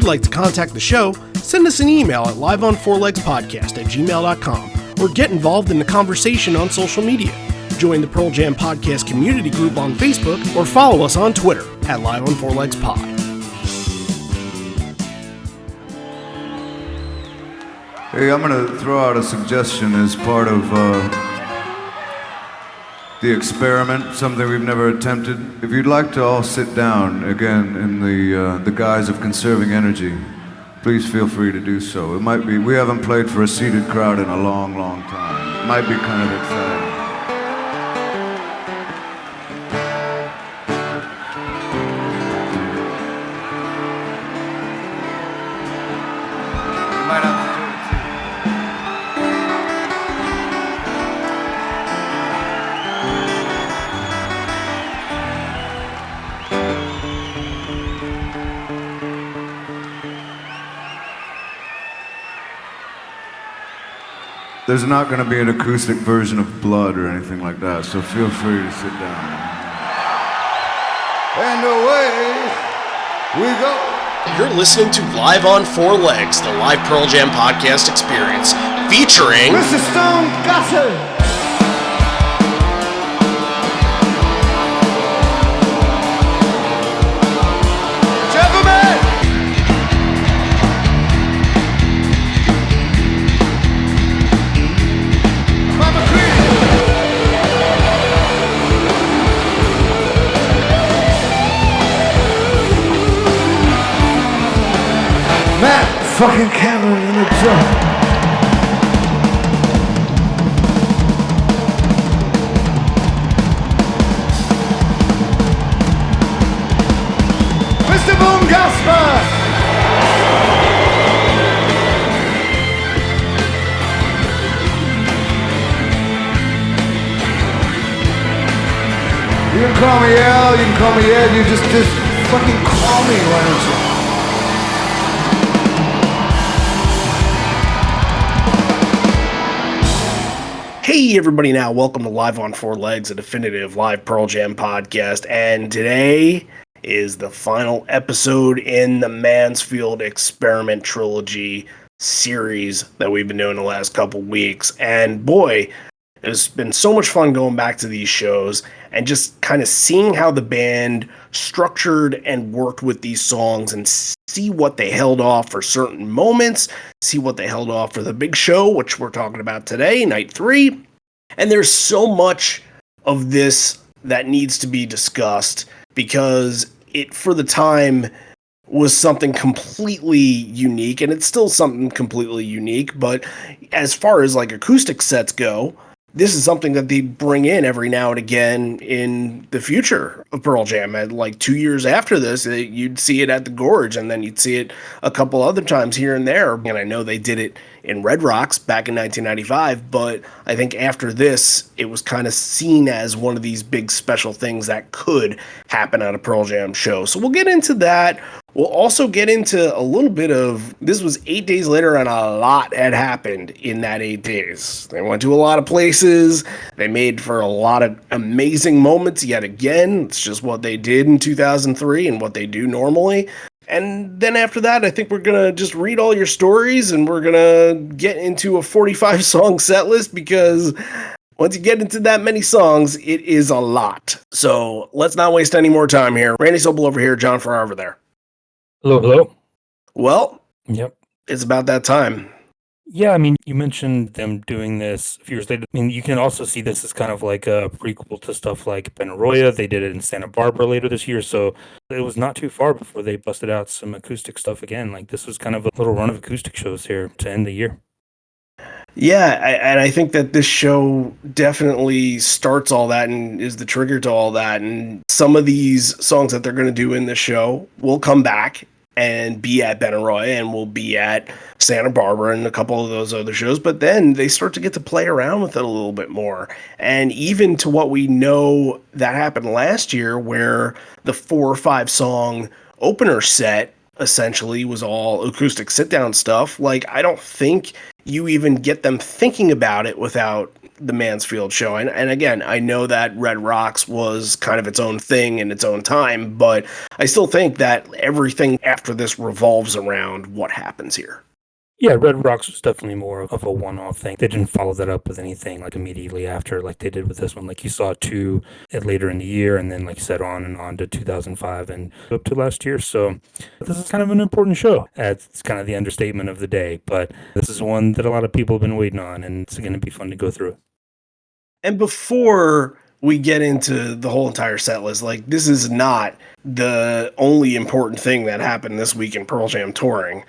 like to contact the show, send us an email at liveonfourlegspodcast@gmail.com or get involved in the conversation on social media. Join the Pearl Jam Podcast community group on Facebook or follow us on Twitter at liveonfourlegspod. Hey, I'm going to throw out a suggestion as part of the experiment, something we've never attempted. If you'd like to all sit down, again, in the guise of conserving energy, please feel free to do so. It might be, we haven't played for a seated crowd in a long, long time. It might be kind of exciting. There's not going to be an acoustic version of Blood or anything like that, so feel free to sit down. And away we go. You're listening to Live on Four Legs, the live Pearl Jam podcast experience, featuring Mr. Stone Gossard. Fucking camera in the truck. Mr. Boom Gasper! You can call me Al, you can call me Ed, you just fucking call me, why don't you? Hey everybody, now welcome to Live on Four Legs, a definitive live Pearl Jam podcast, and today is the final episode in the Mansfield Experiment trilogy series that we've been doing the last couple weeks, and boy, it's been so much fun going back to these shows and just kind of seeing how the band structured and worked with these songs and see what they held off for certain moments, see what they held off for the big show, which we're talking about today, night 3. And there's so much of this that needs to be discussed because it, for the time, was something completely unique, and it's still something completely unique, but as far as like acoustic sets go, this is something that they bring in every now and again in the future of Pearl Jam. And like 2 years after this, you'd see it at the Gorge, and then you'd see it a couple other times here and there. And I know they did it in Red Rocks back in 1995, but I think after this, it was kind of seen as one of these big special things that could happen at a Pearl Jam show. So we'll get into that. We'll also get into a little bit of, this was 8 days later and a lot had happened in that 8 days. They went to a lot of places. They made for a lot of amazing moments yet again. It's just what they did in 2003 and what they do normally. And then after that, I think we're going to just read all your stories and we're going to get into a 45 song set list because once you get into that many songs, it is a lot. So let's not waste any more time here. Randy Sobel over here, John Farrar over there. Hello, hello. Well, Yep. It's about that time. Yeah, I mean, you mentioned them doing this a few years later. I mean, you can also see this as kind of like a prequel to stuff like Benaroya. They did it in Santa Barbara later this year, so it was not too far before they busted out some acoustic stuff again. Like, this was kind of a little run of acoustic shows here to end the year. Yeah, and I think that this show definitely starts all that and is the trigger to all that. And some of these songs that they're going to do in the show will come back and be at Benaroya and will be at Santa Barbara and a couple of those other shows. But then they start to get to play around with it a little bit more. And even to what we know that happened last year, where the 4 or 5 song opener set essentially was all acoustic sit-down stuff. Like, I don't think you even get them thinking about it without the Mansfield show. And again, I know that Red Rocks was kind of its own thing in its own time, but I still think that everything after this revolves around what happens here. Yeah, Red Rocks was definitely more of a one-off thing. They didn't follow that up with anything like immediately after, like they did with this one. Like you saw two later in the year, and then like you said, on and on to 2005 and up to last year. So this is kind of an important show. It's kind of the understatement of the day, but this is one that a lot of people have been waiting on, and it's going to be fun to go through. And before we get into the whole entire set list, like this is not the only important thing that happened this week in Pearl Jam touring.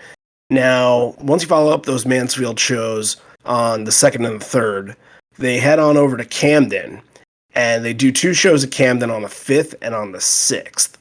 Now, once you follow up those Mansfield shows on the 2nd and the 3rd, they head on over to Camden, and they do 2 shows at Camden on the 5th and on the 6th.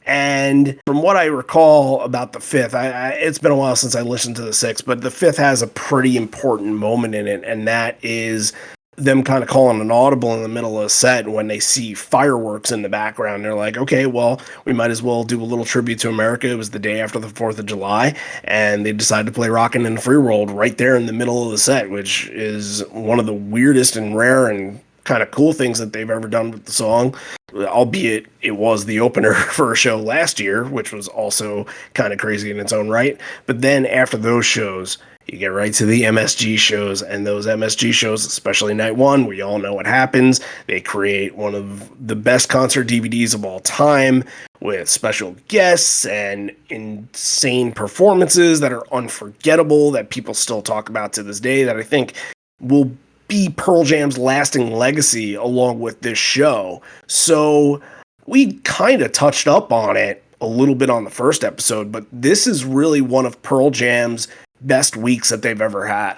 And from what I recall about the 5th, it's been a while since I listened to the 6th, but the 5th has a pretty important moment in it, and that is them kind of calling an audible in the middle of a set when they see fireworks in the background. They're like, okay, well, we might as well do a little tribute to America. It was the day after the 4th of July, and they decided to play Rockin' in the Free World right there in the middle of the set, which is one of the weirdest and rare and kind of cool things that they've ever done with the song, albeit it was the opener for a show last year, which was also kind of crazy in its own right. But then after those shows, you get right to the MSG shows, and those MSG shows, especially night one, we all know what happens. They create one of the best concert DVDs of all time with special guests and insane performances that are unforgettable, that people still talk about to this day, that I think will be Pearl Jam's lasting legacy along with this show. So we kind of touched up on it a little bit on the first episode, but this is really one of Pearl Jam's best weeks that they've ever had.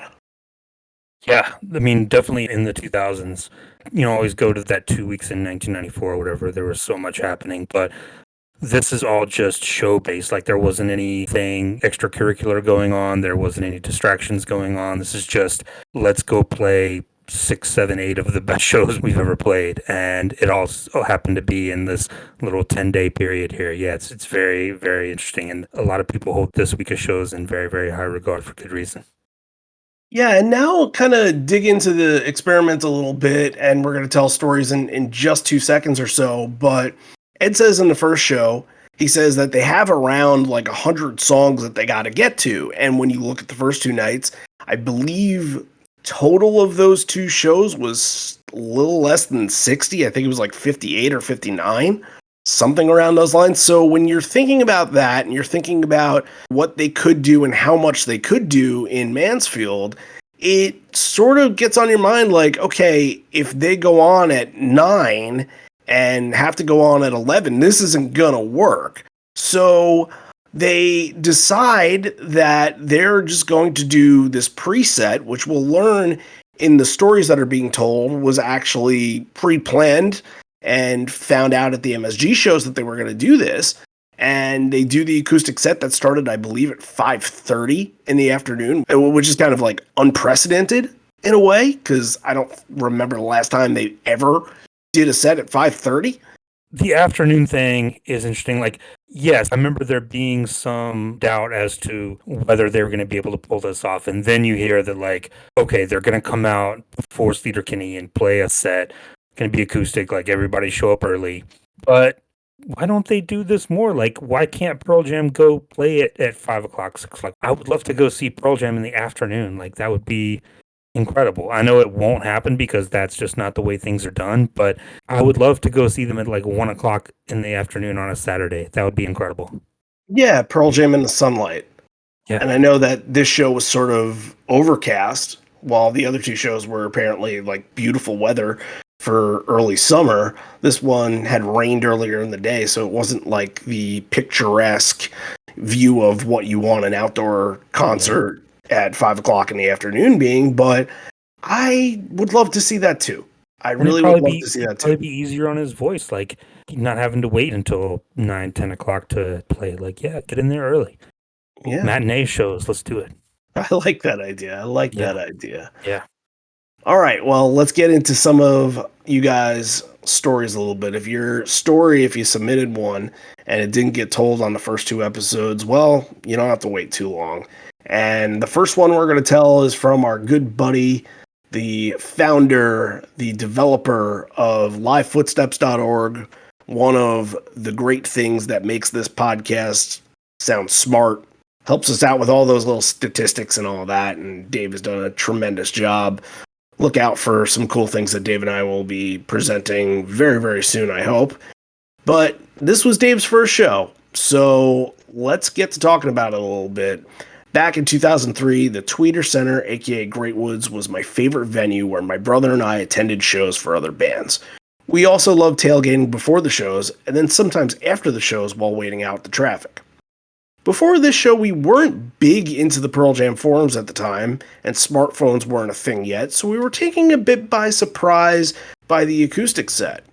Yeah, I mean, definitely in the 2000s. Always go to that 2 weeks in 1994 or whatever. There was so much happening, but this is all just show based. Like there wasn't anything extracurricular going on. There wasn't any distractions going on. This is just, let's go play 6, 7, 8 of the best shows we've ever played. And it all happened to be in this little 10-day period here. Yeah, it's very, very interesting. And a lot of people hold this week of shows in very, very high regard for good reason. Yeah, and now kind of dig into the experiment a little bit, and we're going to tell stories in just 2 seconds or so. But Ed says in the first show, he says that they have around like 100 songs that they got to get to. And when you look at the first 2 nights, I believe total of those 2 shows was a little less than 60. I think it was like 58 or 59, something around those lines. So when you're thinking about that and you're thinking about what they could do and how much they could do in Mansfield, it sort of gets on your mind like, okay, if they go on at 9 and have to go on at 11, this isn't gonna work. So they decide that they're just going to do this preset, which we'll learn in the stories that are being told was actually pre-planned and found out at the MSG shows that they were going to do this. And they do the acoustic set that started, I believe, at 5:30 in the afternoon, which is kind of like unprecedented in a way, because I don't remember the last time they ever did a set at 5:30. The afternoon thing is interesting. Like, yes, I remember there being some doubt as to whether they were going to be able to pull this off. And then you hear that, like, okay, they're going to come out before Sleater Kinney and play a set, going to be acoustic, like everybody show up early. But why don't they do this more? Like, why can't Pearl Jam go play it at 5 o'clock, 6 o'clock? I would love to go see Pearl Jam in the afternoon. Like, that would be incredible. I know it won't happen because that's just not the way things are done, but I would love to go see them at like 1 o'clock in the afternoon on a Saturday. That would be incredible. Yeah, Pearl Jam in the sunlight. Yeah. And I know that this show was sort of overcast while the other 2 shows were apparently like beautiful weather for early summer. This one had rained earlier in the day, so it wasn't like the picturesque view of what you want an outdoor concert at 5 o'clock in the afternoon being, but I would love to see that too. I really would love to see that too. It'd be easier on his voice, like not having to wait until 9, 10 o'clock to play. Like, yeah, get in there early. Yeah. Matinee shows, let's do it. I like that idea. I like that idea. Yeah. All right, well, let's get into some of you guys' stories a little bit. If you submitted one and it didn't get told on the first 2 episodes, well, you don't have to wait too long. And the first one we're going to tell is from our good buddy the founder, the developer of livefootsteps.org, one of the great things that makes this podcast sound smart, helps us out with all those little statistics and all that. And Dave has done a tremendous job. Look out for some cool things that Dave and I will be presenting very, very soon, I hope. But this was Dave's first show, so let's get to talking about it a little bit. Back in 2003, the Tweeter Center, aka Great Woods, was my favorite venue where my brother and I attended shows for other bands. We also loved tailgating before the shows, and then sometimes after the shows while waiting out the traffic. Before this show, we weren't big into the Pearl Jam forums at the time, and smartphones weren't a thing yet, so we were taken a bit by surprise by the acoustic set.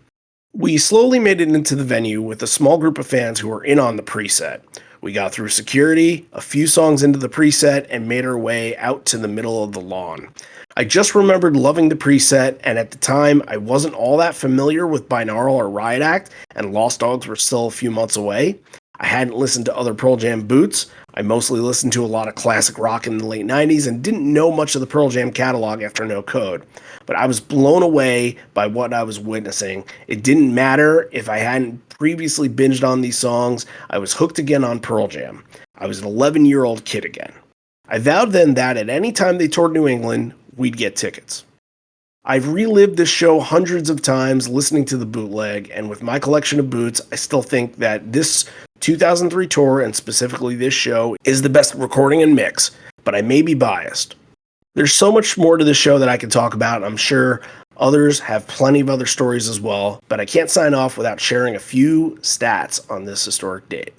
We slowly made it into the venue with a small group of fans who were in on the preset. We got through security, a few songs into the preset, and made our way out to the middle of the lawn. I just remembered loving the preset, and at the time, I wasn't all that familiar with Binaural or Riot Act, and Lost Dogs were still a few months away. I hadn't listened to other Pearl Jam boots. I mostly listened to a lot of classic rock in the late 90s and didn't know much of the Pearl Jam catalog after No Code. But I was blown away by what I was witnessing. It didn't matter if I hadn't previously binged on these songs. I was hooked again on Pearl Jam. I was an 11-year-old kid again. I vowed then that at any time they toured New England, we'd get tickets. I've relived this show hundreds of times listening to the bootleg, and with my collection of boots, I still think that this 2003 tour, and specifically this show, is the best recording and mix, but I may be biased. There's so much more to this show that I can talk about, and I'm sure others have plenty of other stories as well, but I can't sign off without sharing a few stats on this historic date.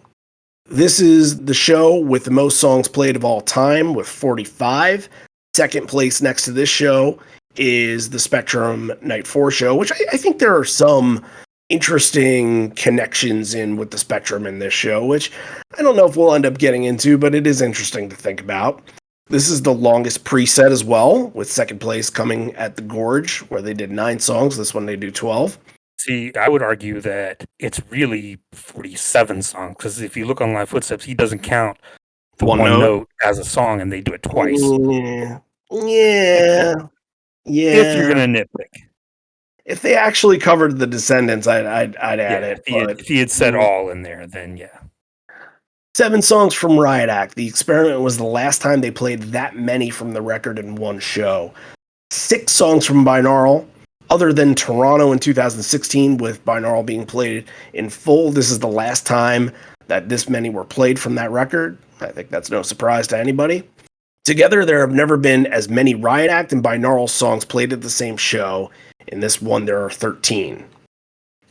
This is the show with the most songs played of all time, with 45. Second place next to this show is the Spectrum Night 4 show, which I think there are some interesting connections in with the Spectrum in this show, which I don't know if we'll end up getting into, but it is interesting to think about. This is the longest preset as well, with second place coming at the Gorge, where they did 9 songs. This one they do 12. See, I would argue that it's really 47 songs, because if you look on Live Footsteps, he doesn't count the one note as a song, and they do it twice. Yeah. If you're gonna nitpick. If they actually covered the Descendants, I'd add it. If he had said all in there, then yeah. 7 songs from Riot Act. The Experiment was the last time they played that many from the record in one show. 6 songs from Binaural. Other than Toronto in 2016, with Binaural being played in full, this is the last time that this many were played from that record. I think that's no surprise to anybody. Together, there have never been as many Riot Act and Binaural songs played at the same show. In this one, there are 13.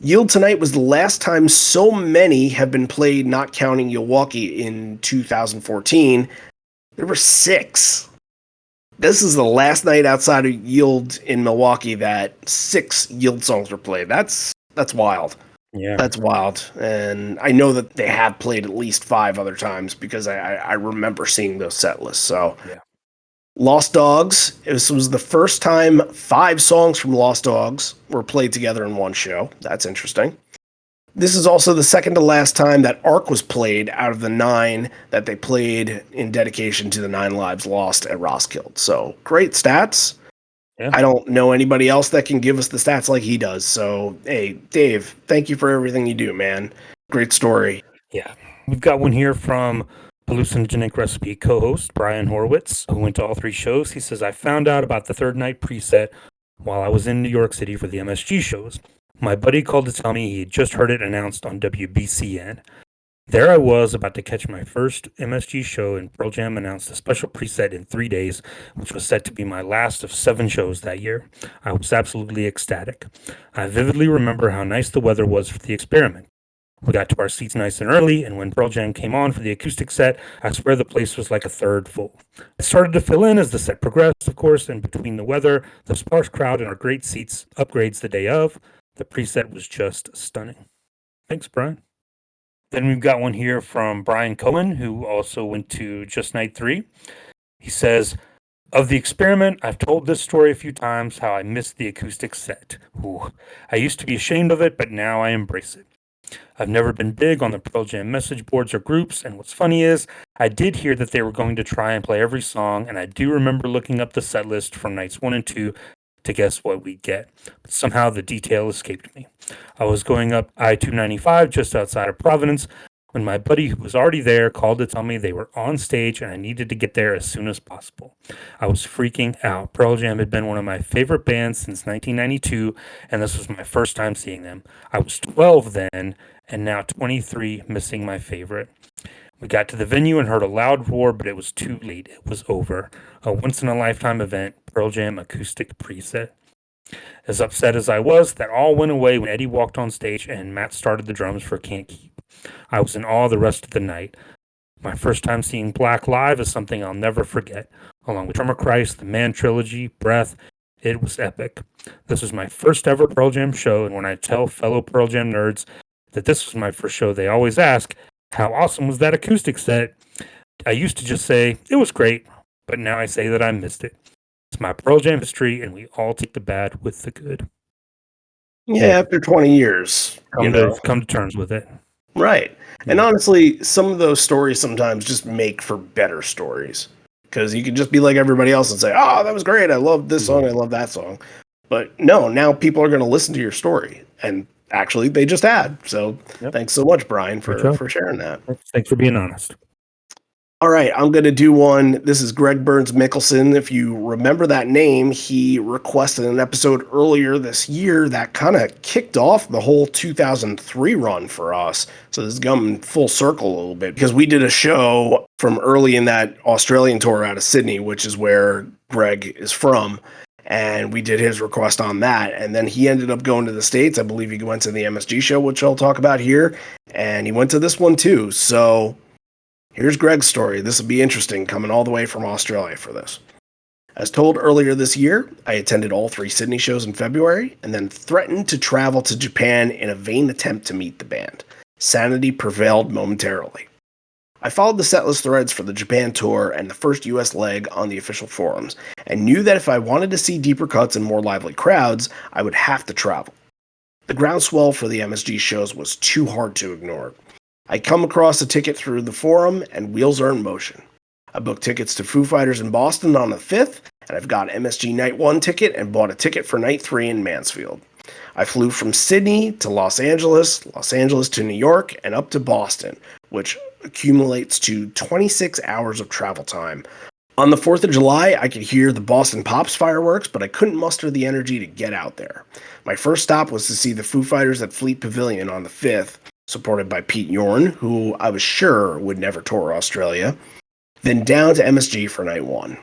Yield Tonight was the last time so many have been played, not counting Milwaukee in 2014. There were 6. This is the last night outside of Yield in Milwaukee that 6 Yield songs were played. That's wild. Yeah. That's wild. And I know that they have played at least 5 other times because I remember seeing those set lists. So, yeah. Lost Dogs. This was the first time 5 songs from Lost Dogs were played together in one show. That's interesting. This is also the second to last time that Ark was played out of the 9 that they played in dedication to the 9 lives lost at Roskilde. So, great stats. Yeah. I don't know anybody else that can give us the stats like he does. So, hey, Dave, thank you for everything you do, man. Great story. Yeah. We've got one here from Hallucinogenic Recipe co-host Brian Horowitz, who went to all 3 shows. He says, I found out about the third night preset while I was in New York City for the MSG shows. My buddy called to tell me he had just heard it announced on WBCN. There I was, about to catch my first MSG show, and Pearl Jam announced a special preset in 3 days, which was set to be my last of 7 shows that year. I was absolutely ecstatic. I vividly remember how nice the weather was for the Experiment. We got to our seats nice and early, and when Pearl Jam came on for the acoustic set, I swear the place was like a third full. It started to fill in as the set progressed, of course, and between the weather, the sparse crowd, and our great seats upgrades the day of, the preset was just stunning. Thanks, Brian. Then we've got one here from Brian Cohen, who also went to Just Night 3. He says, of the Experiment, I've told this story a few times, how I missed the acoustic set. Ooh. I used to be ashamed of it, but now I embrace it. I've never been big on the Pearl Jam message boards or groups, and what's funny is, I did hear that they were going to try and play every song, and I do remember looking up the set list from nights 1 and 2 to guess what we'd get, but somehow the detail escaped me. I was going up I-295 just outside of Providence when my buddy who was already there called to tell me they were on stage and I needed to get there as soon as possible. I was freaking out. Pearl Jam had been one of my favorite bands since 1992, and this was my first time seeing them. I was 12 then, and now 23, missing my favorite. We got to the venue and heard a loud roar, but it was too late. It was over. A once-in-a-lifetime event, Pearl Jam acoustic preset. As upset as I was, that all went away when Eddie walked on stage and Matt started the drums for Can't Keep. I was in awe the rest of the night. My first time seeing Black live is something I'll never forget. Along with Drummer Christ, the Man Trilogy, Breath, it was epic. This was my first ever Pearl Jam show, and when I tell fellow Pearl Jam nerds that this was my first show, they always ask, how awesome was that acoustic set? I used to just say, it was great, but now I say that I missed it. It's my Pearl Jam history, and we all take the bad with the good. Yeah, after 20 years. Come to terms with it. Right. And honestly, some of those stories sometimes just make for better stories. Because you can just be like everybody else and say, oh, that was great. I love this song. I love that song. But no, now people are going to listen to your story. And actually, they just had. So thanks so much, Brian, for sharing that. Thanks for being honest. All right, I'm going to do one. This is Greg Burns Mickelson. If you remember that name, he requested an episode earlier this year that kind of kicked off the whole 2003 run for us. So this is going full circle a little bit because we did a show from early in that Australian tour out of Sydney, which is where Greg is from. And we did his request on that. And then he ended up going to the States. I believe he went to the MSG show, which I'll talk about here. And he went to this one too. So here's Greg's story. This will be interesting, coming all the way from Australia for this. As told earlier this year, I attended all 3 Sydney shows in February and then threatened to travel to Japan in a vain attempt to meet the band. Sanity prevailed momentarily. I followed the setlist threads for the Japan tour and the first US leg on the official forums, and knew that if I wanted to see deeper cuts and more lively crowds, I would have to travel. The groundswell for the MSG shows was too hard to ignore. I come across a ticket through the forum, and wheels are in motion. I booked tickets to Foo Fighters in Boston on the 5th, and I've got MSG Night 1 ticket and bought a ticket for Night 3 in Mansfield. I flew from Sydney to Los Angeles to New York, and up to Boston, which accumulates to 26 hours of travel time. On the 4th of July, I could hear the Boston Pops fireworks, but I couldn't muster the energy to get out there. My first stop was to see the Foo Fighters at Fleet Pavilion on the 5th, supported by Pete Yorn, who I was sure would never tour Australia, then down to MSG for Night 1.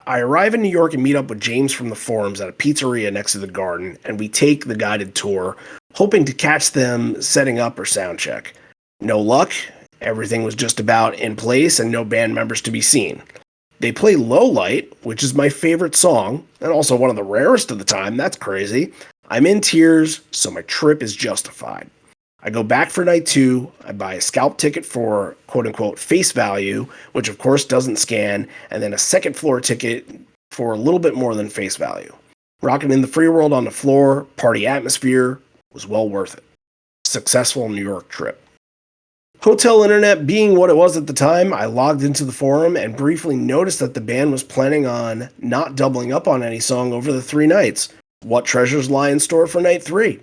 I arrive in New York and meet up with James from the forums at a pizzeria next to the Garden, and we take the guided tour, hoping to catch them setting up or sound check. No luck, everything was just about in place and no band members to be seen. They play Low Light, which is my favorite song, and also one of the rarest of the time, that's crazy. I'm in tears, so my trip is justified. I go back for Night 2, I buy a scalp ticket for quote-unquote face value, which of course doesn't scan, and then a second floor ticket for a little bit more than face value. Rocking in the free world on the floor, party atmosphere, was well worth it. Successful New York trip. Hotel internet being what it was at the time, I logged into the forum and briefly noticed that the band was planning on not doubling up on any song over the 3 nights. What treasures lie in store for Night 3?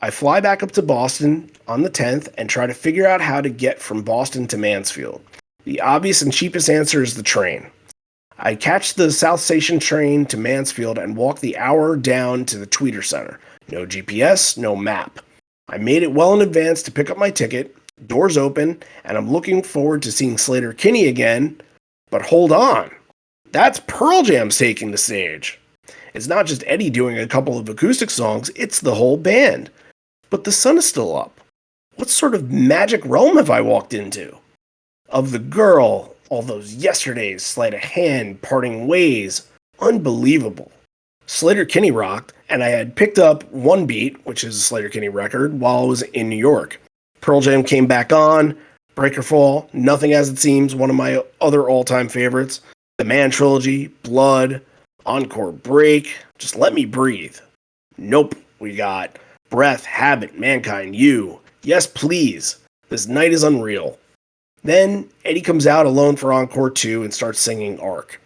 I fly back up to Boston on the 10th and try to figure out how to get from Boston to Mansfield. The obvious and cheapest answer is the train. I catch the South Station train to Mansfield and walk the hour down to the Tweeter Center. No GPS, no map. I made it well in advance to pick up my ticket, doors open, and I'm looking forward to seeing Slater Kinney again. But hold on, that's Pearl Jam's taking the stage. It's not just Eddie doing a couple of acoustic songs, it's the whole band. But the sun is still up. What sort of magic realm have I walked into? Of the girl, all those yesterdays, sleight of hand, parting ways. Unbelievable. Slater Kinney rocked, and I had picked up One Beat, which is a Slater Kinney record, while I was in New York. Pearl Jam came back on, Breaker Fall, Nothing As It Seems, one of my other all-time favorites, The Man Trilogy, Blood, Encore Break, Just Let Me Breathe. Nope, we got Breath, Habit, Mankind, You, Yes, please. This night is unreal. Then Eddie comes out alone for Encore 2 and starts singing Arc.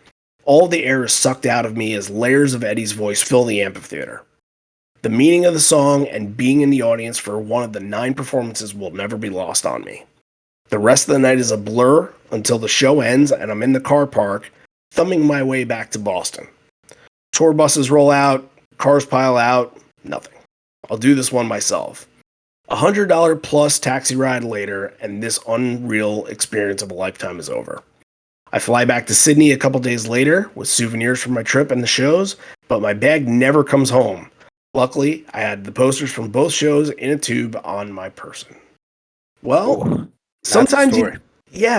All the air is sucked out of me as layers of Eddie's voice fill the amphitheater. The meaning of the song and being in the audience for one of the 9 performances will never be lost on me. The rest of the night is a blur until the show ends and I'm in the car park, thumbing my way back to Boston. Tour buses roll out, cars pile out, nothing. I'll do this one myself. $100 plus taxi ride later, and this unreal experience of a lifetime is over. I fly back to Sydney a couple days later with souvenirs from my trip and the shows, but my bag never comes home. Luckily, I had the posters from both shows in a tube on my person. Well, Ooh, sometimes story.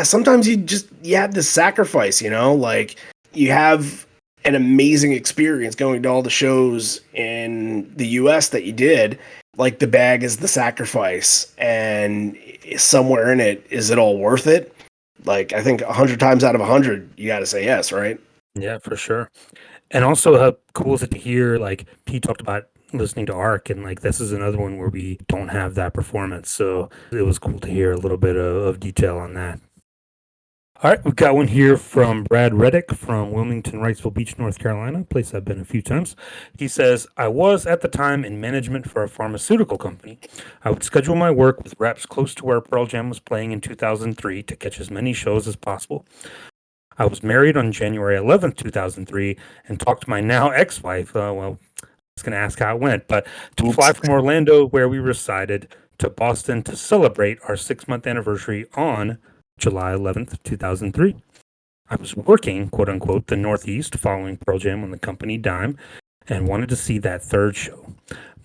sometimes you have to sacrifice, like you have an amazing experience going to all the shows in the US that you did. Like the bag is the sacrifice, and somewhere in it, is it all worth it? Like, I think 100 times out of 100, you got to say yes, right? Yeah, for sure. And also, how cool is it to hear, like, he talked about listening to Arc, and, like, this is another one where we don't have that performance. So it was cool to hear a little bit of detail on that. All right, we've got one here from Brad Reddick from Wilmington, Wrightsville Beach, North Carolina, a place I've been a few times. He says, I was at the time in management for a pharmaceutical company. I would schedule my work with reps close to where Pearl Jam was playing in 2003 to catch as many shows as possible. I was married on January 11th, 2003, and talked to my now ex-wife. I was going to ask how it went, but to fly from Orlando, where we resided, to Boston to celebrate our 6-month anniversary on July 11th, 2003. I was working, quote unquote, the Northeast following Pearl Jam on the company dime and wanted to see that third show.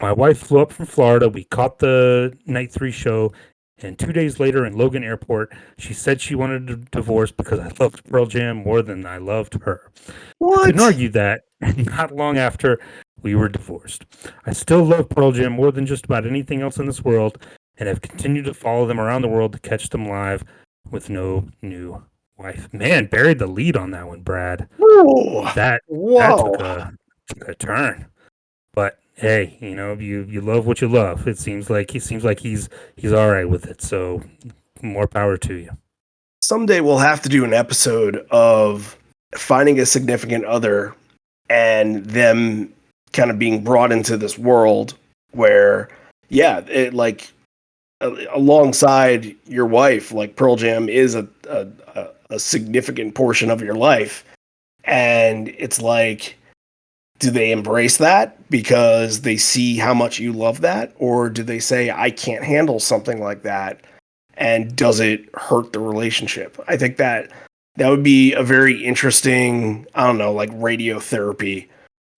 My wife flew up from Florida. We caught the night 3 show. And 2 days later in Logan Airport, she said she wanted a divorce because I loved Pearl Jam more than I loved her. What? I couldn't argue that, and not long after, we were divorced. I still love Pearl Jam more than just about anything else in this world, and have continued to follow them around the world to catch them live with no new wife. Man, buried the lead on that one, Brad. Whoa. That took a turn. But hey, you love what you love. It seems like he's all right with it. So more power to you. Someday we'll have to do an episode of finding a significant other and them kind of being brought into this world where, it like alongside your wife, like Pearl Jam is a significant portion of your life. And it's like, do they embrace that because they see how much you love that? Or do they say, I can't handle something like that? And does it hurt the relationship? I think that would be a very interesting, I don't know, like radiotherapy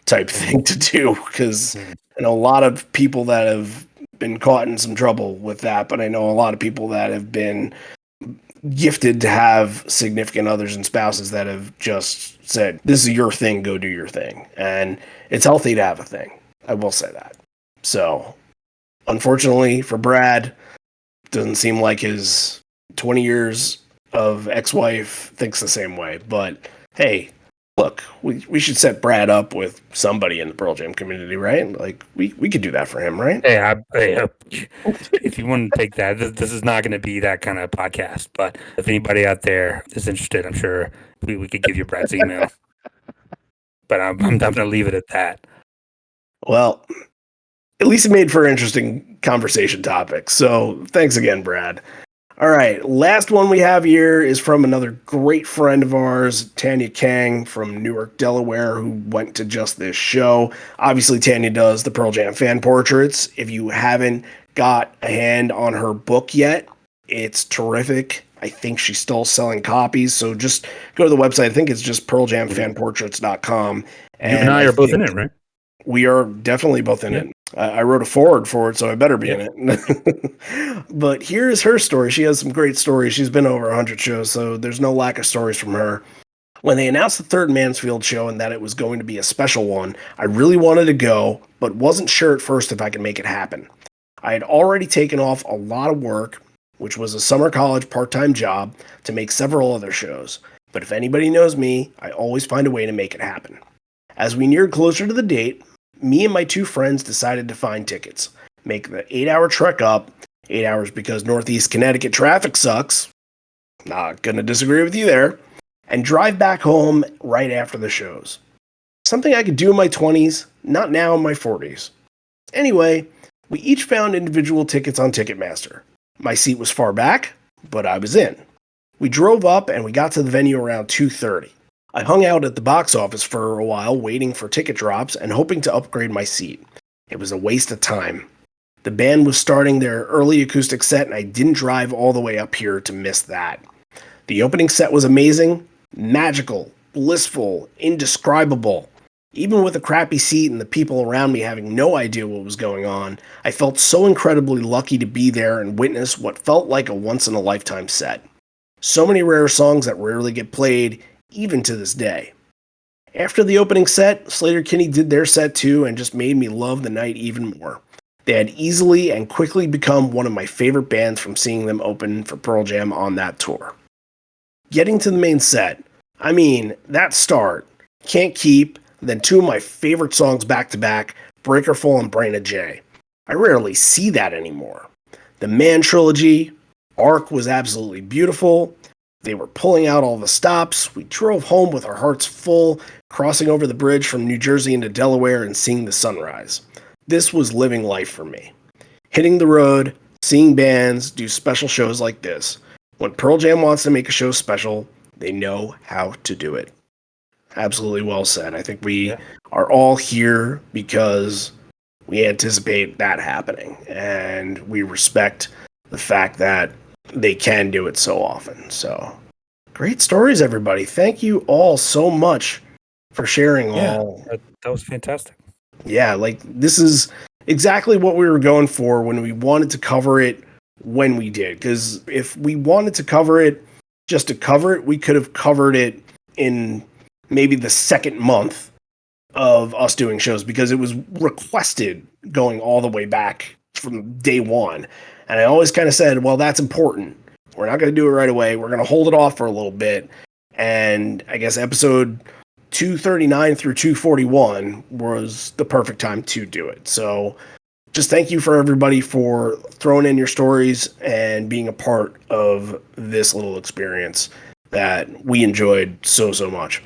type thing to do. Because I know a lot of people that have been caught in some trouble with that, but I know a lot of people that have been gifted to have significant others and spouses that have just said, this is your thing, go do your thing. And it's healthy to have a thing. I will say that. So, unfortunately for Brad, doesn't seem like his 20 years of ex-wife thinks the same way. But hey, look, we should set Brad up with somebody in the Pearl Jam community, right? Like, we could do that for him, right? Hey, if you want to take that, this is not going to be that kind of podcast. But if anybody out there is interested, I'm sure we could give you Brad's email. But I'm going to leave it at that. Well, at least it made for an interesting conversation topic. So thanks again, Brad. All right, last one we have here is from another great friend of ours, Tanya Kang from Newark, Delaware, who went to just this show. Obviously, Tanya does the Pearl Jam fan portraits. If you haven't got a hand on her book yet, it's terrific. I think she's still selling copies, so just go to the website. I think it's just pearljamfanportraits.com. You and I are both in it, right? We are definitely both in it. I wrote a foreword for it, so I better be in it. But here's her story. She has some great stories. She's been over 100 shows, so there's no lack of stories from her. When they announced the third Mansfield show and that it was going to be a special one, I really wanted to go, but wasn't sure at first if I could make it happen. I had already taken off a lot of work, which was a summer college part-time job, to make several other shows. But if anybody knows me, I always find a way to make it happen. As we neared closer to the date, me and my 2 friends decided to find tickets, make the 8-hour trek up, 8 hours because Northeast Connecticut traffic sucks. Not gonna disagree with you there. And drive back home right after the shows. Something I could do in my 20s, not now in my 40s. Anyway, we each found individual tickets on Ticketmaster. My seat was far back, but I was in. We drove up and we got to the venue around 2:30. I hung out at the box office for a while waiting for ticket drops and hoping to upgrade my seat. It was a waste of time. The band was starting their early acoustic set and I didn't drive all the way up here to miss that. The opening set was amazing, magical, blissful, indescribable. Even with a crappy seat and the people around me having no idea what was going on, I felt so incredibly lucky to be there and witness what felt like a once-in-a-lifetime set. So many rare songs that rarely get played, even to this day. After the opening set, Sleater-Kinney did their set too and just made me love the night even more. They had easily and quickly become one of my favorite bands from seeing them open for Pearl Jam on that tour. Getting to the main set, that start, Can't Keep, then two of my favorite songs back to back, Breakerful and Brain of J. I rarely see that anymore. The Man trilogy, Arc was absolutely beautiful. They were pulling out all the stops. We drove home with our hearts full, crossing over the bridge from New Jersey into Delaware and seeing the sunrise. This was living life for me. Hitting the road, seeing bands do special shows like this. When Pearl Jam wants to make a show special, they know how to do it. Absolutely well said. I think we are all here because we anticipate that happening, and we respect the fact that they can do it so often. So, great stories, everybody. Thank you all so much for sharing all. That was fantastic. Yeah, this is exactly what we were going for when we wanted to cover it when we did. Because if we wanted to cover it just to cover it, we could have covered it in maybe the second month of us doing shows because it was requested going all the way back from day one. And I always kind of said, well, that's important. We're not going to do it right away. We're going to hold it off for a little bit. And I guess episode 239 through 241 was the perfect time to do it. So just thank you for everybody for throwing in your stories and being a part of this little experience that we enjoyed so much.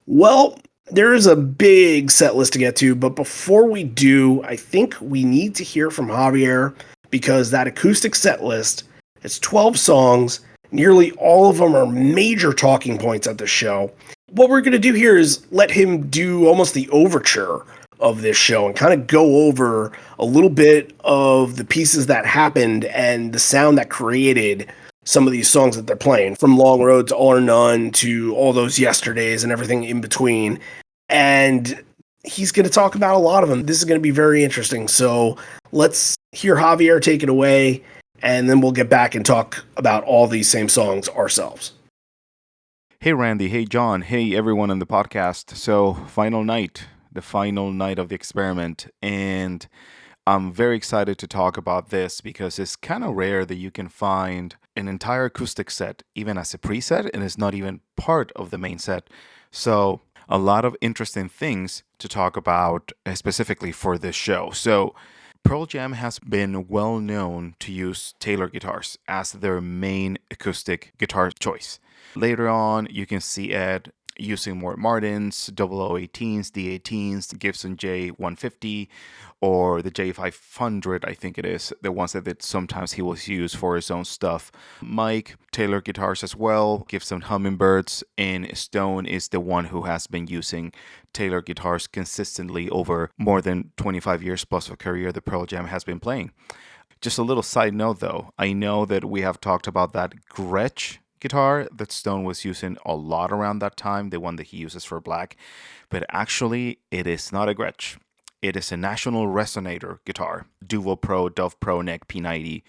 Well, there is a big set list to get to, but before we do, I think we need to hear from Javier because that acoustic set list, it's 12 songs. Nearly all of them are major talking points at the show. What we're going to do here is let him do almost the overture of this show and kind of go over a little bit of the pieces that happened and the sound that created some of these songs that they're playing, from Long Road to All or None to all those yesterdays and everything in between. And he's going to talk about a lot of them. This is going to be very interesting. So let's hear Javier take it away, and then we'll get back and talk about all these same songs ourselves. Hey, Randy. Hey, John. Hey, everyone on the podcast. So, the final night of the experiment. And I'm very excited to talk about this because it's kind of rare that you can find an entire acoustic set, even as a preset, and it's not even part of the main set. So, a lot of interesting things to talk about specifically for this show. So, Pearl Jam has been well known to use Taylor guitars as their main acoustic guitar choice. Later on, you can see Ed using more Martins, 0018s, D18s, Gibson J150, or the J500, I think it is, the ones that sometimes he will use for his own stuff. Mike, Taylor guitars as well, Gibson Hummingbirds, and Stone is the one who has been using Taylor guitars consistently over more than 25 years plus of career that Pearl Jam has been playing. Just a little side note though, I know that we have talked about that Gretsch guitar that Stone was using a lot around that time, the one that he uses for Black, but actually it is not a Gretsch. It is a National Resonator guitar, Duval Pro, Dove Pro neck P90,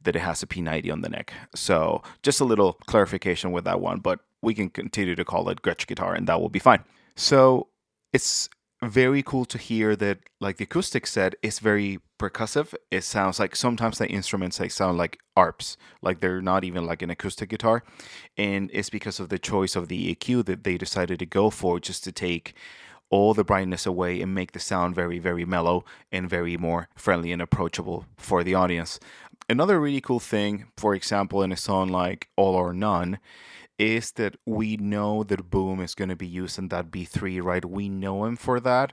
that it has a P90 on the neck. So just a little clarification with that one, but we can continue to call it Gretsch guitar and that will be fine. So it's very cool to hear that the acoustic set is very percussive. It sounds like sometimes the instruments sound like arps, like they're not even like an acoustic guitar, and it's because of the choice of the EQ that they decided to go for, just to take all the brightness away and make the sound very, very mellow and very more friendly and approachable for the audience. Another really cool thing, for example, in a song like All or None, is that we know that Boom is going to be using that B3, right? We know him for that.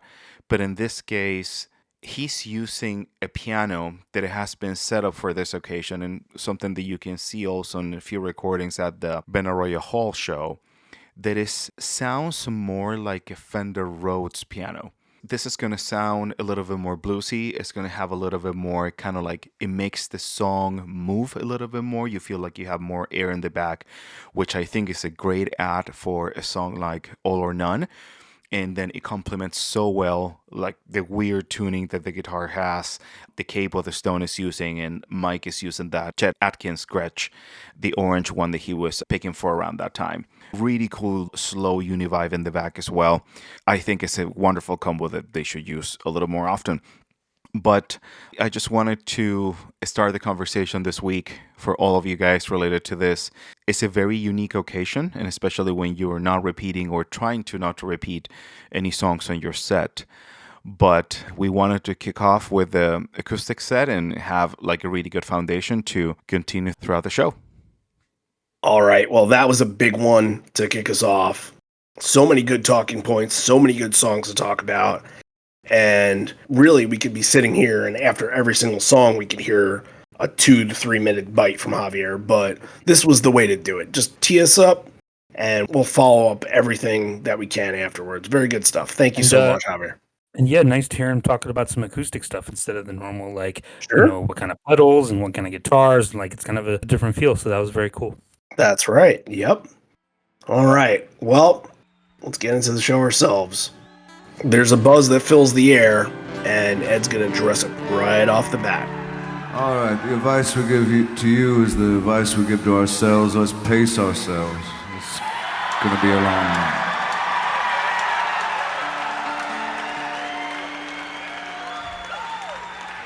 But in this case, he's using a piano that has been set up for this occasion, and something that you can see also in a few recordings at the Benaroya Hall show, that is sounds more like a Fender Rhodes piano. This is going to sound a little bit more bluesy. It's going to have a little bit more kind of like, it makes the song move a little bit more. You feel like you have more air in the back, which I think is a great add for a song like All or None. And then it complements so well, like the weird tuning that the guitar has, the cable the Stone is using, and Mike is using that Chet Atkins Gretsch, the orange one that he was picking for around that time. Really cool, slow univibe in the back as well. I think it's a wonderful combo that they should use a little more often. But I just wanted to start the conversation this week for all of you guys related to this. It's a very unique occasion, and especially when you are not repeating or trying to not to repeat any songs on your set. But we wanted to kick off with the acoustic set and have like a really good foundation to continue throughout the show. All right. Well, that was a big one to kick us off. So many good talking points, so many good songs to talk about. And really, we could be sitting here, and after every single song, we could hear a 2 to 3 minute bite from Javier. But this was the way to do it. Just tee us up, and we'll follow up everything that we can afterwards. Very good stuff. Thank you so much, Javier. And yeah, nice to hear him talking about some acoustic stuff instead of the normal, like, Sure. what kind of pedals and what kind of guitars. And like, it's kind of a different feel. So that was very cool. That's right. Yep. All right. Well, let's get into the show ourselves. There's a buzz that fills the air, and Ed's going to address it right off the bat. All right, the advice we give to you is the advice we give to ourselves. Let's pace ourselves. It's going to be a long night.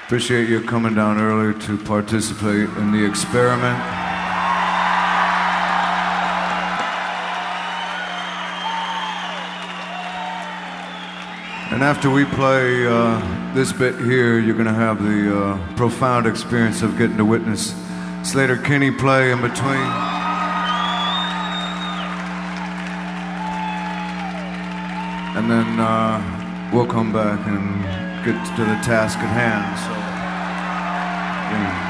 Appreciate you coming down early to participate in the experiment. And after we play this bit here, you're going to have the profound experience of getting to witness Slater Kinney play in between. And then we'll come back and get to the task at hand. So, yeah.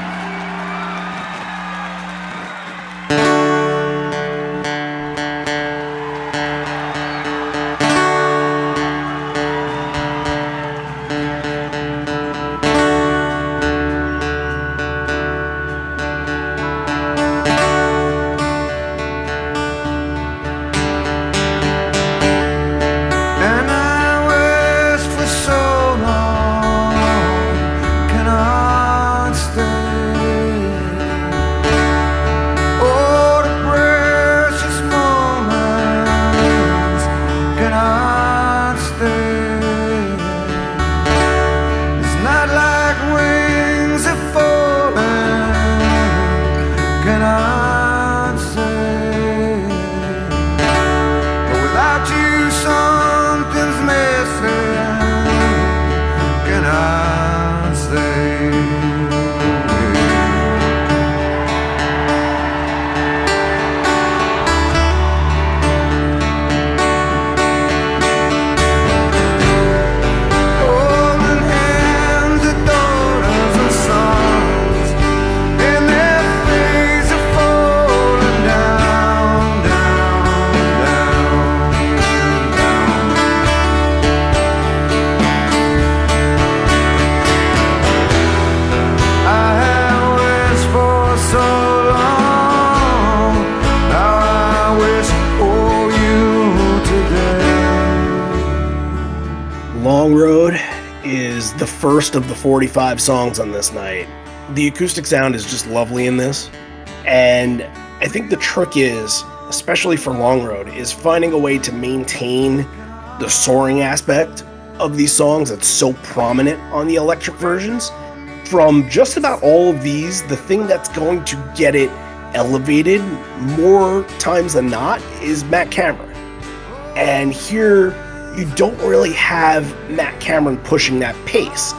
Long Road is the first of the 45 songs on this night. The acoustic sound is just lovely in this. And I think the trick is, especially for Long Road, is finding a way to maintain the soaring aspect of these songs that's so prominent on the electric versions. From just about all of these, the thing that's going to get it elevated more times than not is Matt Cameron. And here, you don't really have Matt Cameron pushing that pace.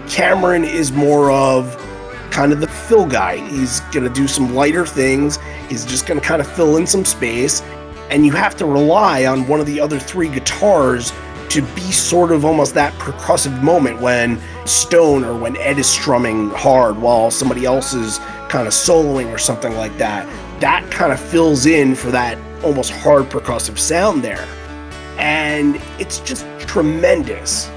Cameron is more of kind of the fill guy. He's going to do some lighter things. He's just going to kind of fill in some space. And you have to rely on one of the other three guitars to be sort of almost that percussive moment when Stone or when Ed is strumming hard while somebody else is kind of soloing or something like that. That kind of fills in for that almost hard percussive sound there. And it's just tremendous.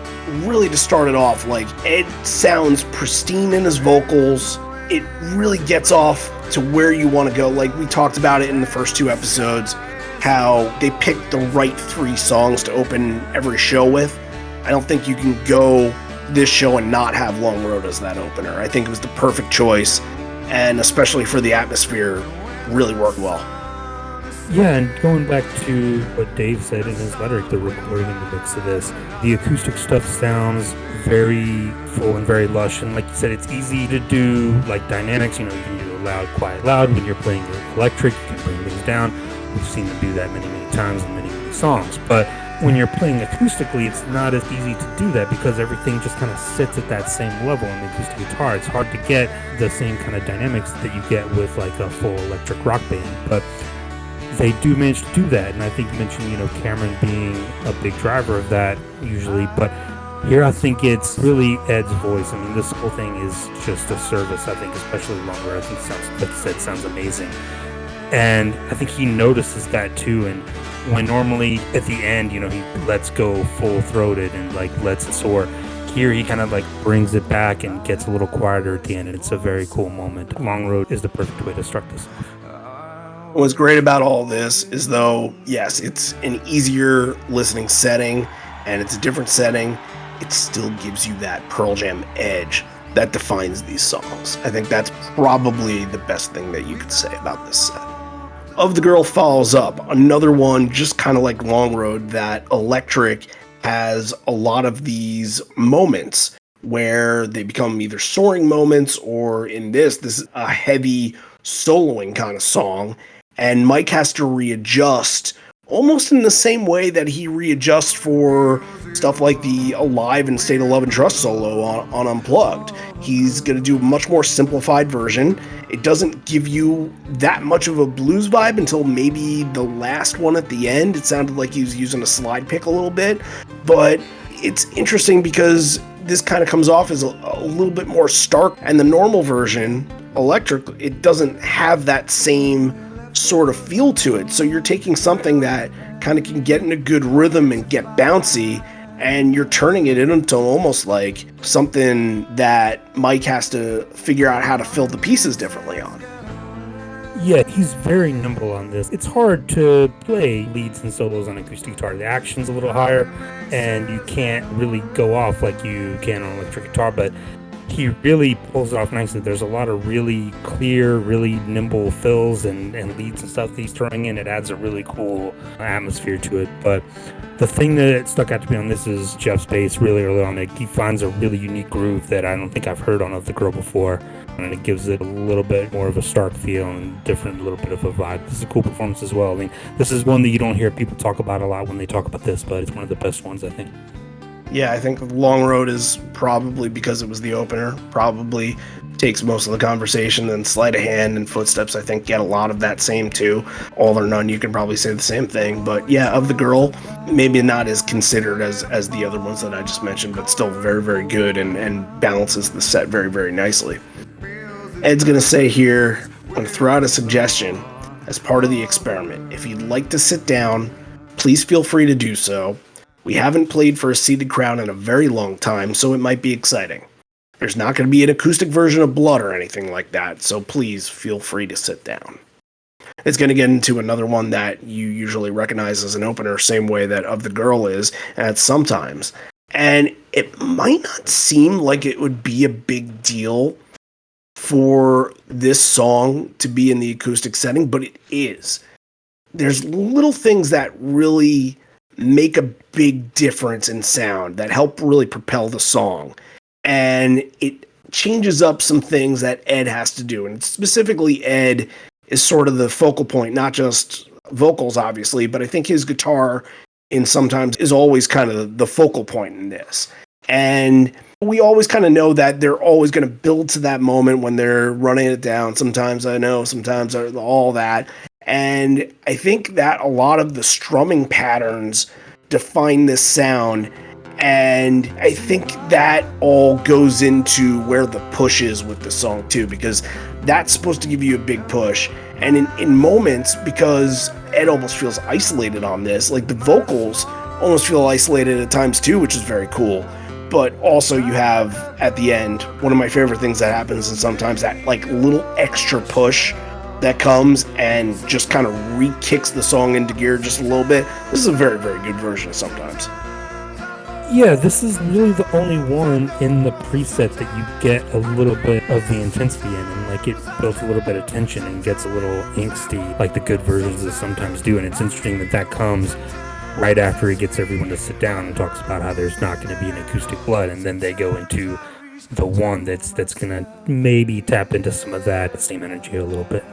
Really, to start it off, like, Ed sounds pristine in his vocals. It really gets off to where you want to go. Like, we talked about it in the first two episodes, how they picked the right three songs to open every show with. I don't think you can go this show and not have Long Road as that opener. I think it was the perfect choice, and especially for the atmosphere, really worked well. Yeah, and going back to what Dave said in his letter, the recording and the mix of this, the acoustic stuff sounds very full and very lush, and like you said, it's easy to do, like, dynamics. You know, you can do loud, quiet, loud. When you're playing electric, you can bring things down. We've seen them do that many, many times in many, many songs. But when you're playing acoustically, it's not as easy to do that because everything just kind of sits at that same level on the acoustic guitar. It's hard to get the same kind of dynamics that you get with, like, a full electric rock band. But they do manage to do that, and I think you mentioned, you know, Cameron being a big driver of that usually, but here I think it's really Ed's voice. I mean, this whole thing is just a service, I think, especially Longer. I think sounds, like I said, sounds amazing. And I think he notices that too, and when normally at the end, you know, he lets go full-throated and, like, lets it soar, here he kind of, like, brings it back and gets a little quieter at the end, and it's a very cool moment. Long Road is the perfect way to start this off. What's great about all this is, though, yes, it's an easier listening setting and it's a different setting, it still gives you that Pearl Jam edge that defines these songs. I think that's probably the best thing that you could say about this set. Of the Girl follows up, another one just kind of like Long Road, that electric has a lot of these moments where they become either soaring moments, or in this is a heavy soloing kind of song. And Mike has to readjust almost in the same way that he readjusts for stuff like the Alive and State of Love and Trust solo on Unplugged. He's going to do a much more simplified version. It doesn't give you that much of a blues vibe until maybe the last one at the end. It sounded like he was using a slide pick a little bit, but it's interesting because this kind of comes off as a little bit more stark, and the normal version, electric, it doesn't have that same sort of feel to it. So you're taking something that kind of can get in a good rhythm and get bouncy, and you're turning it into almost like something that Mike has to figure out how to fill the pieces differently on. Yeah, he's very nimble on this. It's hard to play leads and solos on acoustic guitar. The action's a little higher, and you can't really go off like you can on electric guitar, but he really pulls it off nicely. There's a lot of really clear, really nimble fills and leads and stuff that he's throwing in. It adds a really cool atmosphere to it. But the thing that stuck out to me on this is Jeff's bass really early on. He finds a really unique groove that I don't think I've heard on Of the Girl before. And it gives it a little bit more of a stark feel and different little bit of a vibe. This is a cool performance as well. I mean, this is one that you don't hear people talk about a lot when they talk about this, but it's one of the best ones, I think. Yeah, I think Long Road is probably, because it was the opener, probably takes most of the conversation, and Sleight of Hand and Footsteps, I think, get a lot of that same too. All or None, you can probably say the same thing. But yeah, Of the Girl, maybe not as considered as the other ones that I just mentioned, but still very, very good and balances the set very, very nicely. Ed's going to say here, I'm going to throw out a suggestion as part of the experiment. If you'd like to sit down, please feel free to do so. We haven't played for a seated crowd in a very long time, so it might be exciting. There's not going to be an acoustic version of Blood or anything like that, so please feel free to sit down. It's going to get into another one that you usually recognize as an opener, same way that Of the Girl is, and it's Sometimes. And it might not seem like it would be a big deal for this song to be in the acoustic setting, but it is. There's little things that really make a big difference in sound that help really propel the song. And it changes up some things that Ed has to do. And specifically, Ed is sort of the focal point, not just vocals, obviously, but I think his guitar in Sometimes is always kind of the focal point in this. And we always kind of know that they're always going to build to that moment when they're running it down. Sometimes I know, sometimes all that. And I think that a lot of the strumming patterns define this sound. And I think that all goes into where the push is with the song too, because that's supposed to give you a big push. And in moments, because Ed almost feels isolated on this, like the vocals almost feel isolated at times too, which is very cool. But also you have, at the end, one of my favorite things that happens, and sometimes that like little extra push that comes and just kind of re-kicks the song into gear just a little bit. This is a very, very good version of Sometimes. Yeah, this is really the only one in the preset that you get a little bit of the intensity in, and like it builds a little bit of tension and gets a little angsty, like the good versions of Sometimes do. And it's interesting that that comes right after he gets everyone to sit down and talks about how there's not going to be an acoustic blood, and then they go into the one that's going to maybe tap into some of that same energy a little bit.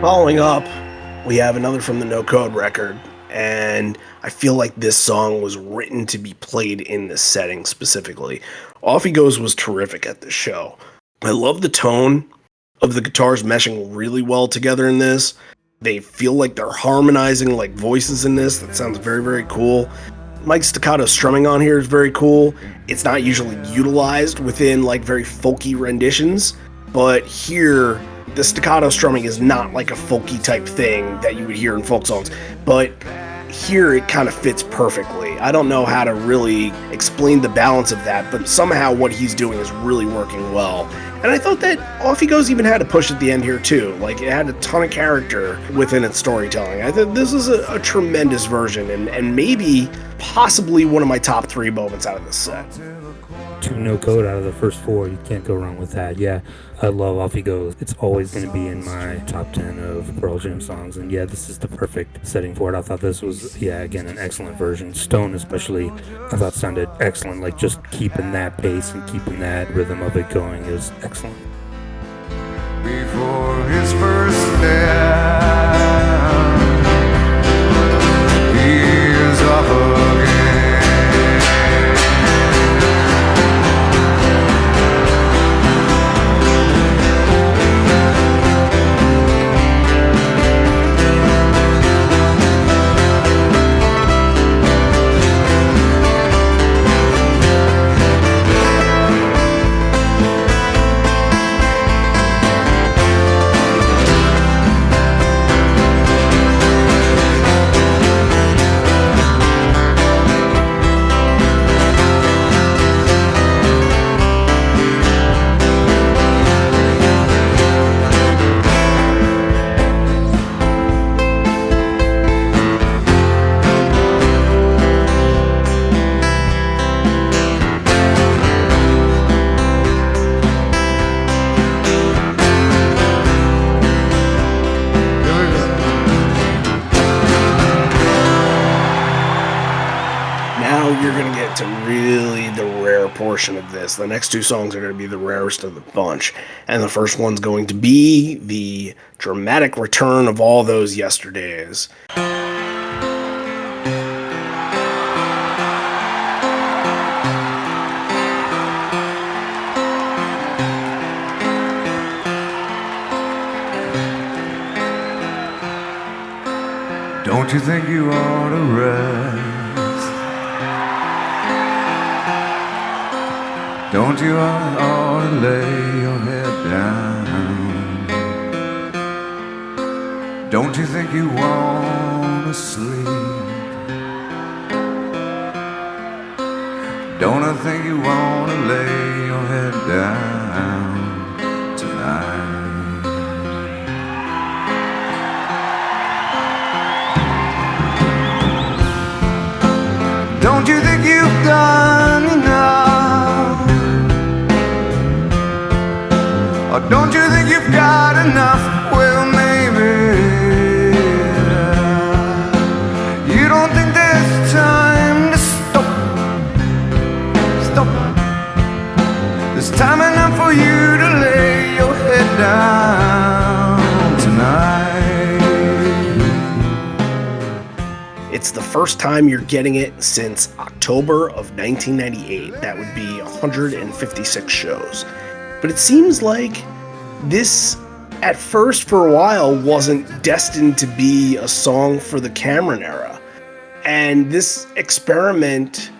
Following up, we have another from the No Code record, and I feel like this song was written to be played in this setting specifically. Off He Goes was terrific at this show. I love the tone of the guitars meshing really well together in this. They feel like they're harmonizing like voices in this. That sounds very, very cool. Mike's staccato strumming on here is very cool. It's not usually utilized within like very folky renditions, but here the staccato strumming is not like a folky type thing that you would hear in folk songs, but here it kind of fits perfectly. I don't know how to really explain the balance of that, but somehow what he's doing is really working well. And I thought that Off He Goes even had a push at the end here too. Like it had a ton of character within its storytelling. I think this is a tremendous version, and maybe possibly one of my top 3 moments out of this set. 2 No Code out of the first 4. You can't go wrong with that. Yeah, I love Off He Goes. It's always going to be in my top 10 of Pearl Jam songs. And yeah, this is the perfect setting for it. I thought this was, again, an excellent version. Stone especially, I thought sounded excellent. Like just keeping that pace and keeping that rhythm of it going is excellent. Before his first step, he is off again. Portion of this. The next 2 songs are going to be the rarest of the bunch, and the first one's going to be the dramatic return of all those yesterdays. Don't you think you ought to rest? Don't you ought to lay your head down? Don't you think you want to sleep? Don't I think you want to lay your head down tonight? Don't you think you've got enough? Well, maybe. You don't think there's time to stop. There's time enough for you to lay your head down tonight. It's the first time you're getting it since October of 1998. That would be 156 shows. But it seems like this, at first for a while, wasn't destined to be a song for the Cameron era. And this experiment,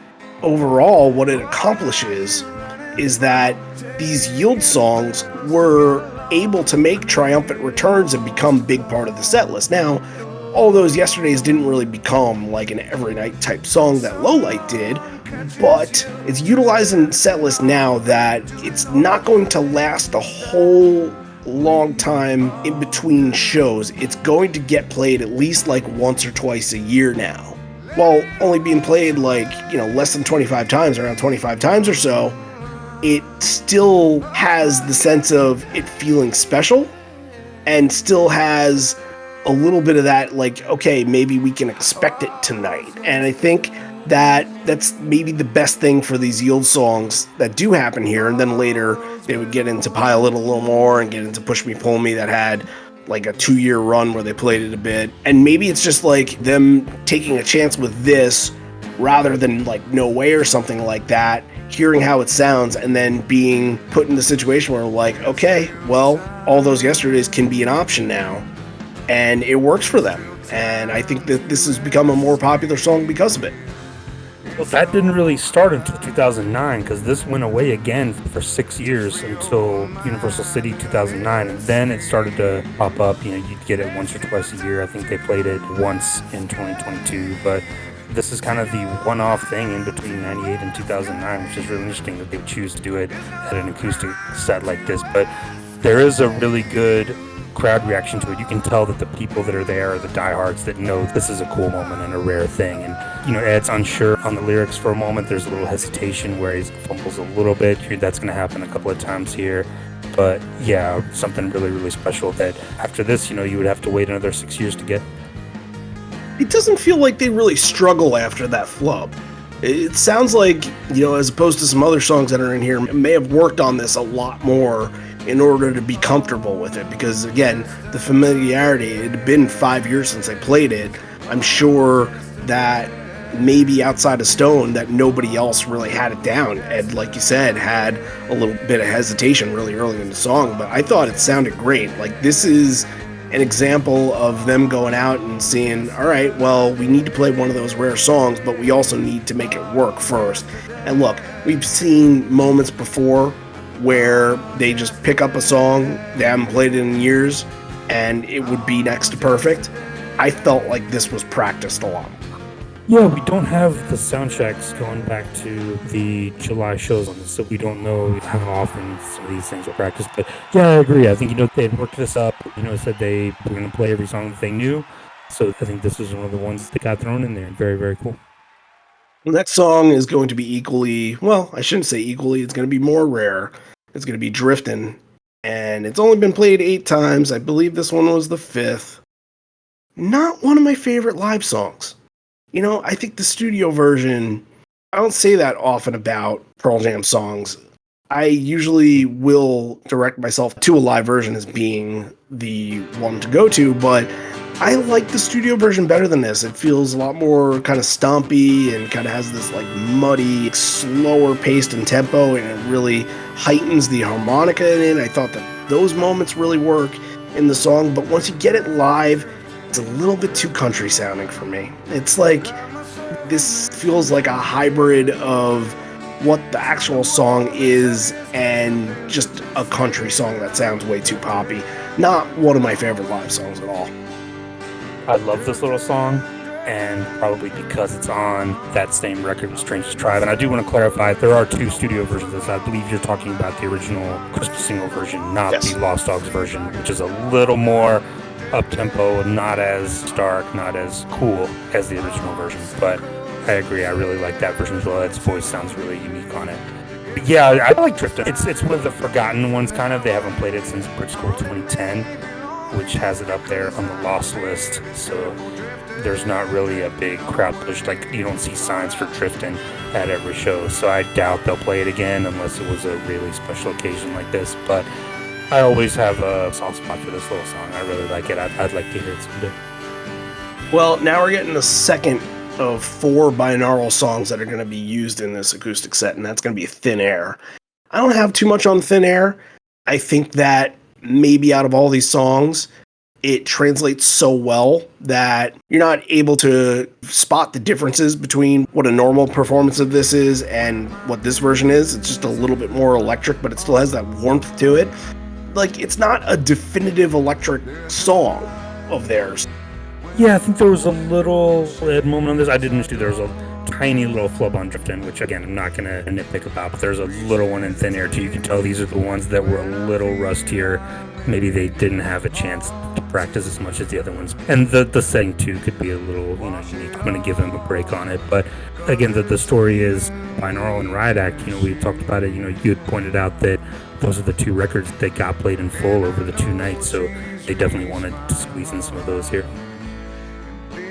overall, what it accomplishes is that these Yield songs were able to make triumphant returns and become a big part of the set list. Now, all those yesterdays didn't really become like an every night type song that Lowlight did, but it's utilizing set list now that it's not going to last a whole long time in between shows. It's going to get played at least like once or twice a year now. While only being played like, less than 25 times, around 25 times or so, it still has the sense of it feeling special and still has a little bit of that, like, okay, maybe we can expect it tonight. And I think that that's maybe the best thing for these Yield songs that do happen here. And then later they would get into Pile It a little more and get into Push Me, Pull Me, that had like a 2-year run where they played it a bit. And maybe it's just like them taking a chance with this rather than like No Way or something like that, hearing how it sounds and then being put in the situation where like, okay, well, all those yesterdays can be an option now. And it works for them. And I think that this has become a more popular song because of it. Well, that didn't really start until 2009, because this went away again for 6 years until Universal City 2009. And then it started to pop up. You'd get it once or twice a year. I think they played it once in 2022. But this is kind of the one-off thing in between 98 and 2009, which is really interesting that they would choose to do it at an acoustic set like this. But there is a really good crowd reaction to it. You can tell that the people that are there are the diehards that know this is a cool moment and a rare thing. And Ed's unsure on the lyrics for a moment. There's a little hesitation where he fumbles a little bit. That's going to happen a couple of times here. But yeah, something really, really special that after this, you would have to wait another 6 years to get. It doesn't feel like they really struggle after that flub. It sounds like, as opposed to some other songs that are in here, may have worked on this a lot more in order to be comfortable with it, because again, the familiarity, it had been 5 years since I played it. I'm sure that maybe outside of Stone that nobody else really had it down. Ed, like you said, had a little bit of hesitation really early in the song, but I thought it sounded great. Like, this is an example of them going out and seeing, all right, well, we need to play one of those rare songs, but we also need to make it work first. And look, we've seen moments before where they just pick up a song, they haven't played it in years, and it would be next to perfect. I felt like this was practiced a lot. Yeah, we don't have the sound checks going back to the July shows on this, so we don't know how often some of these things were practiced. But yeah, I agree. I think, they had worked this up, said they were going to play every song that they knew. So I think this was one of the ones that got thrown in there. Very, very cool. The next song is going to be equally, well, I shouldn't say equally, it's going to be more rare. It's going to be Driftin', and it's only been played 8 times. I believe this one was the 5th. Not one of my favorite live songs. I think the studio version, I don't say that often about Pearl Jam songs. I usually will direct myself to a live version as being the one to go to, but I like the studio version better than this. It feels a lot more kind of stompy and kind of has this like muddy, slower paced and tempo, and it really heightens the harmonica in it. I thought that those moments really work in the song, but once you get it live, it's a little bit too country sounding for me. It's like, this feels like a hybrid of what the actual song is and just a country song that sounds way too poppy. Not one of my favorite live songs at all. I love this little song, and probably because it's on that same record with Strangest Tribe. And I do want to clarify, there are 2 studio versions of this. I believe you're talking about the original Christmas single version, not the Lost Dogs version, which is a little more up-tempo, not as dark, not as cool as the original version. But I agree, I really like that version as well. Ed's voice sounds really unique on it. Yeah, I like Drifting. It's one of the forgotten ones, kind of. They haven't played it since Bridge School 2010, which has it up there on the lost list. So there's not really a big crowd push. Like, you don't see signs for Drifting at every show. So I doubt they'll play it again unless it was a really special occasion like this. But I always have a soft spot for this little song. I really like it. I'd like to hear it someday. Well, now we're getting the second of 4 binaural songs that are going to be used in this acoustic set, and that's going to be Thin Air. I don't have too much on Thin Air. I think that maybe out of all these songs, it translates so well that you're not able to spot the differences between what a normal performance of this is and what this version is. It's just a little bit more electric, but it still has that warmth to it. Like, it's not a definitive electric song of theirs. Yeah, I think there was a little moment on this. I didn't do. There was a tiny little flub on Drifting, which again I'm not gonna nitpick about. But there's a little one in Thin Air too. You can tell these are the ones that were a little rustier. Maybe they didn't have a chance to practice as much as the other ones. And the setting too could be a little unique. I'm gonna give them a break on it. But again, the story is binaural and Riot Act. We talked about it. You had pointed out that those are the 2 records that got played in full over the 2 nights. So they definitely wanted to squeeze in some of those here.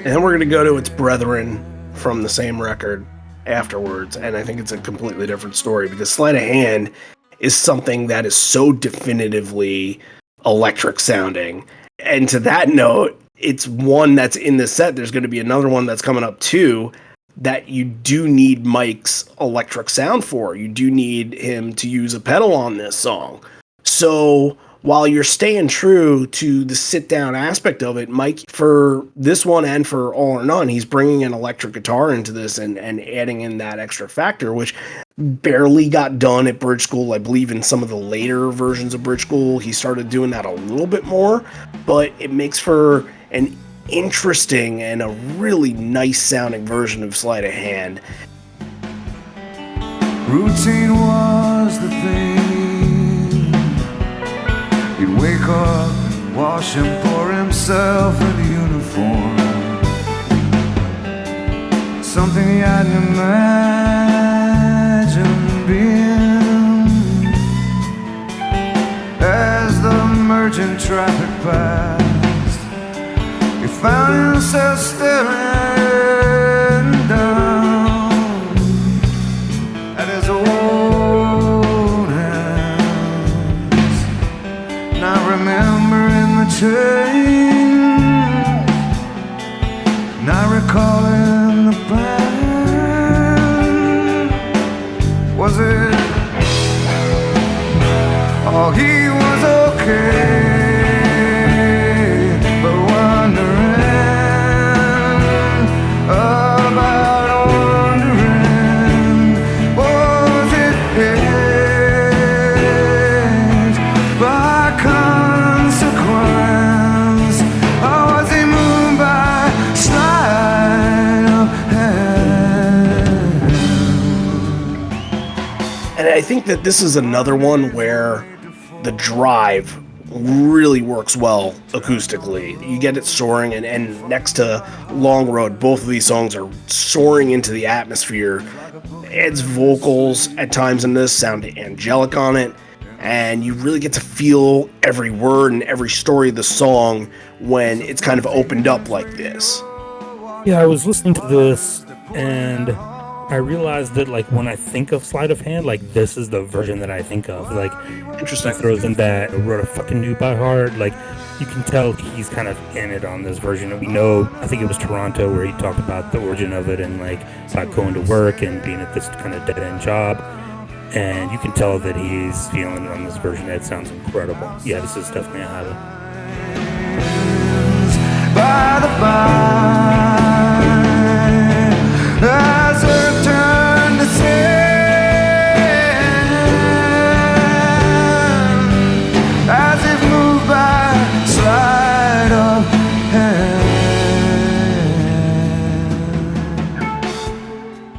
And then we're going to go to its brethren from the same record afterwards, and I think it's a completely different story because Sleight of Hand is something that is so definitively electric sounding. And to that note, it's one that's in the set. There's going to be another one that's coming up too that you do need Mike's electric sound for. You do need him to use a pedal on this song. So while you're staying true to the sit-down aspect of it, Mike, for this one and for All or None, he's bringing an electric guitar into this and adding in that extra factor, which barely got done at Bridge School. I believe in some of the later versions of Bridge School, he started doing that a little bit more, but it makes for an interesting and a really nice-sounding version of Sleight of Hand. Routine was the thing. He'd wake up, wash and pour himself in the uniform. Something he hadn't imagined being. As the merging traffic passed, he found himself staring down at his own hands, not remembering the change, not recalling the plan. Was it? Oh, he was okay. I think that this is another one where the drive really works well acoustically. You get it soaring, and next to Long Road, both of these songs are soaring into the atmosphere. Ed's vocals at times in this sound angelic on it, and you really get to feel every word and every story of the song when it's kind of opened up like this. Yeah, I was listening to this, and I realized that, like, when I think of Sleight of Hand, like, this is the version that I think of. Like, interesting. He throws in that wrote a fucking new by heart. Like, you can tell he's kind of in it on this version. And we know, I think it was Toronto where he talked about the origin of it and, like, about going to work and being at this kind of dead-end job. And you can tell that he's feeling it on this version. It sounds incredible. Yeah, this is definitely a highlight. By the by, as Earth turned to sand, as if moved by sleight of hand.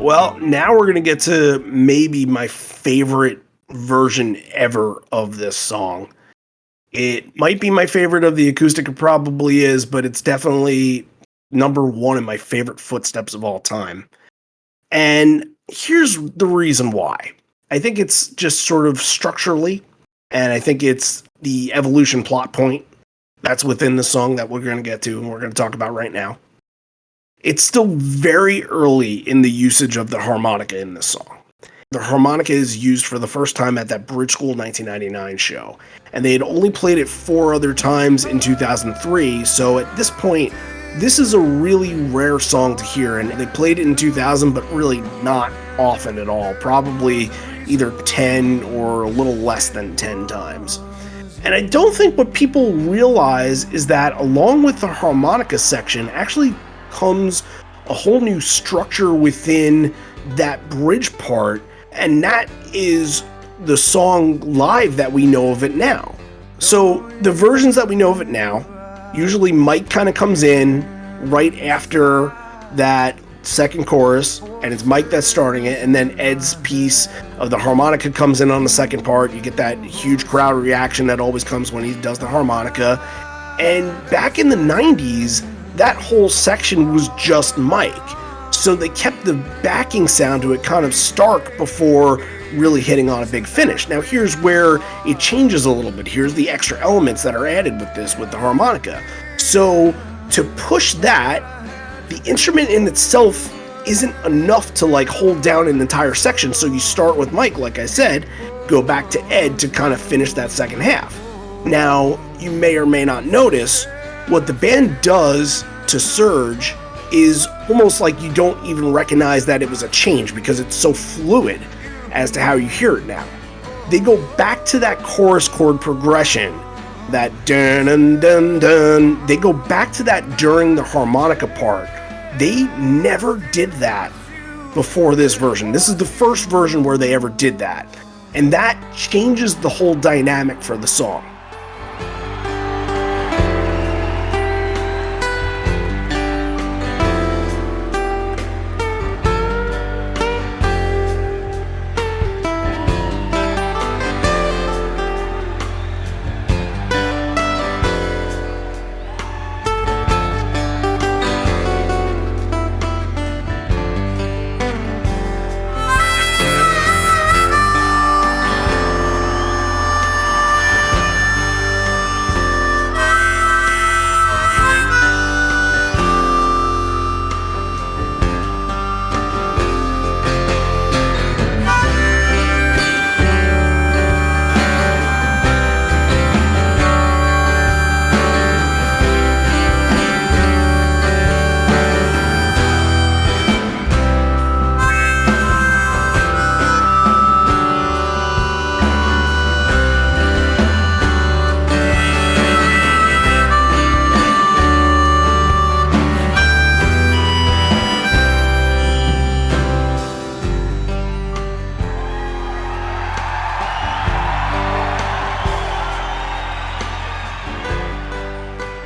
Well, now we're going to get to maybe my favorite version ever of this song. It might be my favorite of the acoustic, it probably is, but it's definitely number one in my favorite footsteps of all time. And here's the reason why. I think it's just sort of structurally, and I think it's the evolution plot point that's within the song that we're going to get to and we're going to talk about right now. It's still very early in the usage of the harmonica in this song. The harmonica is used for the first time at that Bridge School 1999 show, and they had only played it 4 other times in 2003, so at this point, this is a really rare song to hear, and they played it in 2000, but really not often at all, probably either 10 or a little less than 10 times. And I don't think what people realize is that along with the harmonica section actually comes a whole new structure within that bridge part, and that is the song live that we know of it now. So the versions that we know of it now, usually Mike kind of comes in right after that second chorus, and it's Mike that's starting it, and then Ed's piece of the harmonica comes in on the second part. You get that huge crowd reaction that always comes when he does the harmonica. And back in the 90s, that whole section was just Mike. So they kept the backing sound to it kind of stark before really hitting on a big finish. Now here's where it changes a little bit. Here's the extra elements that are added with this, with the harmonica. So to push that, the instrument in itself isn't enough to like hold down an entire section. So you start with Mike, like I said, go back to Ed to kind of finish that second half. Now, you may or may not notice what the band does to Surge is almost like you don't even recognize that it was a change because it's so fluid as to how you hear it now. They go back to that chorus chord progression, that dun dun dun dun. They go back to that during the harmonica part. They never did that before this version. This is the first version where they ever did that. And that changes the whole dynamic for the song.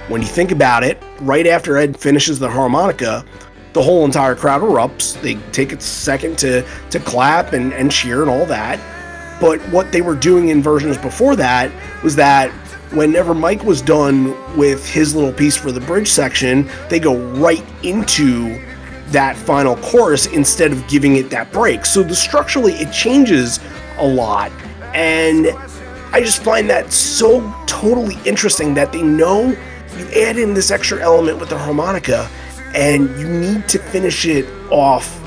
When you think about it, right after Ed finishes the harmonica, the whole entire crowd erupts. They take a second to clap and cheer and all that. But what they were doing in versions before that was that whenever Mike was done with his little piece for the bridge section, they go right into that final chorus instead of giving it that break. So structurally, it changes a lot. And I just find that so totally interesting that they know you add in this extra element with the harmonica and you need to finish it off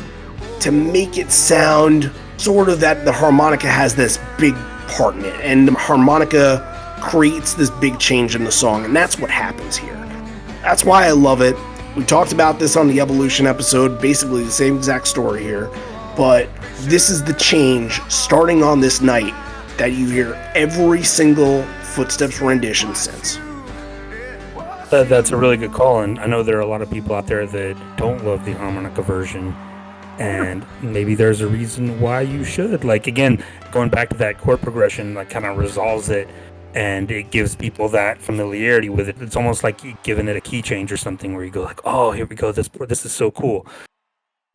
to make it sound sort of that the harmonica has this big part in it, and the harmonica creates this big change in the song, and that's what happens here. That's why I love it. We talked about this on the Evolution episode, basically the same exact story here, but this is the change starting on this night that you hear every single Footsteps rendition since. That's a really good call, and I know there are a lot of people out there that don't love the harmonica version, and maybe there's a reason why you should. Like, again, going back to that chord progression, like, kind of resolves it, and it gives people that familiarity with it. It's almost like you giving it a key change or something where you go like, oh, here we go, this is so cool.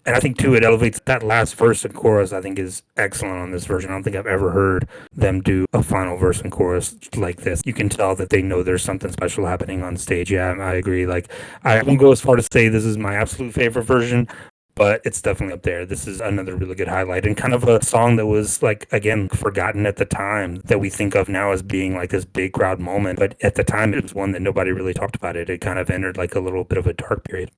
And I think, too, it elevates that last verse and chorus, I think, is excellent on this version. I don't think I've ever heard them do a final verse and chorus like this. You can tell that they know there's something special happening on stage. Yeah, I agree. Like, I won't go as far to say this is my absolute favorite version, but it's definitely up there. This is another really good highlight and kind of a song that was like, again, forgotten at the time, that we think of now as being like this big crowd moment. But at the time, it was one that nobody really talked about it. It kind of entered like a little bit of a dark period.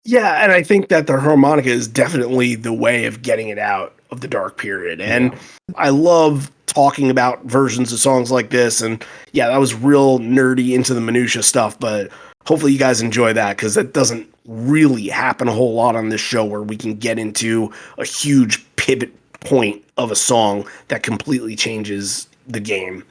Yeah, and I think that the harmonica is definitely the way of getting it out of the dark period. And I love talking about versions of songs like this. And yeah, that was real nerdy into the minutia stuff, but hopefully you guys enjoy that, because that doesn't really happen a whole lot on this show, where we can get into a huge pivot point of a song that completely changes the game.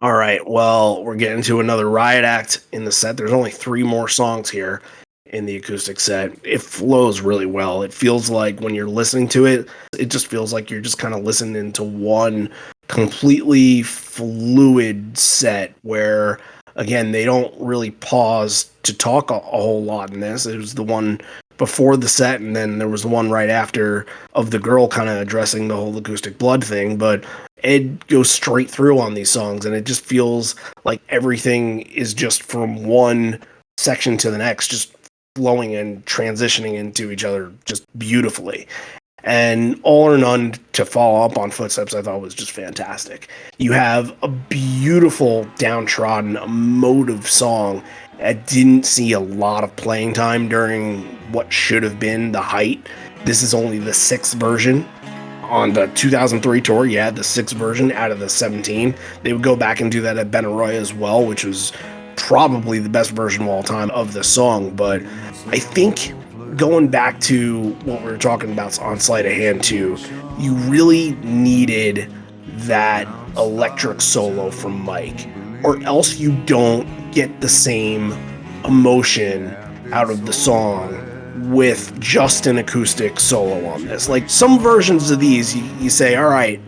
All right, well, we're getting to another riot act in the set. There's only 3 more songs here in the acoustic set. It flows really well. It feels like when you're listening to it, it just feels like you're just kind of listening to one completely fluid set where, again, they don't really pause to talk a whole lot in this. It was the one before the set, and then there was the one right after of the girl kind of addressing the whole acoustic blood thing, but Ed goes straight through on these songs, and it just feels like everything is just from one section to the next, just flowing and transitioning into each other just beautifully. And All or None, to follow up on Footsteps, I thought was just fantastic. You have a beautiful, downtrodden, emotive song that didn't see a lot of playing time during what should have been the height. This is only the 6th version on the 2003 tour. Yeah, the 6th version out of the 17. They would go back and do that at Benaroya as well, which was probably the best version of all time of the song. But I think going back to what we were talking about on Sleight of Hand 2, you really needed that electric solo from Mike, or else you don't get the same emotion out of the song with just an acoustic solo on this. Like, some versions of these, you say, all right,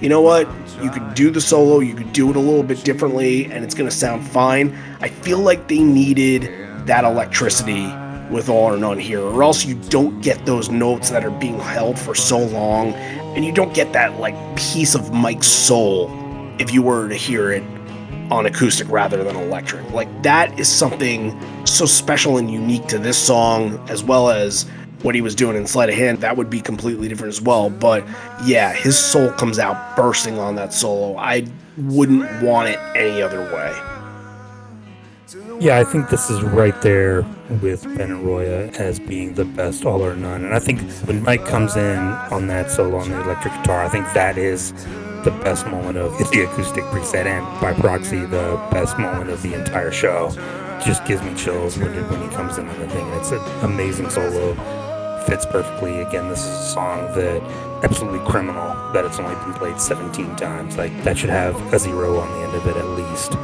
you know what? You could do the solo, you could do it a little bit differently, and it's going to sound fine. I feel like they needed that electricity with All or None here, or else you don't get those notes that are being held for so long, and you don't get that, like, piece of Mike's soul if you were to hear it on acoustic rather than electric. Like, that is something so special and unique to this song, as well as what he was doing in Sleight of Hand. That would be completely different as well. But yeah, his soul comes out bursting on that solo. I wouldn't want it any other way. Yeah, I think this is right there with Benaroya as being the best All or None. And I think when Mike comes in on that solo on the electric guitar, I think that is the best moment of the acoustic preset, and by proxy, the best moment of the entire show. Just gives me chills when he comes in on the thing. It's an amazing solo. Fits perfectly. Again, this is a song that absolutely criminal that it's only been played 17 times. Like, that should have a 0 on the end of it at least.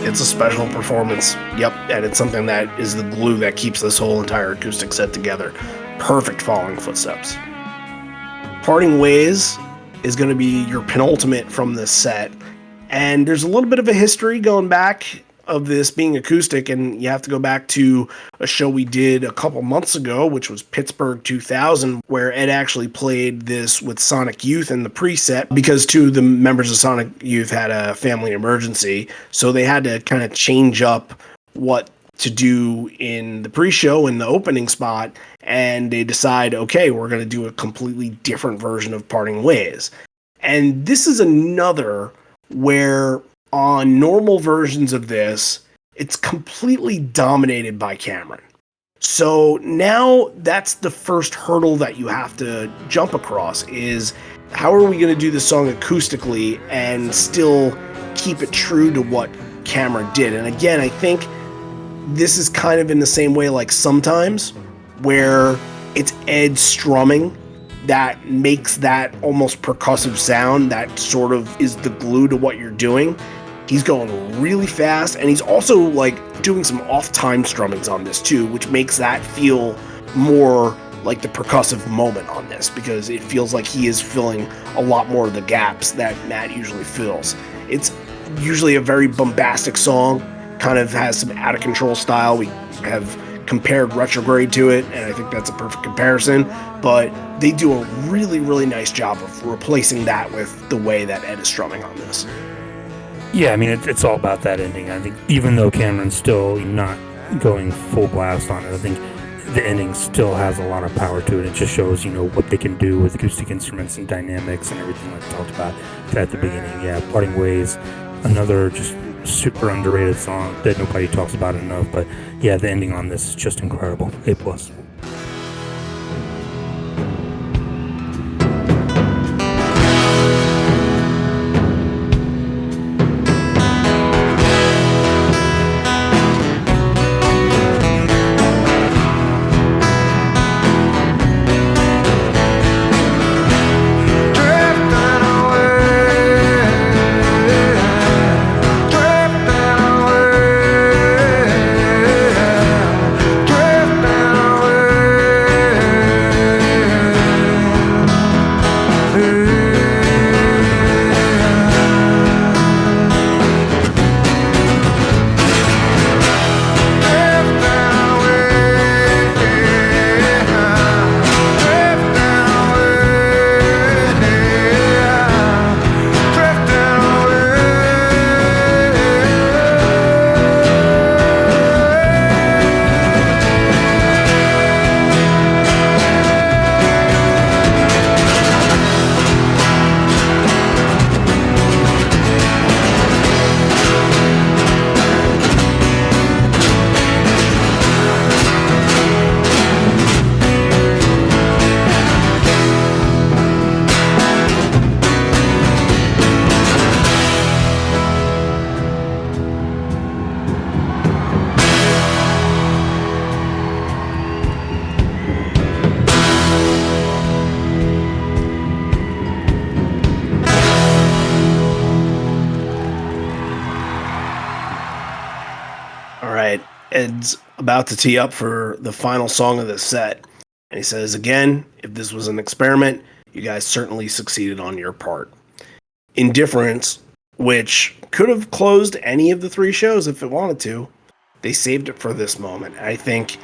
It's a special performance. Yep, and it's something that is the glue that keeps this whole entire acoustic set together. Perfect following Footsteps. Parting Ways is going to be your penultimate from this set, and there's a little bit of a history going back of this being acoustic, and you have to go back to a show we did a couple months ago, which was Pittsburgh 2000, where Ed actually played this with Sonic Youth in the preset, because 2 of the members of Sonic Youth had a family emergency, so they had to kind of change up what to do in the pre-show in the opening spot, and they decide, okay, we're going to do a completely different version of Parting Ways. And this is another where on normal versions of this, it's completely dominated by Cameron. So now that's the first hurdle that you have to jump across is how are we going to do the song acoustically and still keep it true to what Cameron did? And again, I think this is kind of in the same way like Sometimes, where it's Ed strumming that makes that almost percussive sound that sort of is the glue to what you're doing. He's going really fast, and he's also like doing some off-time strummings on this too, which makes that feel more like the percussive moment on this, because it feels like he is filling a lot more of the gaps that Matt usually fills. It's usually a very bombastic song, kind of has some out-of-control style. We have compared Retrograde to it, and I think that's a perfect comparison, but they do a really, really nice job of replacing that with the way that Ed is strumming on this. Yeah, I mean, it's all about that ending. I think even though Cameron's still not going full blast on it, I think the ending still has a lot of power to it. It just shows, what they can do with acoustic instruments and dynamics and everything like we talked about at the beginning. Yeah, Parting Ways, another just super underrated song that nobody talks about enough. But yeah, the ending on this is just incredible. A+. Ed's about to tee up for the final song of the set. And he says, again, if this was an experiment, you guys certainly succeeded on your part. Indifference, which could have closed any of the three shows if it wanted to, they saved it for this moment. I think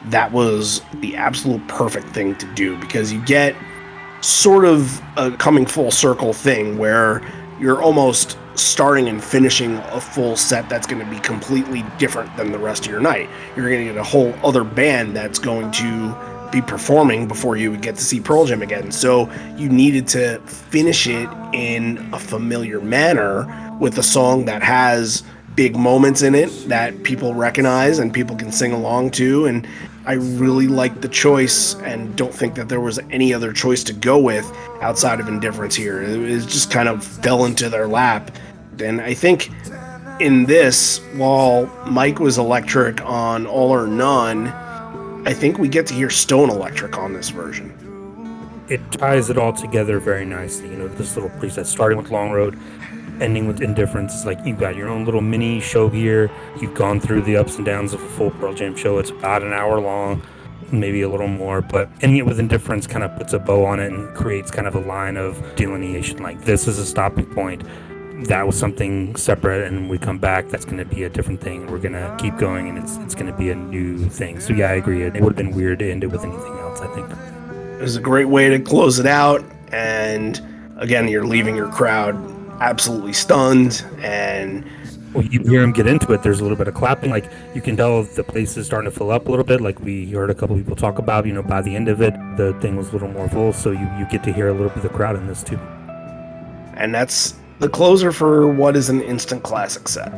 that was the absolute perfect thing to do, because you get sort of a coming full circle thing where you're almost starting and finishing a full set that's going to be completely different than the rest of your night. You're going to get a whole other band that's going to be performing before you would get to see Pearl Jam again. So you needed to finish it in a familiar manner with a song that has big moments in it that people recognize and people can sing along to. And I really like the choice and don't think that there was any other choice to go with outside of Indifference here. It just kind of fell into their lap. And I think in this, while Mike was electric on All or None, I think we get to hear Stone electric on this version. It ties it all together very nicely. This little preset starting with Long Road, ending with Indifference. It's like you've got your own little mini show here. You've gone through the ups and downs of a full Pearl Jam show. It's about an hour long, maybe a little more, but ending it with Indifference kind of puts a bow on it and creates kind of a line of delineation. Like, this is a stopping point. That was something separate, and we come back, that's going to be a different thing. We're going to keep going, and it's going to be a new thing. So yeah, I agree. It would have been weird to end it with anything else, I think. It was a great way to close it out, and again, you're leaving your crowd absolutely stunned, and Well, you hear them get into it. There's a little bit of clapping. Like you can tell the place is starting to fill up a little bit. Like we heard a couple people talk about. By the end of it, the thing was a little more full. So you get to hear a little bit of the crowd in this too. And that's the closer for what is an instant classic set.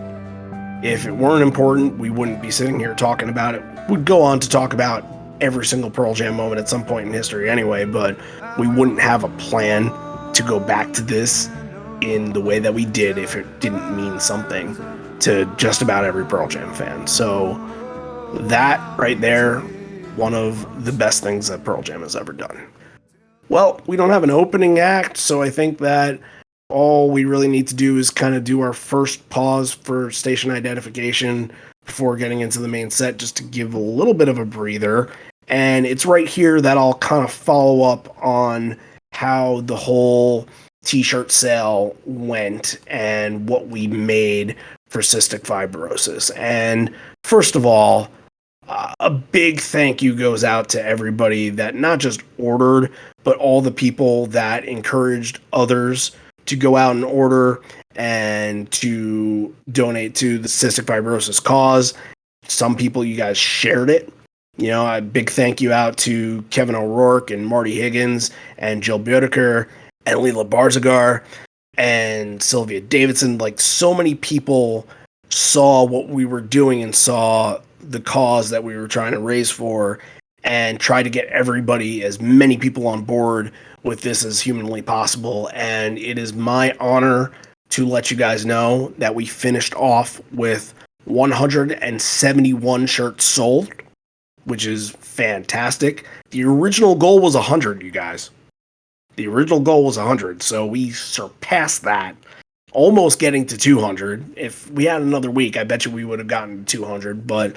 If it weren't important, we wouldn't be sitting here talking about it. We'd go on to talk about every single Pearl Jam moment at some point in history anyway, but we wouldn't have a plan to go back to this in the way that we did if it didn't mean something to just about every Pearl Jam fan. So that right there, one of the best things that Pearl Jam has ever done. Well, we don't have an opening act, so I think that all we really need to do is kind of do our first pause for station identification before getting into the main set, just to give a little bit of a breather. And it's right here that I'll kind of follow up on how the whole t-shirt sale went and what we made for cystic fibrosis. And first of all, a big thank you goes out to everybody that not just ordered, but all the people that encouraged others to go out and order and to donate to the cystic fibrosis cause. Some people, you guys shared it. A big thank you out to Kevin O'Rourke and Marty Higgins and Jill Biodeker and Leela Barzagar and Sylvia Davidson. Like, so many people saw what we were doing and saw the cause that we were trying to raise for and try to get everybody, as many people on board with this as humanly possible. And it is my honor to let you guys know that we finished off with 171 shirts sold, which is fantastic. The original goal was 100, you guys. The original goal was 100, so we surpassed that, almost getting to 200. If we had another week, I bet you we would have gotten to 200, but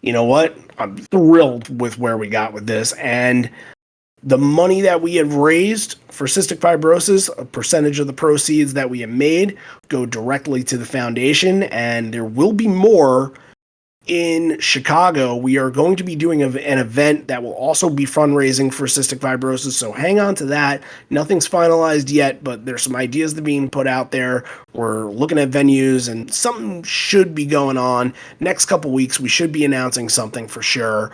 you know what? I'm thrilled with where we got with this. And the money that we have raised for cystic fibrosis, a percentage of the proceeds that we have made, go directly to the foundation. And there will be more in Chicago. We are going to be doing an event that will also be fundraising for cystic fibrosis. So hang on to that. Nothing's finalized yet, but there's some ideas that are being put out there. We're looking at venues and something should be going on. Next couple weeks, we should be announcing something for sure.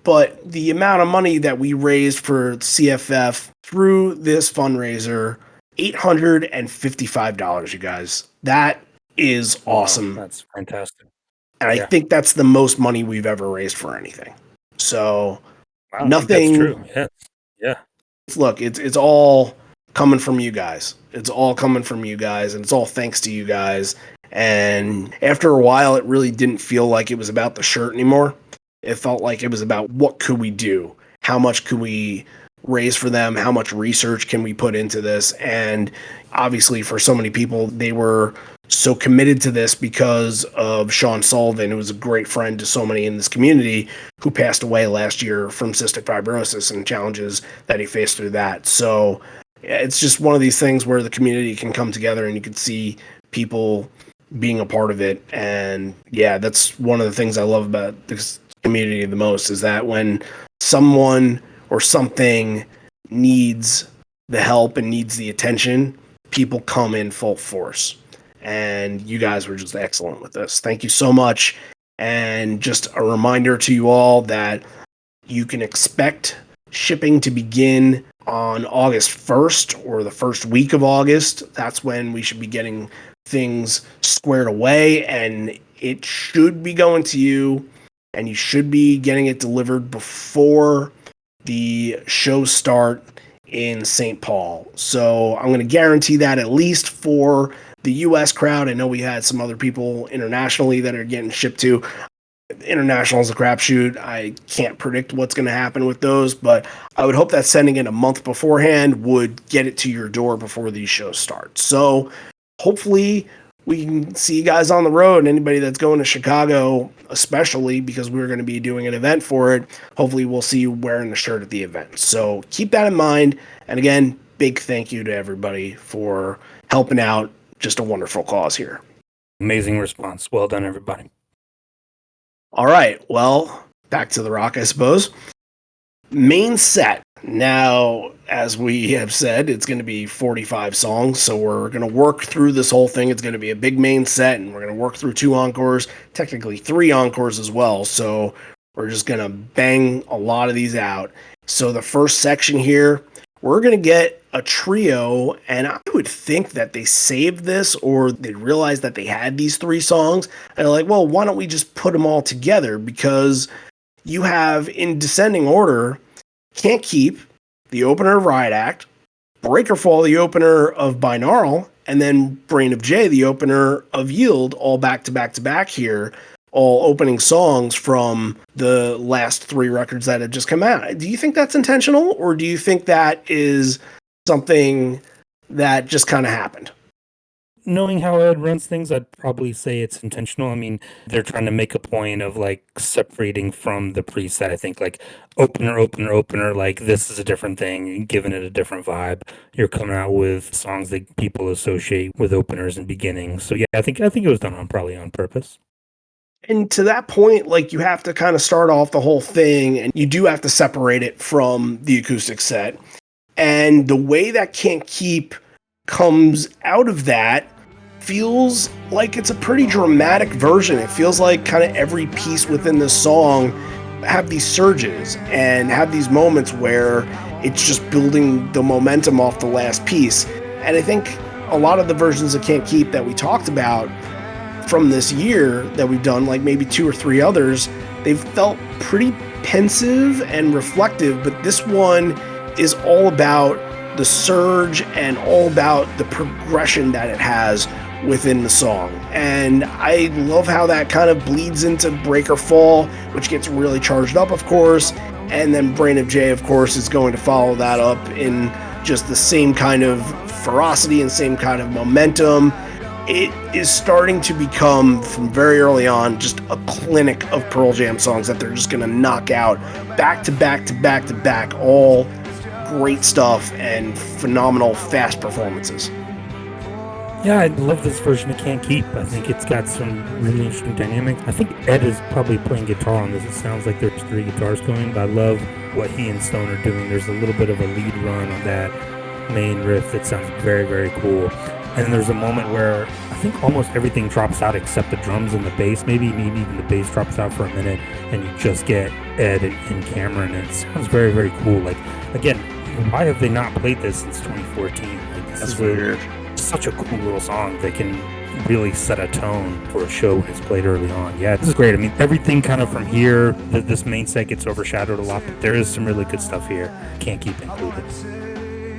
But the amount of money that we raised for CFF through this fundraiser, $855, you guys. That is awesome. Wow, that's fantastic. And I think that's the most money we've ever raised for anything. So nothing. That's true. Yeah. Look, it's all coming from you guys. It's all coming from you guys, and it's all thanks to you guys. And after a while, it really didn't feel like it was about the shirt anymore. It felt like it was about what could we do? How much could we raise for them? How much research can we put into this? And obviously, for so many people, they were so committed to this because of Sean Sullivan, who was a great friend to so many in this community, who passed away last year from cystic fibrosis and challenges that he faced through that. So it's just one of these things where the community can come together and you can see people being a part of it. And yeah, that's one of the things I love about this community the most, is that when someone or something needs the help and needs the attention, people come in full force. And you guys were just excellent with this. Thank you so much. And just a reminder to you all that you can expect shipping to begin on August 1st or the first week of August. That's when we should be getting things squared away, and it should be going to you, and you should be getting it delivered before the shows start in St. Paul. So I'm going to guarantee that, at least for the U.S. crowd. I know we had some other people internationally that are getting shipped to. International is a crapshoot. I can't predict what's going to happen with those, but I would hope that sending it a month beforehand would get it to your door before these shows start. So hopefully we can see you guys on the road. Anybody that's going to Chicago, especially because we're going to be doing an event for it, hopefully we'll see you wearing the shirt at the event. So keep that in mind. And again, big thank you to everybody for helping out. Just a wonderful cause here. Amazing response. Well done, everybody. All right. Well, back to the rock, I suppose. Main set. Now, as we have said, it's going to be 45 songs. So we're going to work through this whole thing. It's going to be a big main set, and we're going to work through 2 encores, technically 3 encores as well. So we're just going to bang a lot of these out. So the first section here, we're going to get a trio, and I would think that they saved this or they realized that they had these 3 songs. And they're like, well, why don't we just put them all together? Because you have, in descending order, Can't Keep, the opener of Riot Act, Breakerfall, the opener of Binaural, and then Brain of J, the opener of Yield, all back to back to back here, all opening songs from the last 3 records that have just come out. Do you think that's intentional, or do you think that is something that just kind of happened? Knowing how Ed runs things, I'd probably say it's intentional. I mean, they're trying to make a point of like separating from the preset. I think like opener, like this is a different thing, giving it a different vibe. You're coming out with songs that people associate with openers and beginnings. So yeah, I think it was done probably on purpose. And to that point, like you have to kind of start off the whole thing, and you do have to separate it from the acoustic set. And the way that Can't Keep comes out of that feels like it's a pretty dramatic version. It feels like kind of every piece within the song have these surges and have these moments where it's just building the momentum off the last piece. And I think a lot of the versions of Can't Keep that we talked about from this year that we've done, like maybe 2 or 3 others, they've felt pretty pensive and reflective, but this one is all about the surge and all about the progression that it has within the song. And I love how that kind of bleeds into Breaker Fall, which gets really charged up, of course, and then Brain of J, of course, is going to follow that up in just the same kind of ferocity and same kind of momentum. It is starting to become, from very early on, just a clinic of Pearl Jam songs that they're just going to knock out back to back to back to back, all great stuff and phenomenal fast performances. Yeah, I love this version of Can't Keep. I think it's got some really interesting dynamics. I think Ed is probably playing guitar on this. It sounds like there's 3 guitars going, but I love what he and Stone are doing. There's a little bit of a lead run on that main riff that sounds very, very cool. And there's a moment where I think almost everything drops out except the drums and the bass. Maybe even the bass drops out for a minute, and you just get Ed and Cameron, and it sounds very, very cool. Like, again, why have they not played this since 2014? Like, this is weird. Such a cool little song that can really set a tone for a show when it's played early on. Yeah, this is great. I mean, everything kind of from here, this main set gets overshadowed a lot, but there is some really good stuff here. Can't Keep included.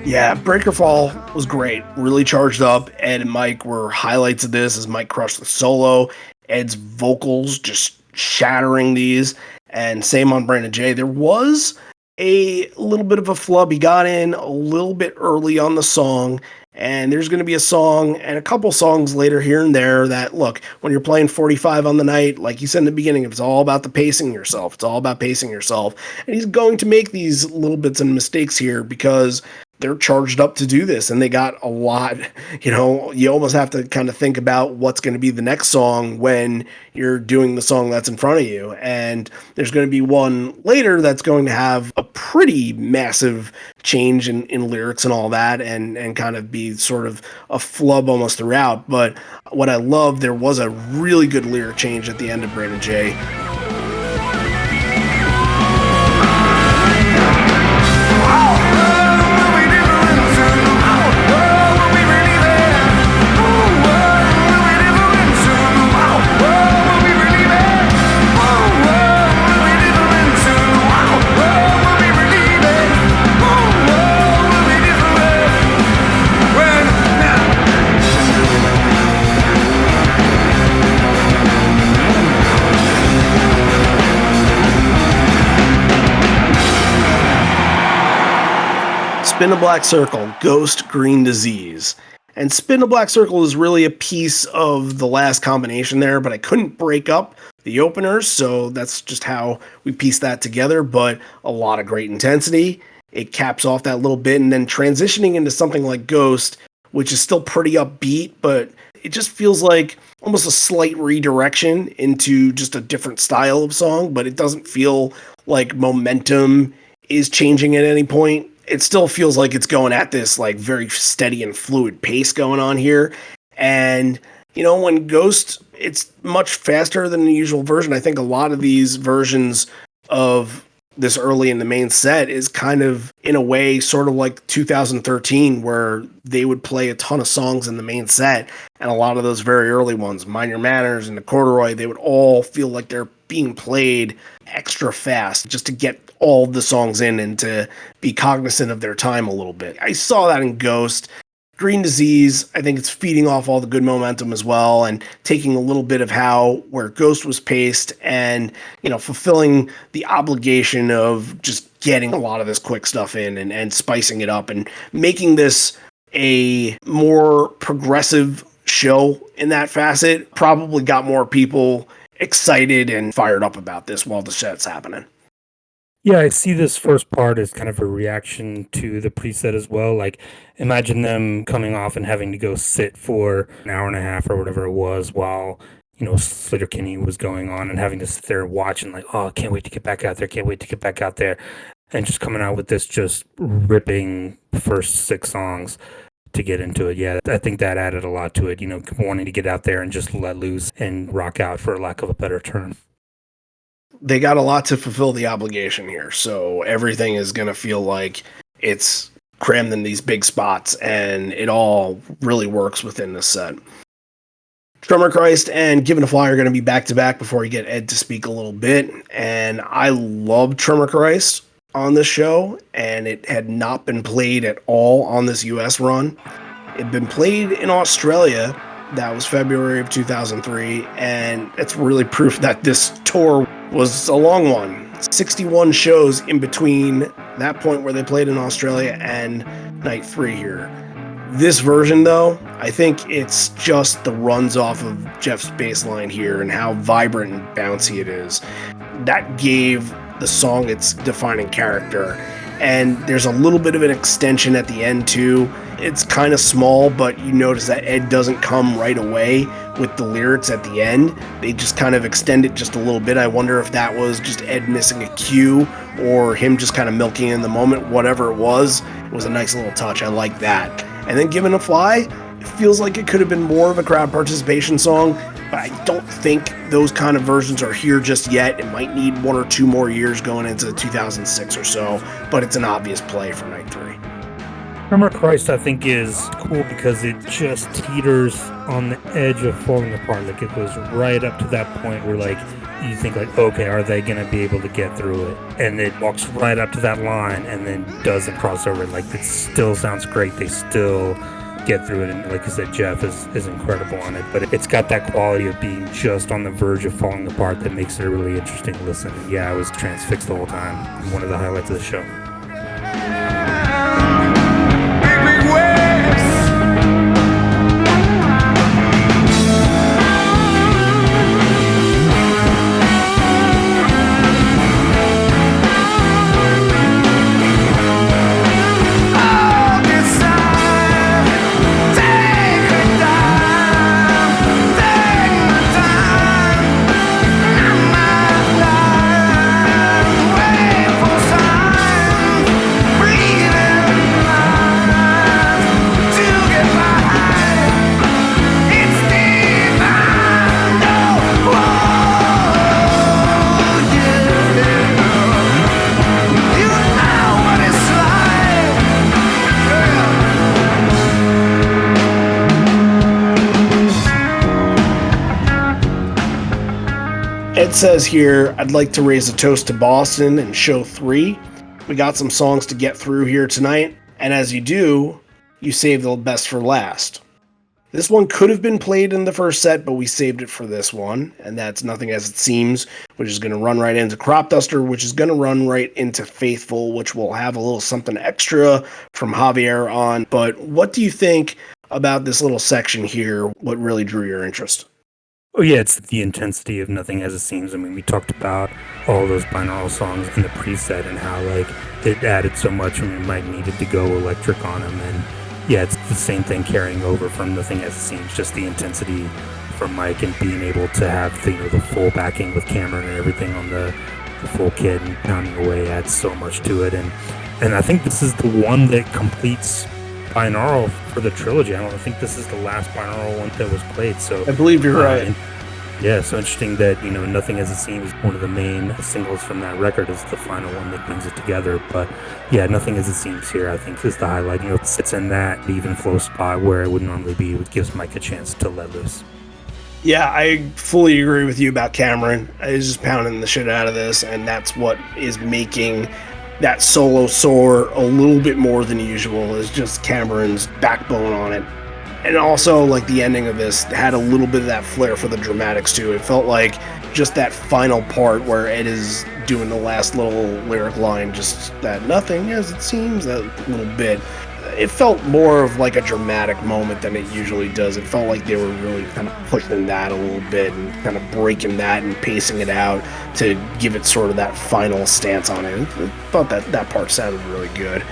Yeah, Breakerfall was great. Really charged up. Ed and Mike were highlights of this as Mike crushed the solo. Ed's vocals just shattering these. And same on Brandon J. There was a little bit of a flub. He got in a little bit early on the song, and there's going to be a song and a couple songs later here and there that, look, when you're playing 45 on the night, like you said in the beginning, it's all about the pacing yourself. It's all about pacing yourself. And he's going to make these little bits and mistakes here because they're charged up to do this, and they got a lot. You know, you almost have to kind of think about what's going to be the next song when you're doing the song that's in front of you. And there's going to be one later that's going to have a pretty massive change in lyrics and all that, and kind of be sort of a flub almost throughout. But what I love, there was a really good lyric change at the end of Brandon J. Spin a Black Circle, Ghost, Green Disease. And Spin a Black Circle is really a piece of the last combination there, but I couldn't break up the openers, so that's just how we pieced that together. But a lot of great intensity. It caps off that little bit, and then transitioning into something like Ghost, which is still pretty upbeat, but it just feels like almost a slight redirection into just a different style of song, but it doesn't feel like momentum is changing at any point. it still feels like it's going at this like very steady and fluid pace going on here. And, when Ghost, it's much faster than the usual version. I think a lot of these versions of this early in the main set is kind of, in a way, sort of like 2013, where they would play a ton of songs in the main set. And a lot of those very early ones, Mind Your Manners and the Corduroy, they would all feel like they're being played extra fast just to get all the songs in and to be cognizant of their time a little bit. I saw that in Ghost. Green Disease, I think it's feeding off all the good momentum as well and taking a little bit of where Ghost was paced and, fulfilling the obligation of just getting a lot of this quick stuff in and spicing it up and making this a more progressive show in that facet. Probably got more people excited and fired up about this while the set's happening. Yeah, I see this first part as kind of a reaction to the preset as well. Like, imagine them coming off and having to go sit for an hour and a half or whatever it was while, Sleater-Kinney was going on and having to sit there watching like, oh, can't wait to get back out there, can't wait to get back out there. And just coming out with this just ripping first 6 songs to get into it. Yeah, I think that added a lot to it, wanting to get out there and just let loose and rock out, for lack of a better term. They got a lot to fulfill the obligation here, so everything is going to feel like it's crammed in these big spots, and it all really works within this set. Tremor Christ and Given a Fly are going to be back-to-back before you get Ed to speak a little bit, and I love Tremor Christ on this show, and it had not been played at all on this US run. It had been played in Australia. That was February of 2003, and it's really proof that this tour was a long one. 61 shows in between that point where they played in Australia and night 3 here. This version, though, I think it's just the runs off of Jeff's bass line here and how vibrant and bouncy it is. That gave the song its defining character. And there's a little bit of an extension at the end, too. It's kind of small, but you notice that Ed doesn't come right away with the lyrics at the end. They just kind of extend it just a little bit. I wonder if that was just Ed missing a cue or him just kind of milking in the moment. Whatever it was a nice little touch. I like that. And then Given a Fly, it feels like it could have been more of a crowd participation song, but I don't think those kind of versions are here just yet. It might need 1 or 2 more years going into 2006 or so, but it's an obvious play for night 3. Tremor Christ, I think, is cool because it just teeters on the edge of falling apart. Like, it goes right up to that point where, like, you think, like, okay, are they going to be able to get through it? And it walks right up to that line and then doesn't cross over. Like, it still sounds great. They still get through it. And like I said, Jeff is incredible on it. But it's got that quality of being just on the verge of falling apart that makes it a really interesting listen. And yeah, I was transfixed the whole time. One of the highlights of the show. It says here, I'd like to raise a toast to Boston and show 3. We got some songs to get through here tonight, and as you do, you save the best for last. This one could have been played in the first set, but we saved it for this one, and that's Nothing As It Seems, which is going to run right into Crop Duster, which is going to run right into Faithful, which will have a little something extra from Javier on. But what do you think about this little section here? What really drew your interest? Oh yeah, it's the intensity of Nothing As It Seems. I mean, we talked about all those binaural songs in the preset and how, like, it added so much. I mean, Mike needed to go electric on them, and yeah, it's the same thing carrying over from Nothing As It Seems, just the intensity from Mike and being able to have the, the full backing with Cameron and everything on the the full kit and pounding away adds so much to it. And I think this is the one that completes binaural for the trilogy. I don't think this is the last binaural one that was played. So I believe you're right. Yeah, so interesting that, Nothing As It Seems, one of the main singles from that record, is the final one that brings it together. But yeah, Nothing As It Seems here, I think, is the highlight. It sits in that even flow spot where it would normally be. It gives Mike a chance to let loose. Yeah, I fully agree with you about Cameron. He's just pounding the shit out of this, and that's what is making that solo soar a little bit more than usual, is just Cameron's backbone on it. And also, like, the ending of this had a little bit of that flair for the dramatics, too. It felt like just that final part where Ed is doing the last little lyric line, just that nothing as it seems, that little bit. It felt more of like a dramatic moment than it usually does. It felt like they were really kind of pushing that a little bit and kind of breaking that and pacing it out to give it sort of that final stance on it. I thought that part sounded really good.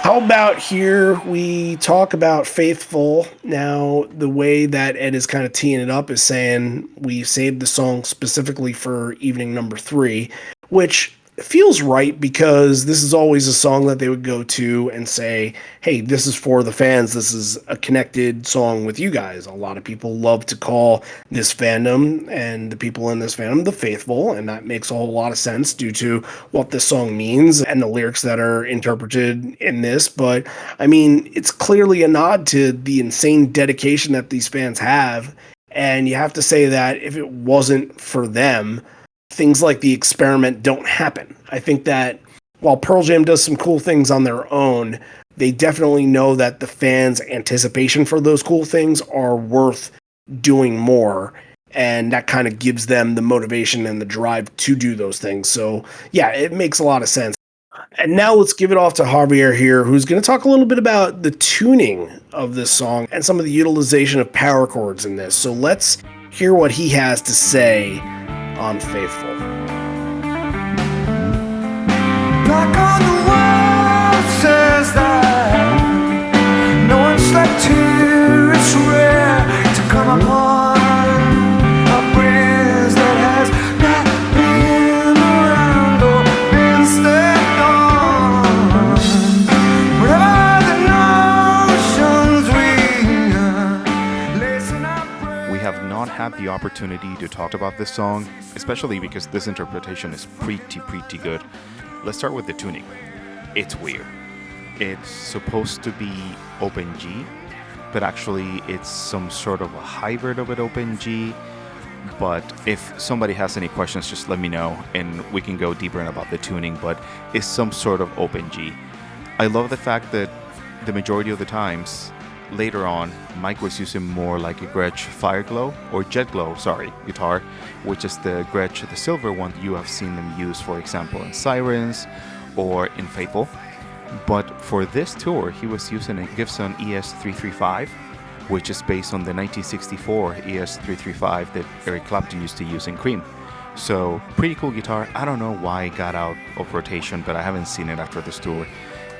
How about here we talk about Faithful? Now, the way that Ed is kind of teeing it up is saying we saved the song specifically for evening number 3, which feels right because this is always a song that they would go to and say, hey, this is for the fans. This is a connected song with you guys. A lot of people love to call this fandom and the people in this fandom the Faithful, and that makes a whole lot of sense due to what this song means and the lyrics that are interpreted in this. But I mean, it's clearly a nod to the insane dedication that these fans have, and you have to say that if it wasn't for them, things like the Experiment don't happen. I think that while Pearl Jam does some cool things on their own, they definitely know that the fans' anticipation for those cool things are worth doing more, and that kind of gives them the motivation and the drive to do those things. So yeah, it makes a lot of sense. And now let's give it off to Javier here, who's going to talk a little bit about the tuning of this song and some of the utilization of power chords in this. So let's hear what he has to say on Faithful. Knock on the wall says that no one slept here. It's rare to come upon a breeze that has not been around or been stepped on. Whatever the notions we lacing up. We have not had the opportunity to talk about this song, especially because this interpretation is pretty good. Let's start with the tuning. It's weird. It's supposed to be open G, but actually it's some sort of a hybrid of an open G. But if somebody has any questions, just let me know and we can go deeper in about the tuning, but it's some sort of open G. I love the fact that the majority of the times later on, Mike was using more like a Gretsch Fireglow or Jet Glow, guitar, which is the Gretsch, the silver one you have seen them use, for example, in Sirens or in Faithful. But for this tour, he was using a Gibson ES335, which is based on the 1964 ES335 that Eric Clapton used to use in Cream. So, pretty cool guitar. I don't know why it got out of rotation, but I haven't seen it after this tour.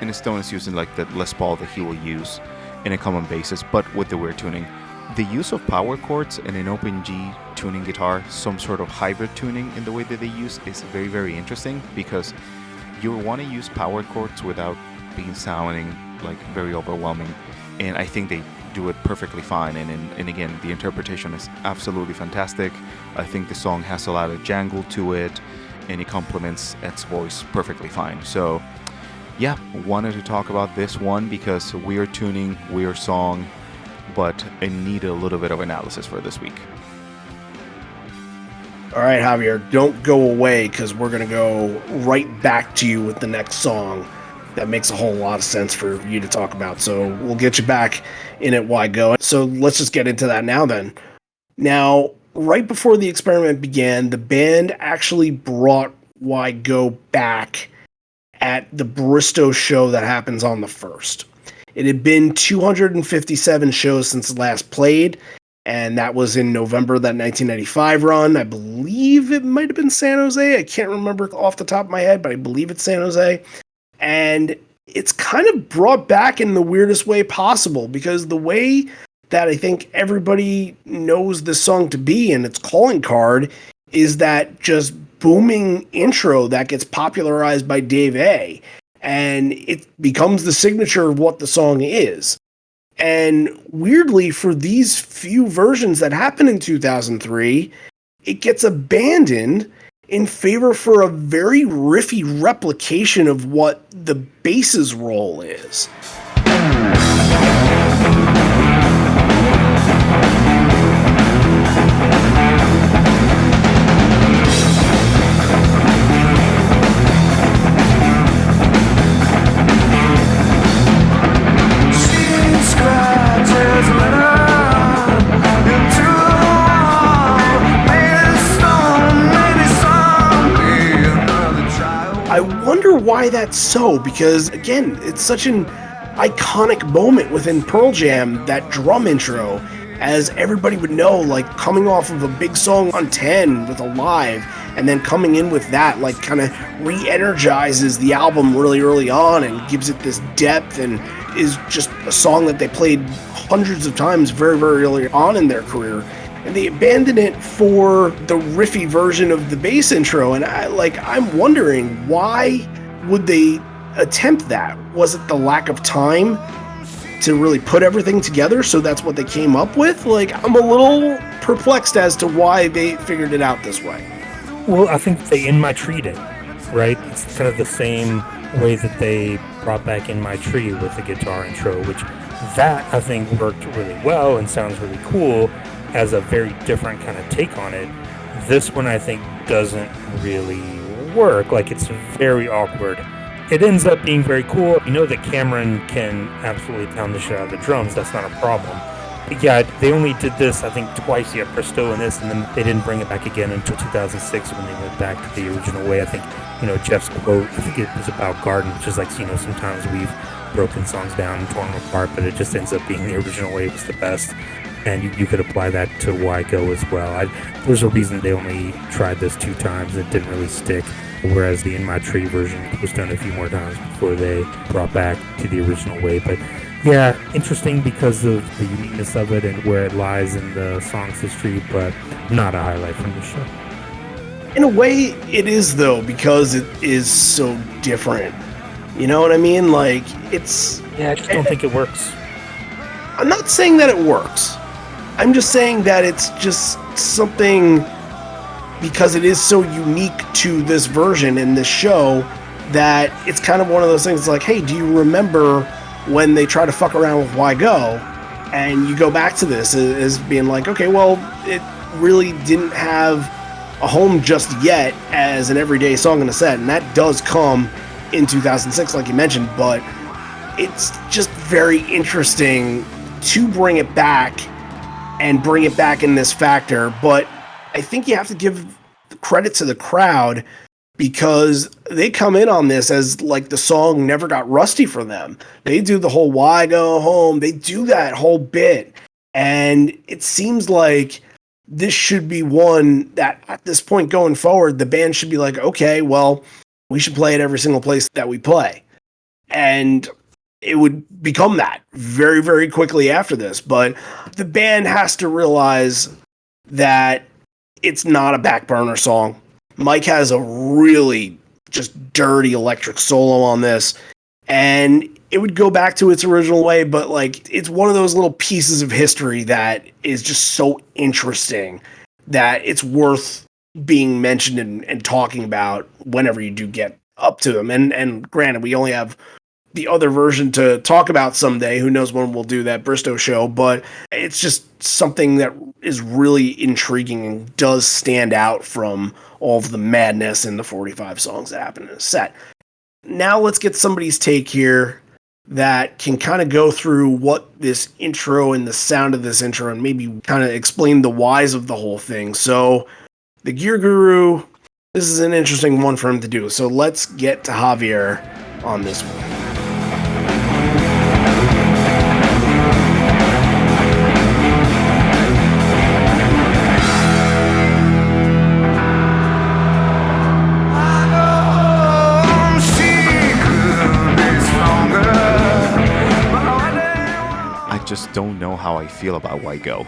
And Stone is using like the Les Paul that he will use in a common basis, but with the weird tuning. The use of power chords in an open G tuning guitar, some sort of hybrid tuning in the way that they use, is very interesting, because you want to use power chords without being sounding like very overwhelming, and I think they do it perfectly fine. And again, the interpretation is absolutely fantastic. I think the song has a lot of jangle to it, and it complements Ed's voice perfectly fine. So yeah, wanted to talk about this one because weird tuning, weird song, but I needed a little bit of analysis for this week. All right, Javier, don't go away because we're going to go right back to you with the next song. That makes a whole lot of sense for you to talk about. So we'll get you back in at Why Go. So let's just get into that now then. Now, right before the Experiment began, the band actually brought Why Go back at the Bristow show that happens on the 1st. It had been 257 shows since it last played, and that was in November of that 1995 run. I believe it might have been San Jose. I can't remember off the top of my head, but I believe it's San Jose. And it's kind of brought back in the weirdest way possible, because the way that I think everybody knows this song to be and its calling card is that just booming intro that gets popularized by Dave A. And it becomes the signature of what the song is. And weirdly, for these few versions that happened in 2003, it gets abandoned in favor for a very riffy replication of what the bass's role is. I wonder why that's so, because again, it's such an iconic moment within Pearl Jam, that drum intro, as everybody would know, like coming off of a big song on 10 with Alive, and then coming in with that, like kind of re-energizes the album really early on and gives it this depth, and is just a song that they played hundreds of times very, very early on in their career. And they abandoned it for the riffy version of the bass intro. And I'm wondering, why would they attempt that? Was it the lack of time to really put everything together, so that's what they came up with? Like, I'm a little perplexed as to why they figured it out this way. Well, I think they In My Tree'd it, right? It's kind of the same way that they brought back In My Tree with the guitar intro, which that I think worked really well and sounds really cool as a very different kind of take on it. This one I think doesn't really work. Like, it's very awkward. It ends up being very cool. You know that Cameron can absolutely pound the shit out of the drums. That's not a problem. But yeah, they only did this, I think, twice. You have Bristow and this, and then they didn't bring it back again until 2006 when they went back to the original way. I think, Jeff's quote, I think it was about Garden, which is like, sometimes we've broken songs down and torn them apart, but it just ends up being the original way was the best. And you could apply that to Why Go as well. There's a reason they only tried this 2 times. It didn't really stick, whereas the In My Tree version was done a few more times before they brought back to the original way. But yeah, interesting because of the uniqueness of it and where it lies in the song's history, but not a highlight from the show. In a way, it is, though, because it is so different. You know what I mean? Like, it's... Yeah, I just don't think it works. I'm not saying that it works. I'm just saying that it's just something, because it is so unique to this version in this show, that it's kind of one of those things like, hey, do you remember when they try to fuck around with Why Go? And you go back to this as being like, okay, well, it really didn't have a home just yet as an everyday song in a set, and that does come in 2006, like you mentioned, but it's just very interesting to bring it back and bring it back in this factor. But I think you have to give credit to the crowd, because they come in on this as like the song never got rusty for them. They do the whole Why Go Home, they do that whole bit, and it seems like this should be one that at this point going forward, the band should be like, okay, well, we should play it every single place that we play. And it would become that very, very quickly after this. But the band has to realize that it's not a back burner song. Mike has a really just dirty electric solo on this, and it would go back to its original way, but like, it's one of those little pieces of history that is just so interesting that it's worth being mentioned and talking about whenever you do get up to them. And granted, we only have the other version to talk about someday. Who knows when we'll do that Bristow show, but it's just something that is really intriguing and does stand out from all of the madness in the 45 songs that happen in a set. Now let's get somebody's take here that can kind of go through what this intro and the sound of this intro and maybe kind of explain the whys of the whole thing. So the Gear Guru, this is an interesting one for him to do. So let's get to Javier on this one. I just don't know how I feel about Why Go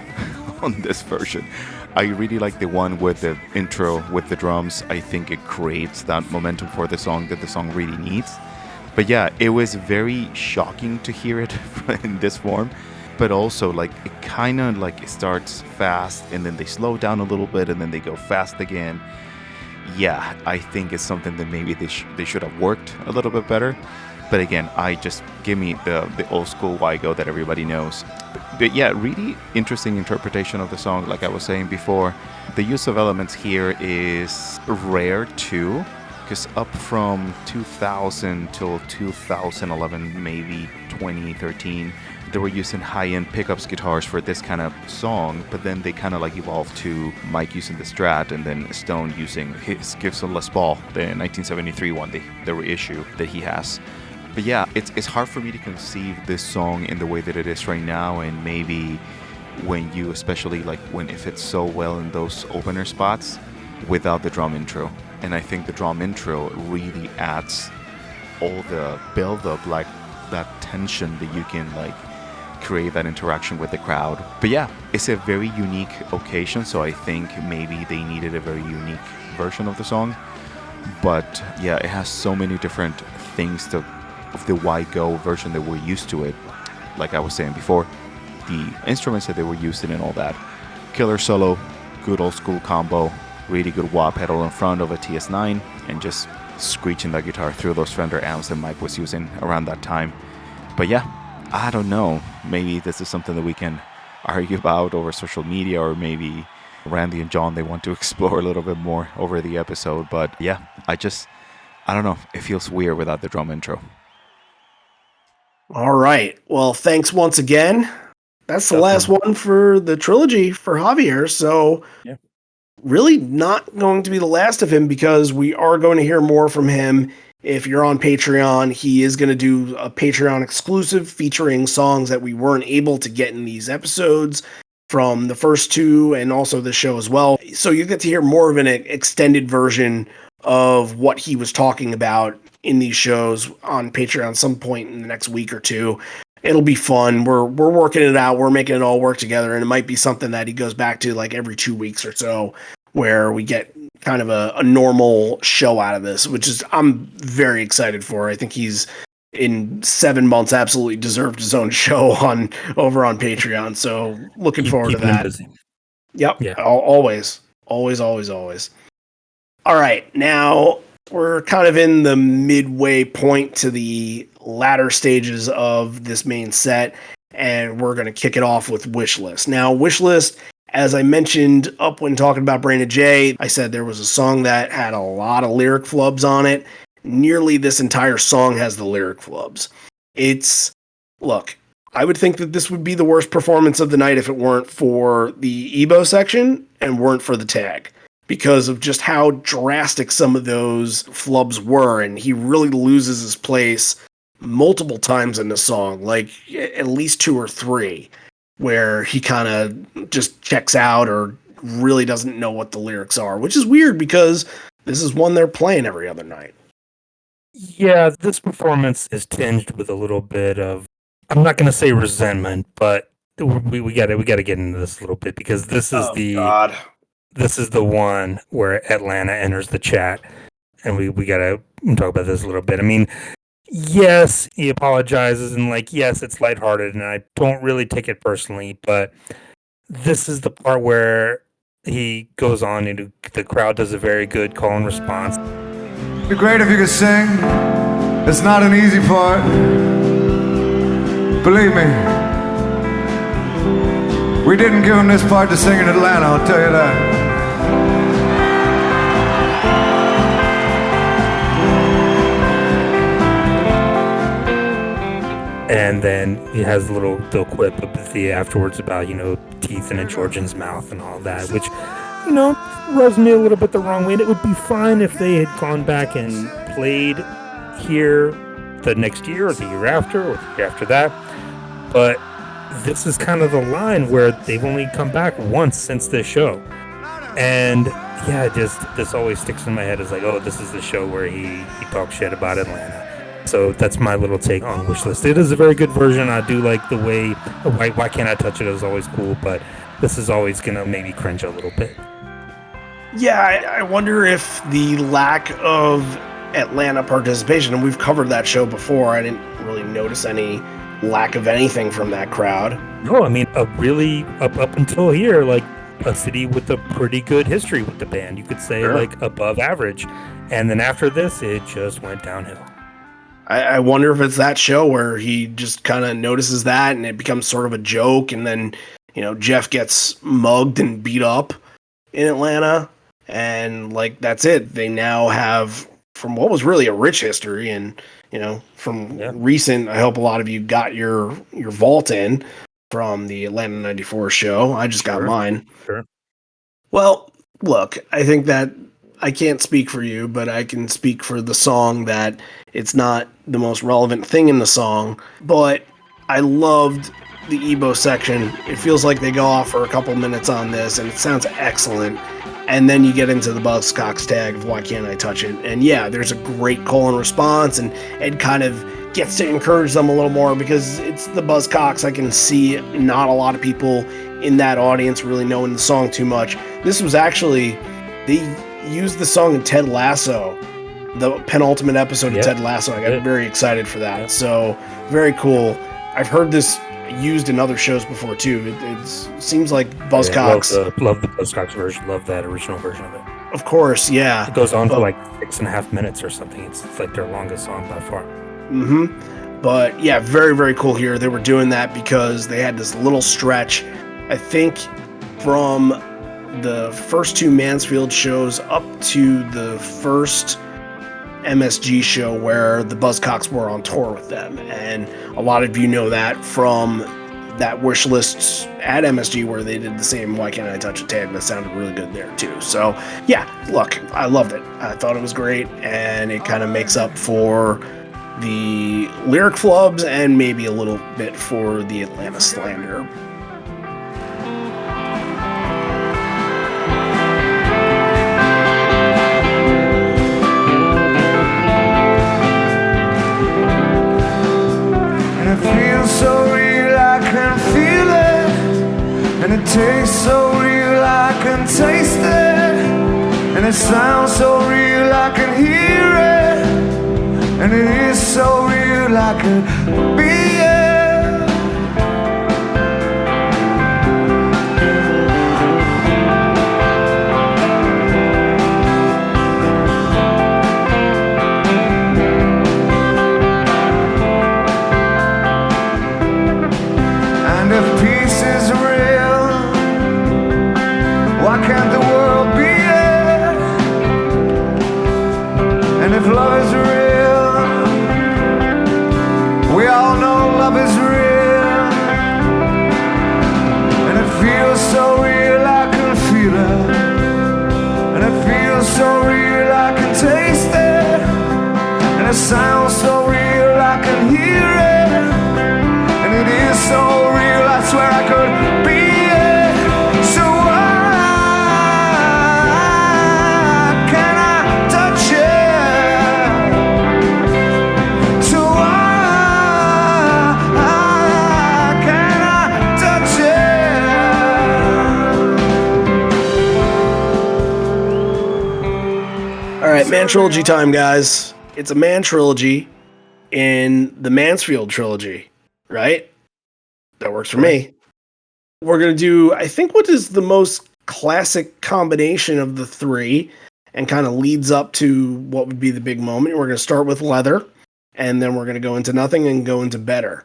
on this version. I really like the one with the intro with the drums. I think it creates that momentum for the song that the song really needs. But yeah, it was very shocking to hear it in this form. But also, like, it kind of like it starts fast and then they slow down a little bit and then they go fast again. Yeah, I think it's something that maybe they should have worked a little bit better. But again, I just give me the old school Why Go that everybody knows. But yeah, really interesting interpretation of the song. Like I was saying before, the use of elements here is rare too, because up from 2000 till 2011, maybe 2013, they were using high-end pickups guitars for this kind of song, but then they kind of like evolved to Mike using the Strat and then Stone using his Gibson Les Paul, the 1973 one, the reissue that he has. But yeah, it's hard for me to conceive this song in the way that it is right now, and maybe when you, especially like when it fits so well in those opener spots without the drum intro. And I think the drum intro really adds all the build-up, like that tension that you can like create that interaction with the crowd. But yeah, it's a very unique occasion, so I think maybe they needed a very unique version of the song. But yeah, it has so many different things of the Why Go version that we're used to it. Like I was saying before, the instruments that they were using and all that. Killer solo, good old school combo, really good wah pedal in front of a TS9, and just screeching that guitar through those Fender amps that Mike was using around that time. But yeah, I don't know. Maybe this is something that we can argue about over social media, or maybe Randy and John, they want to explore a little bit more over the episode. But yeah, I don't know. It feels weird without the drum intro. All right. Well, thanks once again. That's the last one for the trilogy for Javier. So yeah, really not going to be the last of him, because we are going to hear more from him. If you're on Patreon, he is going to do a Patreon exclusive featuring songs that we weren't able to get in these episodes from the first two and also the show as well. So you get to hear more of an extended version of what he was talking about in these shows on Patreon some point in the next week or two. It'll be fun. We're working it out. We're making it all work together, and it might be something that he goes back to like every 2 weeks or so, where we get kind of a normal show out of this, which is I'm very excited for. I think he's in 7 months absolutely deserved his own show over on Patreon. So looking forward to that. Busy. Yep. Yeah. Always. All right. Now we're kind of in the midway point to the latter stages of this main set, and we're going to kick it off with Wishlist. Now, Wishlist, as I mentioned up when talking about Brandon J, I said there was a song that had a lot of lyric flubs on it. Nearly this entire song has the lyric flubs. Look, I would think that this would be the worst performance of the night if it weren't for the Ebo section and weren't for the tag, because of just how drastic some of those flubs were, and he really loses his place multiple times in the song, like at least 2 or 3, where he kind of just checks out or really doesn't know what the lyrics are, which is weird because this is one they're playing every other night. Yeah, this performance is tinged with a little bit of, I'm not going to say resentment, but we got to get into this a little bit, because this is this is the one where Atlanta enters the chat, and we got to talk about this a little bit. I mean, yes, he apologizes, and like, yes, it's lighthearted, and I don't really take it personally, but this is the part where he goes on and the crowd does a very good call and response. It'd be great if you could sing. It's not an easy part. Believe me. We didn't give him this part to sing in Atlanta, I'll tell you that. And then he has a little quip at the afterwards about, teeth in a Georgian's mouth and all that, which, rubs me a little bit the wrong way. And it would be fine if they had gone back and played here the next year or the year after or the year after that. But this is kind of the line where they've only come back once since this show. And yeah, this always sticks in my head as like, oh, this is the show where he talks shit about Atlanta. So that's my little take on Wishlist. It is a very good version. I do like the way Why Can't I Touch It is always cool, but this is always going to make me cringe a little bit. Yeah, I wonder if the lack of Atlanta participation, and we've covered that show before, I didn't really notice any lack of anything from that crowd. No, I mean, up until here, like a city with a pretty good history with the band. You could say Sure. like above average. And then after this, it just went downhill. I wonder if it's that show where he just kind of notices that and it becomes sort of a joke, and then, Jeff gets mugged and beat up in Atlanta, and like that's it. They now have, from what was really a rich history, and from recent, I hope a lot of you got your vault in from the Atlanta 94 show. I just got mine. Sure. Well, look, I think that I can't speak for you, but I can speak for the song that it's not the most relevant thing in the song, but I loved the Ebo section. It feels like they go off for a couple minutes on this, and it sounds excellent. And then you get into the Buzzcocks tag of Why Can't I Touch It? And yeah, there's a great call and response, and Ed kind of gets to encourage them a little more because it's the Buzzcocks. I can see not a lot of people in that audience really knowing the song too much. This was actually, they used the song in Ted Lasso, the penultimate episode of Ted Lasso. I got very excited for that. So very cool. I've heard this used in other shows before too. It seems like Buzzcocks. Love the Buzzcocks version. Love that original version of it. Of course, yeah. It goes on for like 6.5 minutes or something. It's like their longest song by far. But yeah, very, very cool here. They were doing that because they had this little stretch, I think, from the first two Mansfield shows up to the first MSG show where the Buzzcocks were on tour with them. And a lot of you know that from that wish list at MSG where they did the same Why Can't I Touch It tag that sounded really good there too. So yeah, look, I loved it. I thought it was great, and it kind of makes up for the lyric flubs and maybe a little bit for the Atlanta slander. So real I can feel it, and it tastes so real I can taste it, and it sounds so real I can hear it, and it is so real I can be it. If peace is real, why can't the world be it? And if love is real, we all know love is real. And it feels so real I can feel it, and it feels so real I can taste it, and it sounds so real I can hear it, and it is so real I swear I could be it. So why can't I touch it? So why can't I touch it? All right, Man Trilogy time, guys. It's a Man Trilogy in the Mansfield Trilogy, right? That works for me. We're going to do, I think, what is the most classic combination of the three and kind of leads up to what would be the big moment. We're going to start with Leather, and then we're going to go into Nothing and go into Better.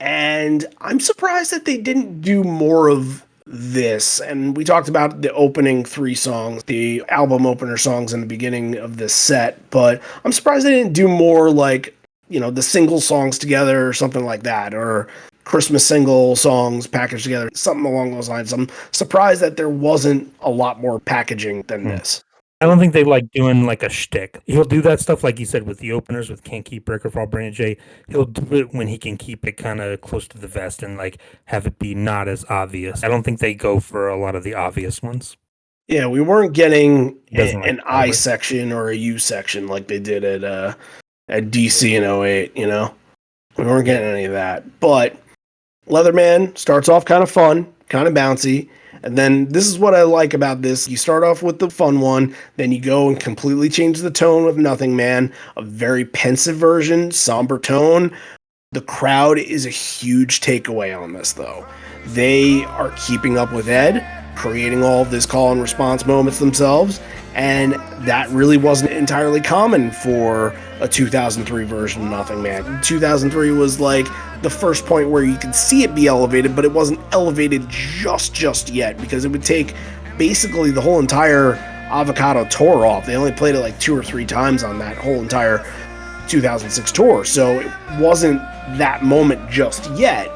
And I'm surprised that they didn't do more of this. And we talked about the opening three songs, the album opener songs in the beginning of this set, but I'm surprised they didn't do more like, the single songs together or something like that, or Christmas single songs packaged together, something along those lines. I'm surprised that there wasn't a lot more packaging than this. I don't think they like doing like a shtick. He'll do that stuff like you said with the openers with Can't Keep Breaker Fall Brandon J. He'll do it when he can keep it kind of close to the vest and like have it be not as obvious. I don't think they go for a lot of the obvious ones. Yeah, we weren't getting Doesn't like an I cover. section or a U section like they did at DC in 08, you know? We weren't getting any of that. But Leatherman starts off kind of fun, kind of bouncy. And then this is what I like about this. You start off with the fun one, then you go and completely change the tone with Nothing Man, a very pensive version, somber tone. The crowd is a huge takeaway on this, though. They are keeping up with Ed, creating all of this call and response moments themselves, and that really wasn't entirely common for a 2003 version of Nothing Man. 2003 was like the first point where you could see it be elevated, but it wasn't elevated just yet, because it would take basically the whole entire Avocado tour off. They only played it like 2 or 3 times on that whole entire 2006 tour, so it wasn't that moment just yet,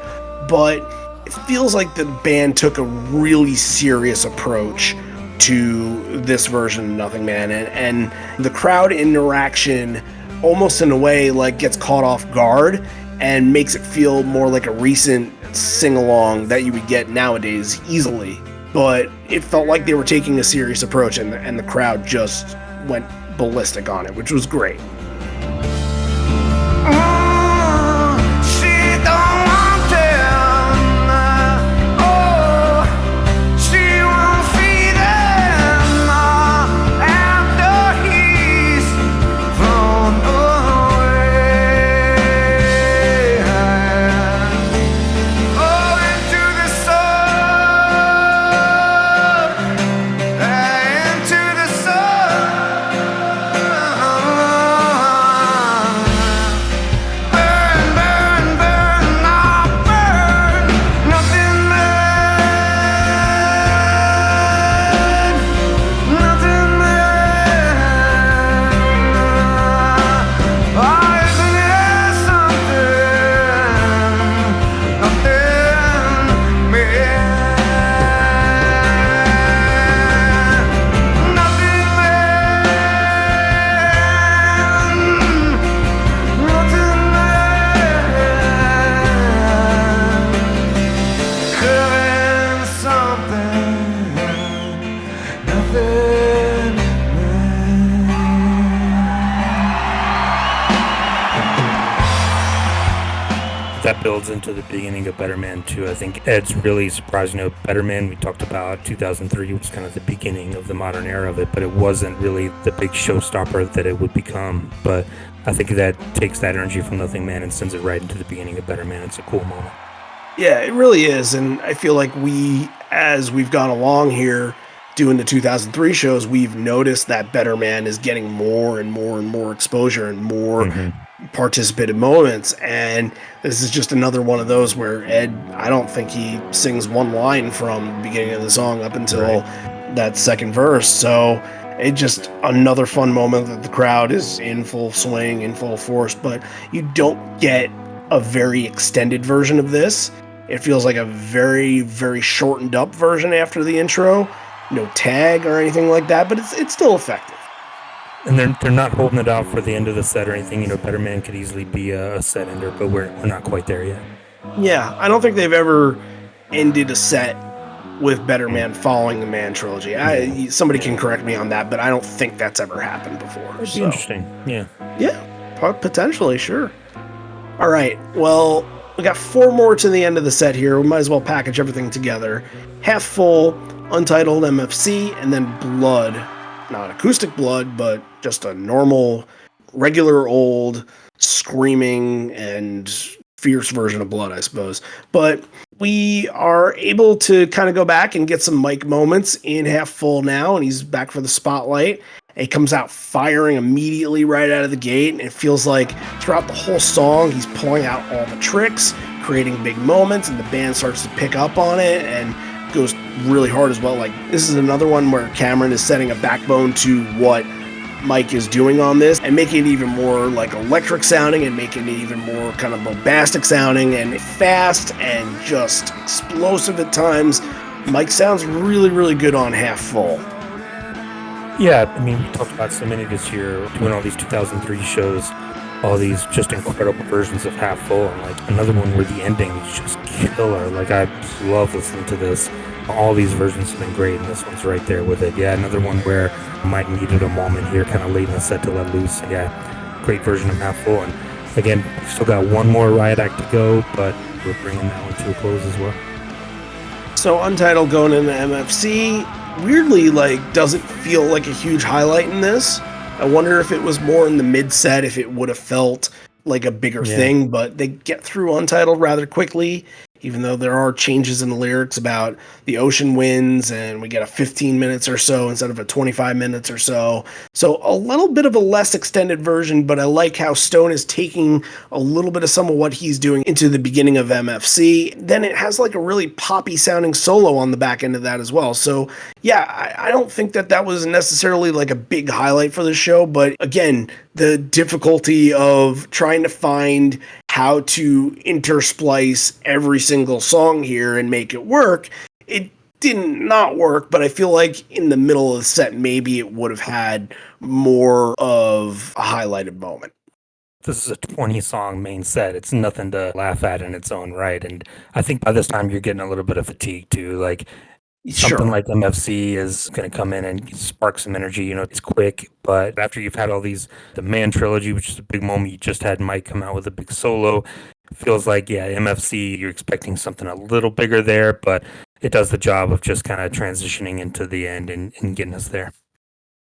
but it feels like the band took a really serious approach to this version of Nothing Man, and the crowd interaction almost in a way like gets caught off guard and makes it feel more like a recent sing-along that you would get nowadays easily. But it felt like they were taking a serious approach, and the crowd just went ballistic on it, which was great. That builds into the beginning of Better Man 2. I think Ed's really surprised. Better Man, we talked about 2003 was kind of the beginning of the modern era of it, but it wasn't really the big showstopper that it would become. But I think that takes that energy from Nothing Man and sends it right into the beginning of Better Man. It's a cool moment. Yeah, it really is. And I feel like as we've gone along here doing the 2003 shows, we've noticed that Better Man is getting more and more and more exposure and more participated moments, and this is just another one of those where Ed, I don't think he sings one line from the beginning of the song up until that second verse, so it's just another fun moment that the crowd is in full swing, in full force, but you don't get a very extended version of this. It feels like a very, very shortened up version after the intro. No tag or anything like that, but it's still effective. And they're not holding it out for the end of the set or anything. Better Man could easily be a set ender, but we're not quite there yet. Yeah, I don't think they've ever ended a set with Better Man following the Man trilogy. Somebody can correct me on that, but I don't think that's ever happened before. That'd be interesting. Yeah. Yeah, potentially, sure. All right, well, we got 4 more to the end of the set here. We might as well package everything together. Half Full, Untitled MFC, and then Blood. Not acoustic Blood, but just a normal, regular old, screaming and fierce version of Blood, I suppose. But we are able to kind of go back and get some Mike moments in Half Full now, and he's back for the spotlight. He comes out firing immediately right out of the gate, and it feels like throughout the whole song, he's pulling out all the tricks, creating big moments, and the band starts to pick up on it, and goes really hard as well. Like, this is another one where Cameron is setting a backbone to what Mike is doing on this and making it even more like electric sounding and making it even more kind of bombastic sounding and fast and just explosive at times. Mike sounds really, really good on Half Full. Yeah, I mean, we talked about so many this year, doing all these 2003 shows, all these just incredible versions of Half Full, and like another one where the ending is just killer. Like, I love listening to this. All these versions have been great, and this one's right there with it. Yeah, another one where Mike needed a moment here, kind of late in the set to let loose. And yeah, great version of Half Full. And again, we've still got one more Riot Act to go, but we're bringing that one to a close as well. So Untitled going into MFC, weirdly, like, doesn't feel like a huge highlight in this. I wonder if it was more in the mid-set, if it would have felt like a bigger thing, but they get through Untitled rather quickly, even though there are changes in the lyrics about the ocean winds, and we get a 15 minutes or so instead of a 25 minutes or so. So a little bit of a less extended version, but I like how Stone is taking a little bit of some of what he's doing into the beginning of MFC. Then it has like a really poppy sounding solo on the back end of that as well. So yeah, I don't think that was necessarily like a big highlight for the show, but again, the difficulty of trying to find how to intersplice every single song here and make it work, it didn't not work, but I feel like in the middle of the set, maybe it would have had more of a highlighted moment. This is a 20-song main set. It's nothing to laugh at in its own right. And I think by this time you're getting a little bit of fatigue too. Like something like MFC is going to come in and spark some energy. You know, it's quick, but after you've had all these, the Man trilogy, which is a big moment, you just had Mike come out with a big solo. It feels like, yeah, MFC, you're expecting something a little bigger there, but it does the job of just kind of transitioning into the end and getting us there.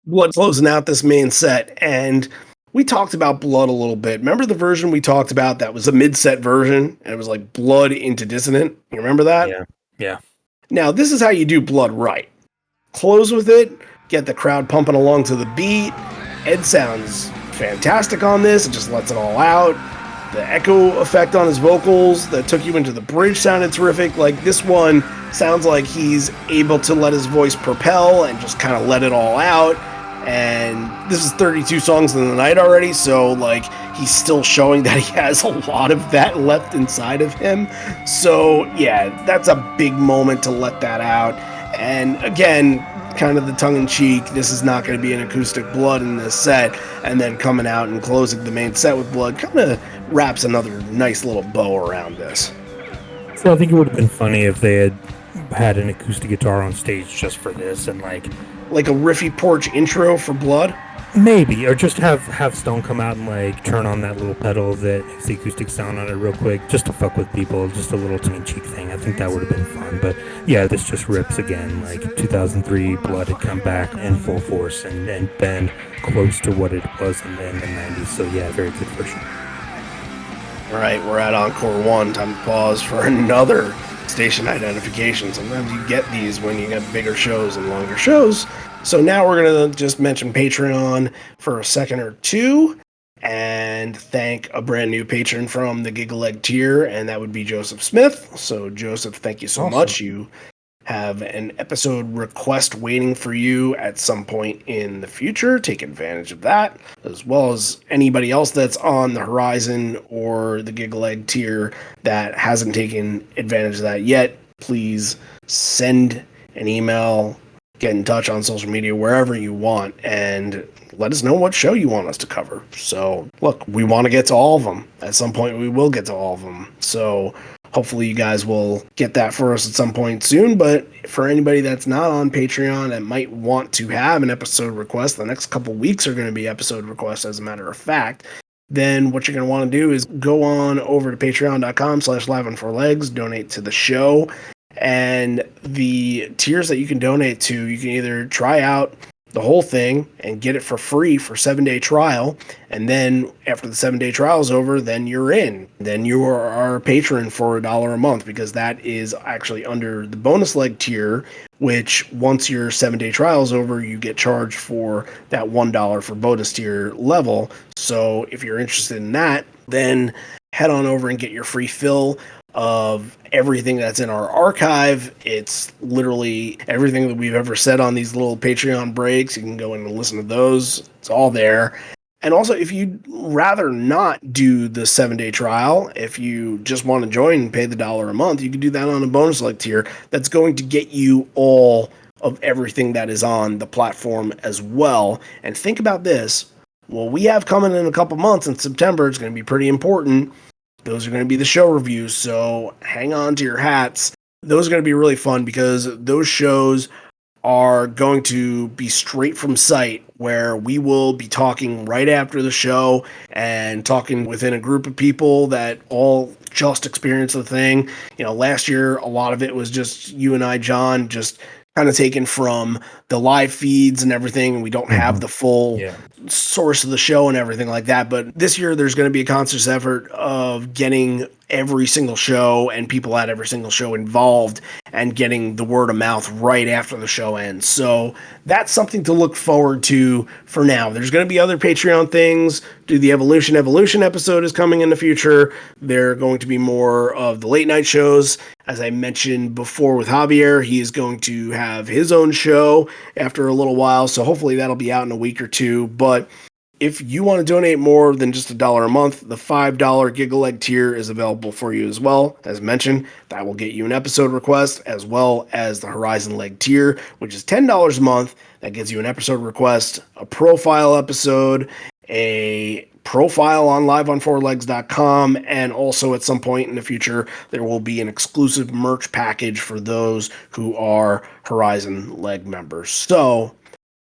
Blood closing out this main set, and we talked about Blood a little bit. Remember the version we talked about that was a mid-set version, and it was like Blood into Dissonant? You remember that? Yeah. Now, this is how you do Blood right. Close with it, get the crowd pumping along to the beat. Ed sounds fantastic on this, it just lets it all out. The echo effect on his vocals that took you into the bridge sounded terrific. Like, this one sounds like he's able to let his voice propel and just kind of let it all out. And this is 32 songs in the night already, so like he's still showing that he has a lot of that left inside of him. So yeah, that's a big moment to let that out. And again, kind of the tongue-in-cheek, this is not going to be an acoustic Blood in this set, and then coming out and closing the main set with Blood kind of wraps another nice little bow around this. So I think it would have been funny if they had an acoustic guitar on stage just for this, and like a riffy porch intro for Blood? Maybe, or just have Stone come out and like turn on that little pedal that makes the acoustic sound on it real quick, just to fuck with people, just a little tongue-in-cheek thing. I think that would have been fun. But yeah, this just rips again. Like 2003, Blood had come back in full force and been close to what it was in the 90s. So yeah, very good version. All right, we're at Encore 1. Time to pause for another station identification. Sometimes you get these when you get bigger shows and longer shows. So now we're going to just mention Patreon for a second or two and thank a brand new patron from the Giggle Egg tier, and that would be Joseph Smith. So Joseph, thank you so much. You have an episode request waiting for you at some point in the future. Take advantage of that, as well as anybody else that's on the horizon or the Giggle Egg tier that hasn't taken advantage of that yet. Please send an email, get in touch on social media, wherever you want, and let us know what show you want us to cover. So, look, we want to get to all of them. At some point, we will get to all of them. So, hopefully you guys will get that for us at some point soon. But for anybody that's not on Patreon and might want to have an episode request, the next couple weeks are going to be episode requests, as a matter of fact. Then what you're going to want to do is go on over to patreon.com/liveon4legs, donate to the show. And the tiers that you can donate to, you can either try out the whole thing and get it for free for 7-day trial, and then after the 7-day trial is over, then you're in. Then you are our patron for $1 a month, because that is actually under the bonus leg tier, which once your 7-day trial is over, you get charged for that $1 for bonus tier level. So if you're interested in that, then head on over and get your free fill of everything that's in our archive. It's literally everything that we've ever said on these little Patreon breaks. You can go in and listen to those. It's all there. And also, if you'd rather not do the 7-day trial, if you just want to join and pay the $1 a month, you can do that on a bonus like tier that's going to get you all of everything that is on the platform as well. And think about this. What we have coming in a couple months in September, it's going to be pretty important. Those are going to be the show reviews, so hang on to your hats. Those are going to be really fun because those shows are going to be straight from site, where we will be talking right after the show and talking within a group of people that all just experienced the thing. Last year, a lot of it was just you and I, John, just kind of taken from the live feeds and everything. We don't have the full source of the show and everything like that. But this year, there's going to be a conscious effort of getting every single show and people at every single show involved and getting the word of mouth right after the show ends. So that's something to look forward to for now. There's going to be other Patreon things. The Evolution episode is coming in the future. They're going to be more of the late night shows. As I mentioned before with Javier, he is going to have his own show after a little while. So hopefully that'll be out in a week or two. But if you want to donate more than just $1 a month, the $5 Gigaleg tier is available for you as well. As mentioned, that will get you an episode request, as well as the Horizon Leg tier, which is $10 a month. That gives you an episode request, a profile episode, a profile on liveon4legs.com, and also at some point in the future, there will be an exclusive merch package for those who are Horizon Leg members. So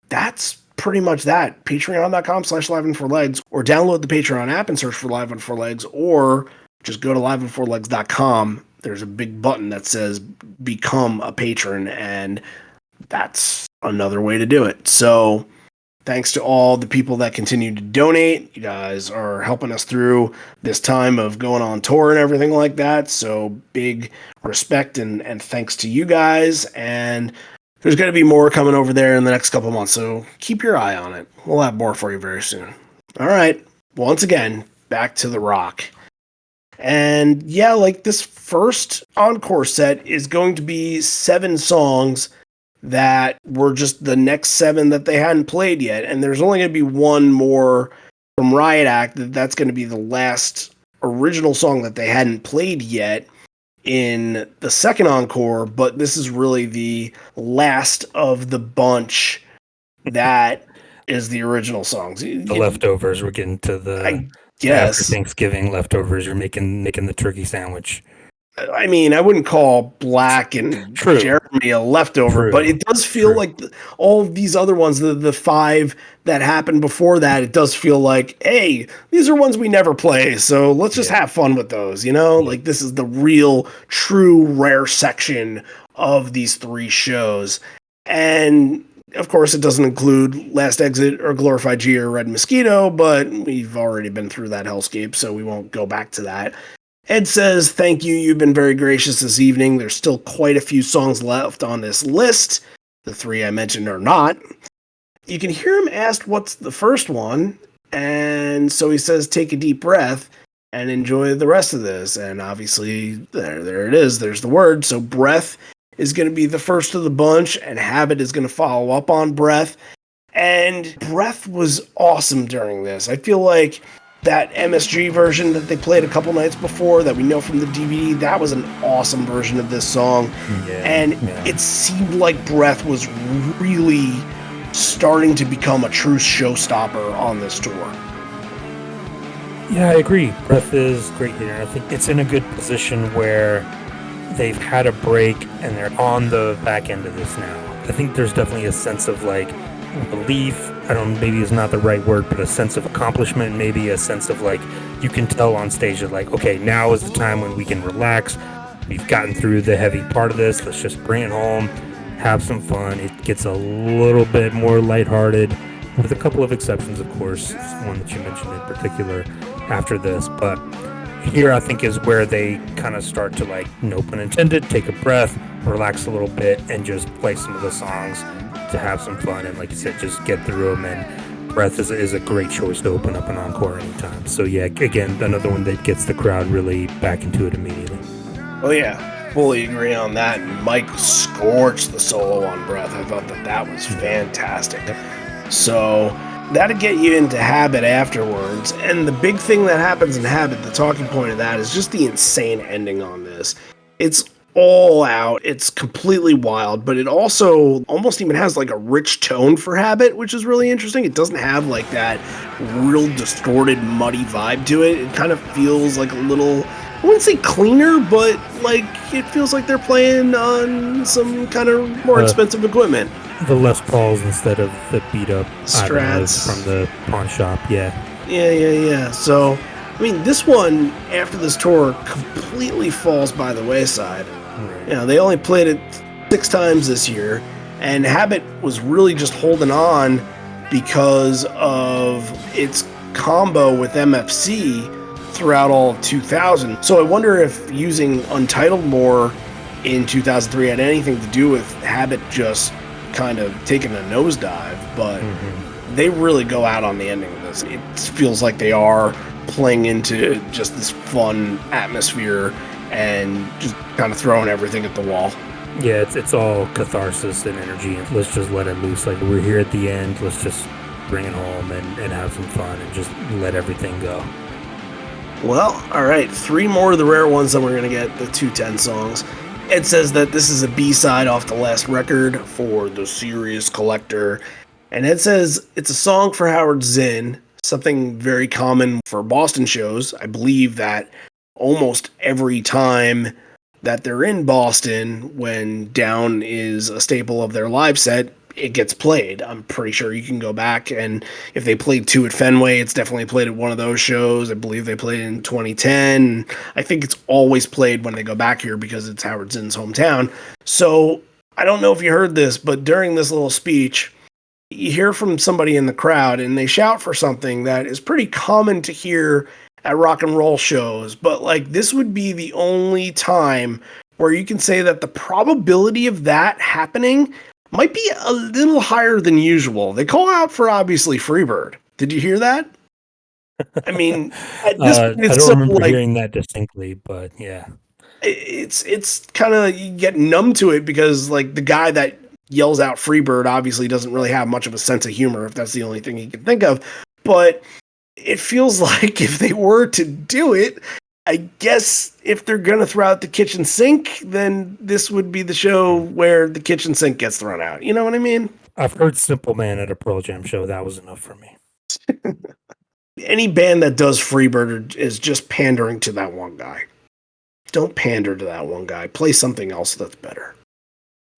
that's pretty much that. Patreon.com/liveon4legs, or download the Patreon app and search for Live on 4 Legs, or just go to liveon4legs.com. There's a big button that says become a patron, and that's another way to do it. So thanks to all the people that continue to donate. You guys are helping us through this time of going on tour and everything like that. So big respect and thanks to you guys. And there's going to be more coming over there in the next couple months, so keep your eye on it. We'll have more for you very soon. All right. Once again, back to the rock. And yeah, this first encore set is going to be 7 songs that were just the next 7 that they hadn't played yet. And there's only going to be one more from Riot Act that's going to be the last original song that they hadn't played yet in the second encore, but this is really the last of the bunch that is the original songs. The leftovers. We're getting to the after Thanksgiving leftovers. You're making the turkey sandwich. I mean, I wouldn't call Black and Jeremy a leftover, but it does feel like all of these other ones, the 5 that happened before that, it does feel like, hey, these are ones we never play, so let's just have fun with those, This is the real, true, rare section of these 3 shows. And, of course, it doesn't include Last Exit or Glorified G or Red Mosquito, but we've already been through that hellscape, so we won't go back to that. Ed says, thank you. You've been very gracious this evening. There's still quite a few songs left on this list. The 3 I mentioned are not. You can hear him asked what's the first one. And so he says, take a deep breath and enjoy the rest of this. And obviously, there it is. There's the word. So breath is going to be the first of the bunch, and habit is going to follow up on breath. And breath was awesome during this. I feel like that MSG version that they played a couple nights before that we know from the DVD, that was an awesome version of this song. It seemed like Breath was really starting to become a true showstopper on this tour. Yeah, I agree. Breath is great here. I think it's in a good position where they've had a break and they're on the back end of this now. I think there's definitely a sense of relief, maybe is not the right word, but a sense of accomplishment, maybe a sense of you can tell on stage that okay, now is the time when we can relax. We've gotten through the heavy part of this. Let's just bring it home, have some fun. It gets a little bit more lighthearted, with a couple of exceptions, of course. It's one that you mentioned in particular after this, but here I think is where they kind of start to no pun intended, take a breath, relax a little bit, and just play some of the songs to have some fun, and like you said, just get through them. And Breath is a great choice to open up an encore anytime. So yeah, again, another one that gets the crowd really back into it immediately. Oh yeah, fully agree on that. Mike scorched the solo on Breath. I thought that was fantastic. So that'll get you into Habit afterwards. And the big thing that happens in Habit, the talking point of that, is just the insane ending on this. It's all out. It's completely wild, but it also almost even has like a rich tone for Habit, which is really interesting. It doesn't have like that real distorted, muddy vibe to it. It kind of feels like a little, I wouldn't say cleaner, but like it feels like they're playing on some kind of more expensive equipment. The Les Pauls instead of the beat up Strats from the pawn shop. Yeah. Yeah. So, I mean, this one, after this tour, completely falls by the wayside. Right. You know, they only played it 6 times this year, and Habit was really just holding on because of its combo with MFC throughout all of 2000. So I wonder if using Untitled more in 2003 had anything to do with Habit just kind of taking a nosedive, but they really go out on the ending of this. It feels like they are playing into just this fun atmosphere and just kind of throwing everything at the wall. Yeah, it's all catharsis and energy, and let's just let it loose. Like, we're here at the end, let's just bring it home and have some fun and just let everything go. Well, all right, 3 more of the rare ones that we're going to get, the 210 songs. Ed says that this is a B-side off the last record for the Serious Collector. And Ed says it's a song for Howard Zinn, something very common for Boston shows. I believe that almost every time that they're in Boston, when Down is a staple of their live set, it gets played. I'm pretty sure you can go back, and if they played 2 at Fenway, it's definitely played at one of those shows. I believe they played in 2010. I think it's always played when they go back here because it's Howard Zinn's hometown. So I don't know if you heard this, but during this little speech, you hear from somebody in the crowd and they shout for something that is pretty common to hear at rock and roll shows, but like this would be the only time where you can say that the probability of that happening might be a little higher than usual. They call out for obviously Freebird. Did you hear that? I mean, at this point, I it's don't so remember like hearing that distinctly, but yeah. it's kind of, you get numb to it because like the guy that yells out Freebird obviously doesn't really have much of a sense of humor if that's the only thing he can think of. But it feels like if they were to do it, I guess if they're going to throw out the kitchen sink, then this would be the show where the kitchen sink gets thrown out. You know what I mean? I've heard Simple Man at a Pearl Jam show. That was enough for me. Any band that does Freebird is just pandering to that one guy. Don't pander to that one guy. Play something else that's better.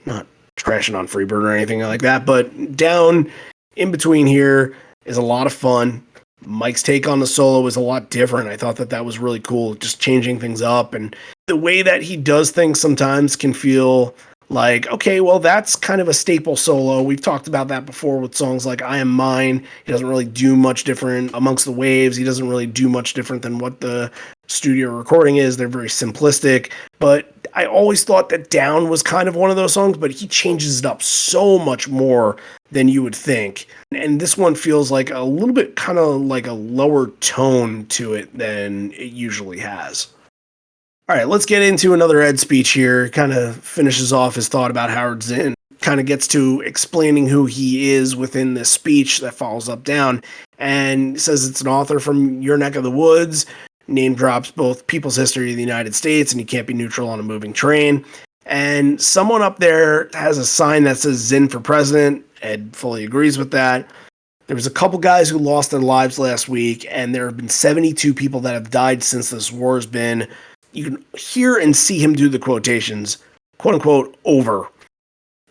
Not trashing on Freebird or anything like that, but Down in between here is a lot of fun. Mike's take on the solo is a lot different. I thought that was really cool, just changing things up. And the way that he does things sometimes can feel like, okay, well, that's kind of a staple solo. We've talked about that before with songs like I Am Mine. He doesn't really do much different. Amongst the Waves, he doesn't really do much different than what the studio recording is. They're very simplistic. But I always thought that Down was kind of one of those songs, but he changes it up so much more than you would think. And this one feels like a little bit kind of like a lower tone to it than it usually has. All right, let's get into another Ed speech here. Kind of finishes off his thought about Howard Zinn. Kind of gets to explaining who he is within this speech that follows up Down. And says it's an author from your neck of the woods. Name drops both people's history of the United States, and you can't be neutral on a moving train. And someone up there has a sign that says Zinn for president. Ed fully agrees with that. There was a couple guys who lost their lives last week, and there have been 72 people that have died since this war has been, you can hear and see him do the quotations, quote unquote, over.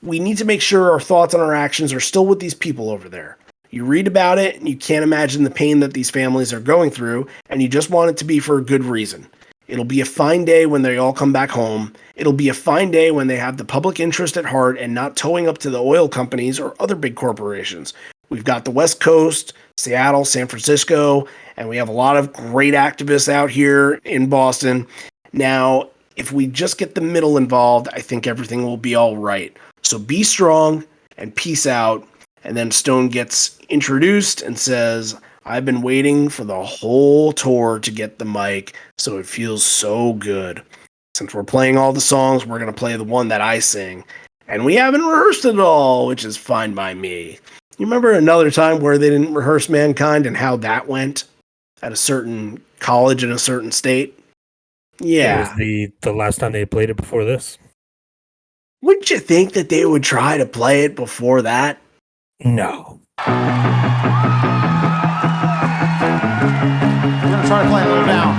We need to make sure our thoughts and our actions are still with these people over there. You read about it, and you can't imagine the pain that these families are going through, and you just want it to be for a good reason. It'll be a fine day when they all come back home. It'll be a fine day when they have the public interest at heart and not towing up to the oil companies or other big corporations. We've got the West Coast, Seattle, San Francisco, and we have a lot of great activists out here in Boston. Now, if we just get the middle involved, I think everything will be all right. So be strong and peace out. And then Stone gets introduced and says, I've been waiting for the whole tour to get the mic, so it feels so good. Since we're playing all the songs, we're going to play the one that I sing. And we haven't rehearsed it all, which is fine by me. You remember another time where they didn't rehearse Mankind and how that went at a certain college in a certain state? It was Yeah. the last time they played it before this. Wouldn't you think that they would try to play it before that? No. We're gonna try to play a little down.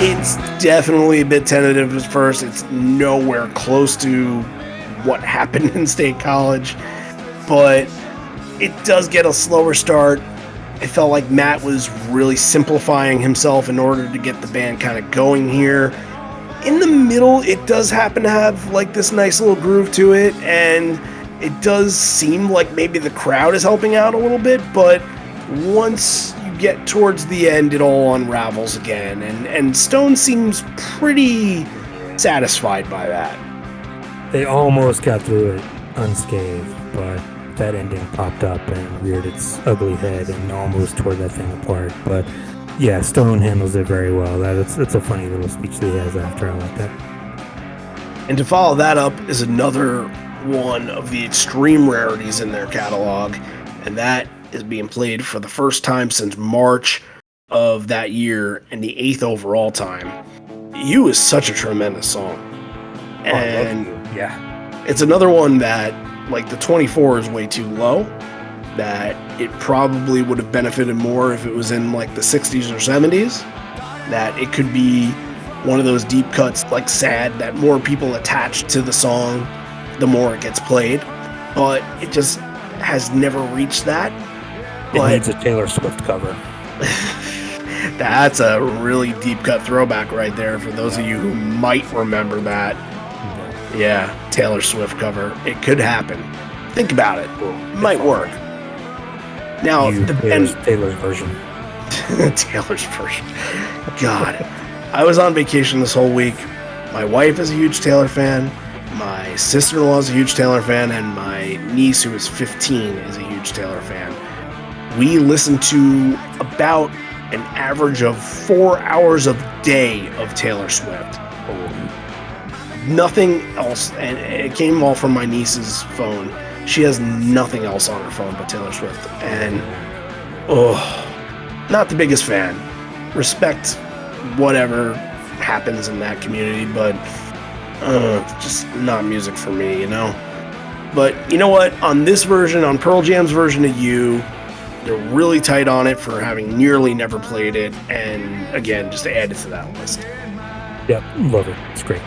It's definitely a bit tentative at first. It's nowhere close to what happened in State College, but it does get a slower start. I felt like Matt was really simplifying himself in order to get the band kind of going here. In the middle, it does happen to have like this nice little groove to it, and it does seem like maybe the crowd is helping out a little bit, but once you get towards the end, it all unravels again, and Stone seems pretty satisfied by that. They almost got through it unscathed, but that ending popped up and reared its ugly head and almost tore that thing apart. But yeah, Stone handles it very well. It's a funny little speech that he has after. I like that. And to follow that up is another one of the extreme rarities in their catalog, and that is being played for the first time since March of that year and the 8th overall time. You is such a tremendous song. And Yeah. it's another one that, like, the 24 is way too low, that it probably would have benefited more if it was in, like, the 60s or 70s, that it could be one of those deep cuts, like Sad, that more people attach to the song the more it gets played, but it just has never reached that. It needs a Taylor Swift cover. That's a really deep cut throwback right there for those of you who might remember that. Yeah, Taylor Swift cover. It could happen. Think about it. Might work. Now, Taylor's version. Taylor's version. God. I was on vacation this whole week. My wife is a huge Taylor fan. My sister-in-law is a huge Taylor fan. And my niece, who is 15, is a huge Taylor fan. We listen to about an average of 4 hours a day of Taylor Swift. Nothing else, and it came all from my niece's phone. She has nothing else on her phone but Taylor Swift, and not the biggest fan. Respect whatever happens in that community, but just not music for me, you know? But you know what? On this version, on Pearl Jam's version of You, they're really tight on it for having nearly never played it, and again, just to add it to that list. Yep, love it. It's great.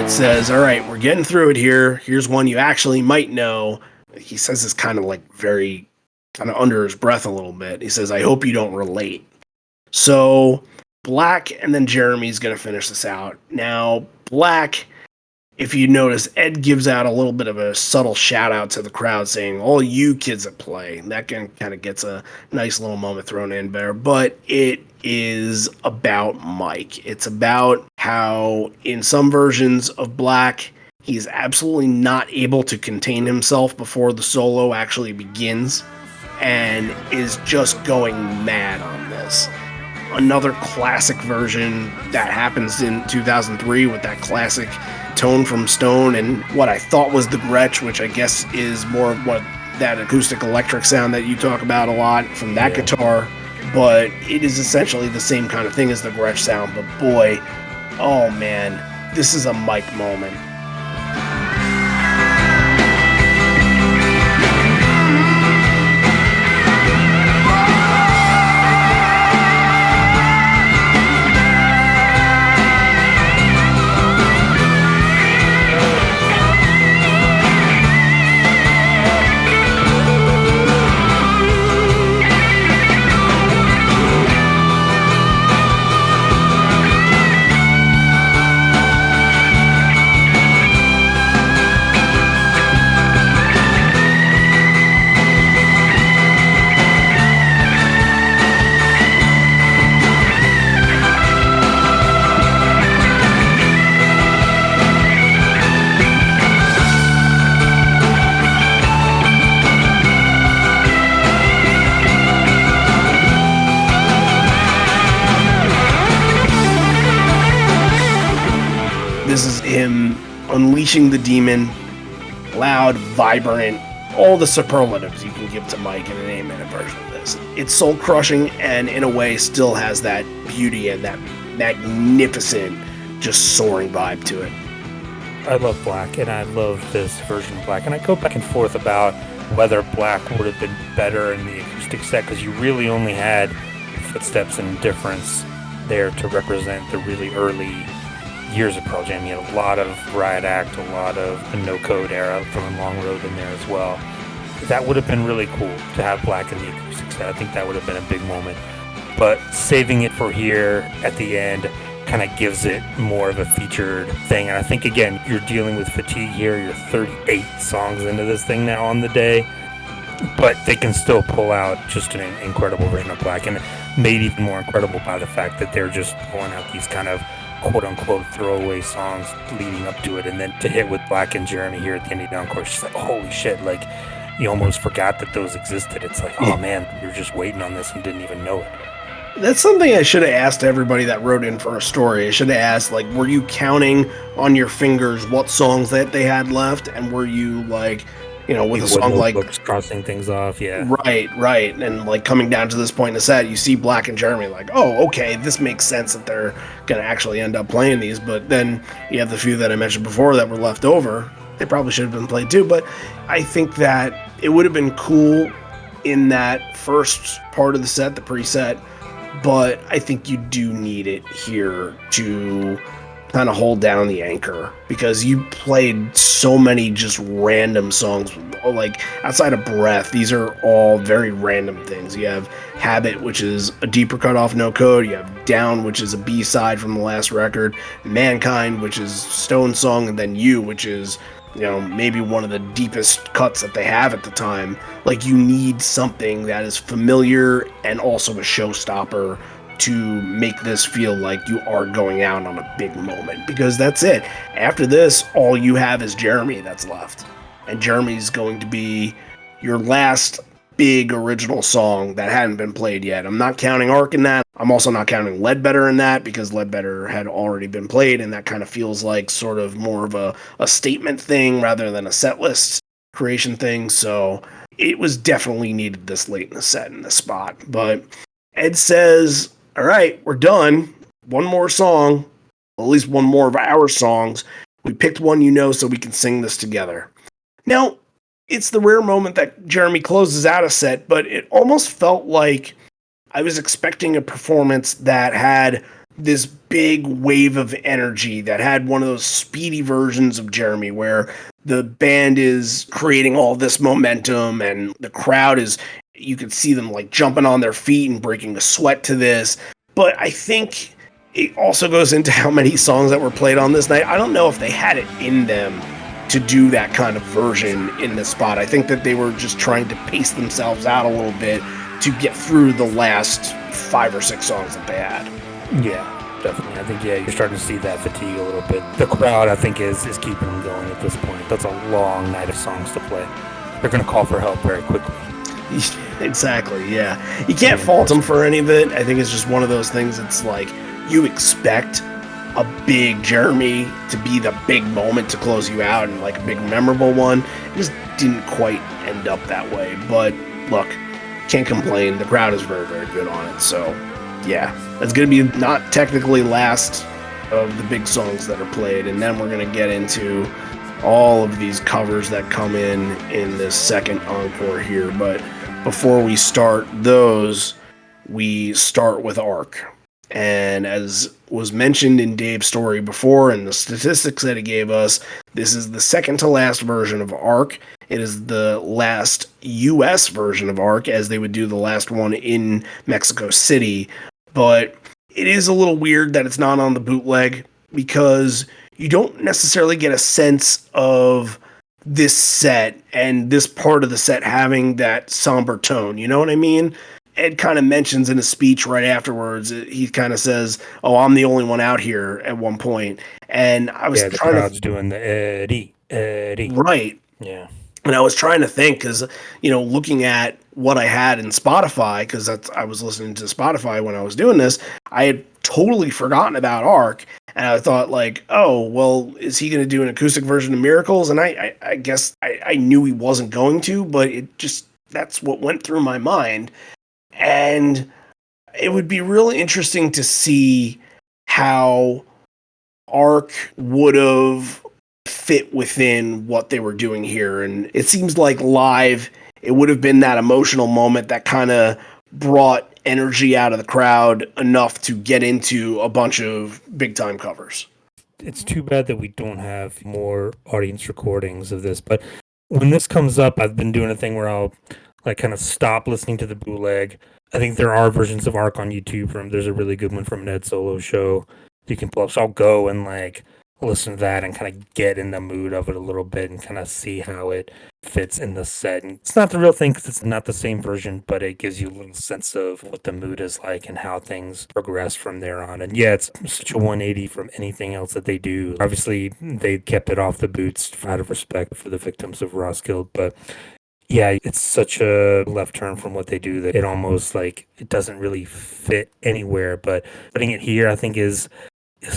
Says, all right, we're getting through it here. Here's one you actually might know. He says this kind of like very kind of under his breath a little bit. He says, I hope you don't relate. So Black and then Jeremy's going to finish this out. Now, Black, if you notice, Ed gives out a little bit of a subtle shout out to the crowd saying, all you kids that play. That kind of gets a nice little moment thrown in there. But it is about Mike. It's about how in some versions of Black, He's absolutely not able to contain himself before the solo actually begins and is just going mad on this. Another classic version that happens in 2003 with that classic tone from Stone and what I thought was the Gretsch, which I guess is more of what that acoustic electric sound that you talk about a lot from that guitar. But it is essentially the same kind of thing as the Gretsch sound. But boy, oh man, this is a Mike moment. This is him unleashing the demon, loud, vibrant, all the superlatives you can give to Mike in an 8-minute version of this. It's soul-crushing and in a way still has that beauty and that magnificent, just soaring vibe to it. I love Black, and I love this version of Black. And I go back and forth about whether Black would have been better in the acoustic set, because you really only had Footsteps and Indifference there to represent the really early years of Pearl Jam. You had a lot of Riot Act, a lot of the No Code era from Long Road in there as well. That would have been really cool to have Black in the acoustic set. I think that would have been a big moment. But saving it for here at the end kind of gives it more of a featured thing. And I think, again, you're dealing with fatigue here. You're 38 songs into this thing now on the day. But they can still pull out just an incredible version of Black. And made even more incredible by the fact that they're just pulling out these kind of quote-unquote throwaway songs leading up to it, and then to hit with Black and Jeremy here at the end of the encore, it's just like, holy shit, like, you almost forgot that those existed. It's like, oh man, you're just waiting on this and didn't even know it. That's something I should have asked everybody that wrote in for a story. I should have asked, like, were you counting on your fingers what songs that they had left, and were you, like, you know, with a song like crossing things off, yeah. Right. And like coming down to this point in the set, you see Black and Jeremy like, oh, okay, this makes sense that they're gonna actually end up playing these. But then you have the few that I mentioned before that were left over. They probably should have been played too. But I think that it would have been cool in that first part of the set, the preset. But I think you do need it here to kind of hold down the anchor, because you played so many just random songs, like outside of Breath. These are all very random things. You have Habit, which is a deeper cut off No Code. You have Down, which is a B-side from the last record. Mankind, which is Stone's song, and then You, which is, you know, maybe one of the deepest cuts that they have at the time. Like, you need something that is familiar and also a showstopper to make this feel like you are going out on a big moment, because that's it. After this, all you have is Jeremy that's left, and Jeremy's going to be your last big original song that hadn't been played yet. I'm not counting Ark in that. I'm also not counting Ledbetter in that, because Ledbetter had already been played, and that kind of feels like sort of more of a statement thing rather than a set list creation thing. So it was definitely needed this late in the set in this spot. But Ed says, all right, we're done. One more song, at least one more of our songs. We picked one, you know, so we can sing this together. Now, it's the rare moment that Jeremy closes out a set, but it almost felt like I was expecting a performance that had this big wave of energy, that had one of those speedy versions of Jeremy where the band is creating all this momentum and the crowd is, you could see them like jumping on their feet and breaking a sweat to this. But I think it also goes into how many songs that were played on this night. I don't know if they had it in them to do that kind of version in this spot. I think that they were just trying to pace themselves out a little bit to get through the last 5 or 6 songs that they had. Yeah. definitely. I think, yeah, you're starting to see that fatigue a little bit. The crowd, I think, is keeping them going at this point. That's a long night of songs to play. They're going to call for help very quickly. Exactly, yeah. You can't fault them for any of it. I think it's just one of those things. It's like you expect a big Jeremy to be the big moment to close you out and like a big memorable one. It just didn't quite end up that way. But look, can't complain. The crowd is very, very good on it. So yeah, that's going to be not technically last of the big songs that are played. And then we're going to get into all of these covers that come in this second encore here. But before we start those, we start with Arc. And as was mentioned in Dave's story before and the statistics that he gave us, this is the second to last version of Arc. It is the last US version of Arc, as they would do the last one in Mexico City. But it is a little weird that it's not on the bootleg, because you don't necessarily get a sense of this set and this part of the set having that somber tone. You know what I mean? Ed kind of mentions in his speech right afterwards, he kind of says, "Oh, I'm the only one out here" at one point. And I was the trying crowd's doing the Eddie. Right. Yeah. And I was trying to think, because, looking at what I had in Spotify, because I was listening to Spotify when I was doing this, I had totally forgotten about Arc. And I thought, like, oh, well, is he going to do an acoustic version of Miracles? And I guess I knew he wasn't going to, but that's what went through my mind. And it would be really interesting to see how Arc would have fit within what they were doing here. And it seems like live, it would have been that emotional moment that kind of brought energy out of the crowd enough to get into a bunch of big time covers. It's too bad that we don't have more audience recordings of this, but when this comes up, I've been doing a thing where I'll like kind of stop listening to the bootleg. I think there are versions of Arc on YouTube. There's a really good one from an Ed Solo show you can pull up. So I'll go and like listen to that and kind of get in the mood of it a little bit and kind of see how it fits in the set. And it's not the real thing because it's not the same version, but it gives you a little sense of what the mood is like and how things progress from there on. And yeah, it's such a 180 from anything else that they do. Obviously, they kept it off the boots out of respect for the victims of Roskilde, but yeah, it's such a left turn from what they do that it almost like it doesn't really fit anywhere. But putting it here, I think is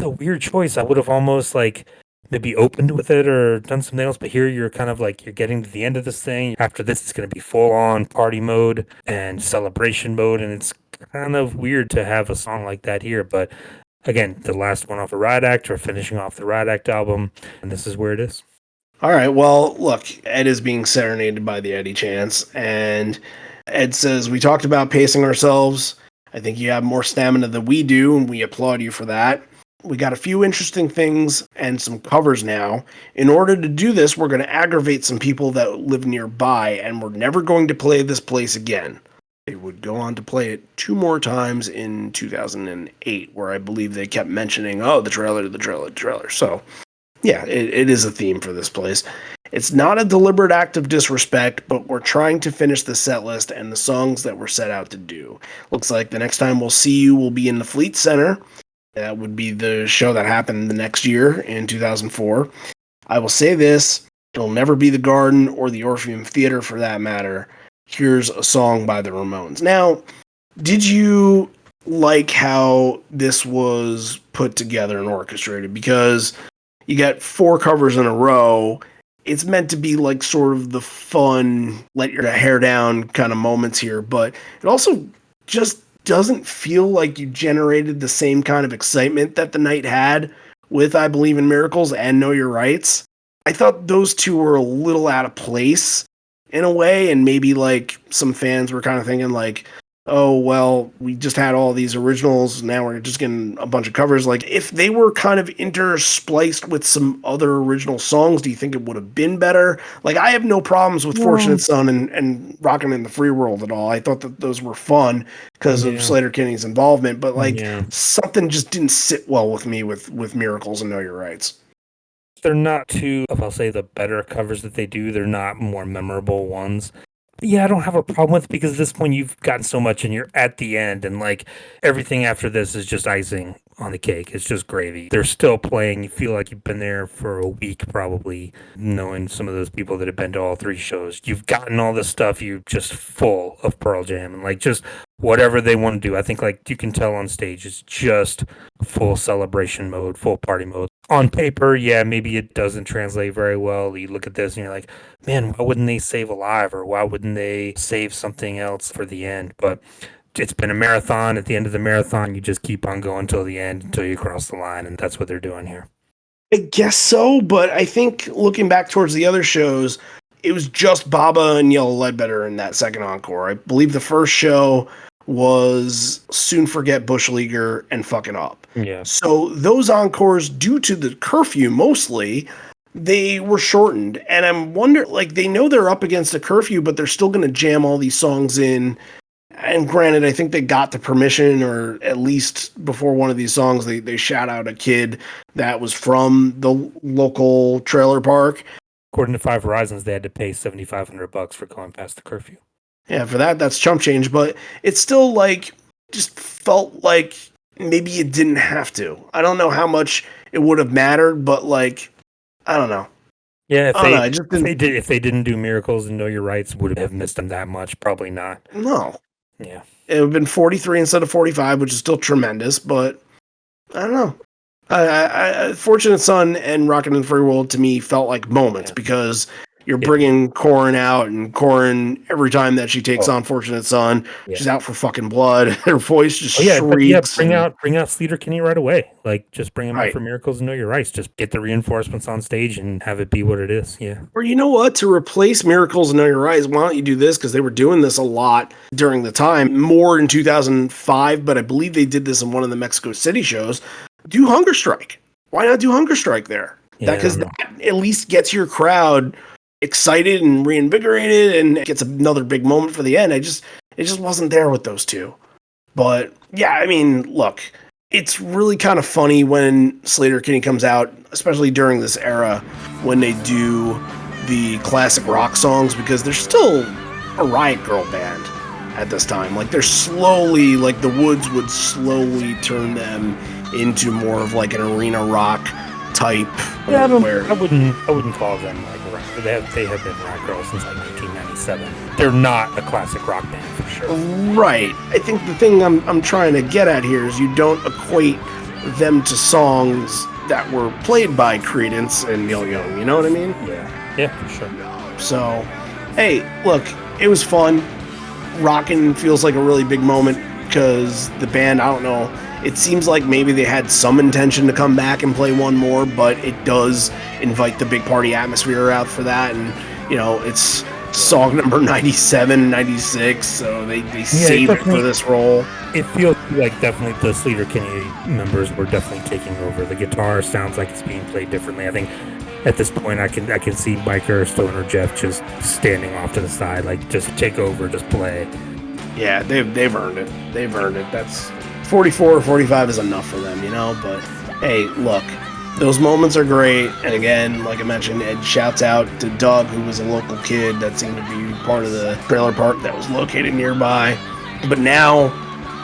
a weird choice. I would have almost like maybe opened with it or done something else. But here you're kind of like you're getting to the end of this thing. After this, it's going to be full on party mode and celebration mode, and it's kind of weird to have a song like that here. But again, the last one off of Riot Act or finishing off the Riot Act album, and this is where it is. All right, well, look, Ed is being serenaded by the Eddie Chance, and Ed says, "We talked about pacing ourselves. I think you have more stamina than we do, and we applaud you for that. We got a few interesting things and some covers now. In order to do this, we're going to aggravate some people that live nearby, and we're never going to play this place again." They would go on to play it 2 more times in 2008, where I believe they kept mentioning, oh, the trailer. So yeah, it is a theme for this place. It's not a deliberate act of disrespect, but we're trying to finish the set list and the songs that we're set out to do. Looks like the next time we'll see you will be in the Fleet Center. That would be the show that happened the next year in 2004. I will say this, it'll never be the Garden or the Orpheum Theater for that matter. Here's a song by the Ramones. Now, did you like how this was put together and orchestrated? Because you got 4 covers in a row. It's meant to be like sort of the fun, let your hair down kind of moments here, but it also just doesn't feel like you generated the same kind of excitement that the night had with I Believe in Miracles and Know Your Rights. I thought those two were a little out of place in a way, and maybe like some fans were kind of thinking like, oh, well, we just had all these originals, now we're just getting a bunch of covers. Like, if they were kind of interspliced with some other original songs, do you think it would have been better? Like, I have no problems with Fortunate Son and Rockin' in the Free World at all. I thought that those were fun because of Slater Kinney's involvement, but like, something just didn't sit well with me with Miracles and Know Your Rights. They're not two of, I'll say, the better covers that they do. They're not more memorable ones. Yeah, I don't have a problem with it because at this point you've gotten so much and you're at the end and like everything after this is just icing on the cake. It's just gravy. They're still playing. You feel like you've been there for a week, probably, knowing some of those people that have been to all 3 shows. You've gotten all this stuff. You're just full of Pearl Jam and like just whatever they want to do. I think like you can tell on stage, it's just full celebration mode, full party mode. On paper, yeah, maybe it doesn't translate very well. You look at this and you're like, man, why wouldn't they save Alive, or why wouldn't they save something else for the end? But it's been a marathon. At the end of the marathon, you just keep on going till the end, until you cross the line, and that's what they're doing here. I guess so, but I think looking back towards the other shows, it was just Baba and Yellow Ledbetter in that second encore. I believe the first show was Soon Forget Bush Leaguer and Fucking Up. Yeah. So those encores, due to the curfew mostly, they were shortened. And I'm wondering, like, they know they're up against a curfew, but they're still going to jam all these songs in. And granted, I think they got the permission, or at least before one of these songs, they shout out a kid that was from the local trailer park. According to Five Horizons, they had to pay $7,500 for going past the curfew. Yeah, for that's chump change, but it's still like, just felt like maybe it didn't have to. I don't know how much it would have mattered, but like, I don't know. Yeah, if they didn't do Miracles and Know Your Rights, would have missed them that much? Probably not. No. Yeah. It would have been 43 instead of 45, which is still tremendous, but I don't know. I Fortunate Son and Rockin' in the Free World to me felt like moments, because you're bringing Corin out, and Corin, every time that she takes on Fortunate Son, she's out for fucking blood. Her voice just shrieks. Bring out Sleater Kinney right away. Like, just bring him out for Miracles and Know Your Rights. Just get the reinforcements on stage and have it be what it is. Yeah. Or you know what? To replace Miracles and Know Your Rights, why don't you do this? Because they were doing this a lot during the time, more in 2005, but I believe they did this in one of the Mexico City shows. Do Hunger Strike. Why not do Hunger Strike there? Because that at least gets your crowd excited and reinvigorated, and gets another big moment for the end. It just wasn't there with those two. But yeah, I mean, look, it's really kind of funny when Sleater Kinney comes out, especially during this era, when they do the classic rock songs, because they're still a Riot Girl band at this time. Like, they're slowly, like the Woods would slowly turn them into more of like an arena rock type. Yeah, I wouldn't call them like rock. They have been rock girls since like 1997. They're not a classic rock band for sure. Right. I think the thing I'm trying to get at here is you don't equate them to songs that were played by Creedence and Neil Young. You know what I mean? Yeah, for sure. So, hey, look, it was fun. Rockin' feels like a really big moment, because the band, I don't know, it seems like maybe they had some intention to come back and play one more, but it does invite the big party atmosphere out for that. And, you know, it's song number 97, 96, so they saved it for this role. It feels like definitely the Sleater Kinney members were definitely taking over. The guitar sounds like it's being played differently. I think at this point I can see Mike or Stone or Jeff just standing off to the side, like, just take over, just play. Yeah, they've earned it. They've earned it. That's 44 or 45 is enough for them, you know? But, hey, look, those moments are great. And again, like I mentioned, Ed shouts out to Doug, who was a local kid that seemed to be part of the trailer park that was located nearby. But now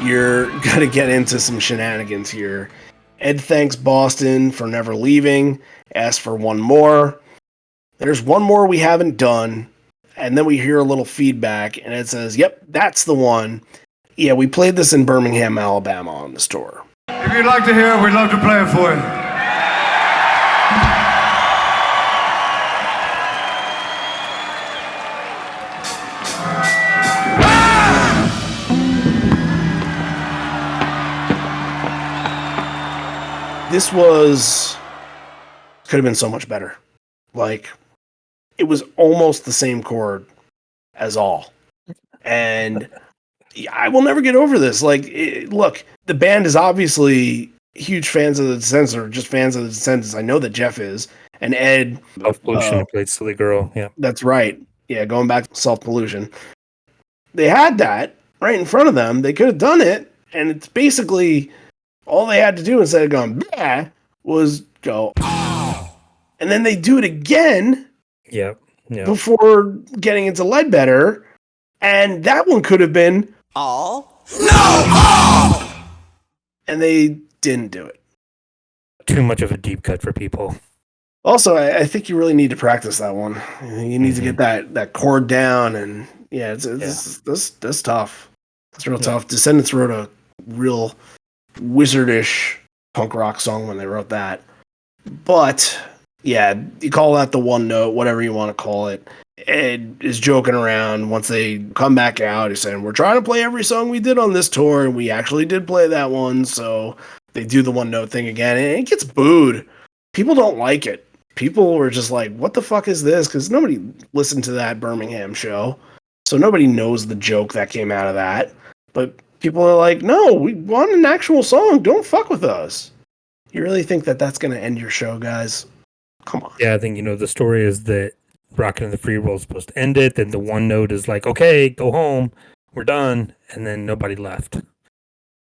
you're going to get into some shenanigans here. Ed thanks Boston for never leaving, asks for one more. There's one more we haven't done. And then we hear a little feedback, and it says, yep, that's the one. Yeah, we played this in Birmingham, Alabama on this tour. If you'd like to hear it, we'd love to play it for you. This could have been so much better. Like, it was almost the same chord as All. And I will never get over this. Like, look, the band is obviously huge fans of the Descendants, or just fans of the Descendants. I know that Jeff is. And Ed. Self-Pollution played Silly Girl. Yeah. That's right. Yeah, going back to Self-Pollution. They had that right in front of them. They could have done it. And it's basically all they had to do instead of going, bah, was go, and then they do it again. Yeah. Before getting into Ledbetter, and that one could have been All. No, all. And they didn't do it. Too much of a deep cut for people. Also, I think you really need to practice that one. You need to get that chord down, and that's tough. That's real tough. Descendants wrote a real wizardish punk rock song when they wrote that. But yeah, you call that the one note, whatever you want to call it. Ed is joking around once they come back out. He's saying, we're trying to play every song we did on this tour, and we actually did play that one. So they do the one note thing again, and it gets booed. People don't like it. People were just like, what the fuck is this? Because nobody listened to that Birmingham show. So nobody knows the joke that came out of that. But people are like, no, we want an actual song. Don't fuck with us. You really think that that's going to end your show, guys? Come on. Yeah, I think, the story is that Rockin' in the Free World is supposed to end it. Then the one note is like, okay, go home. We're done. And then nobody left.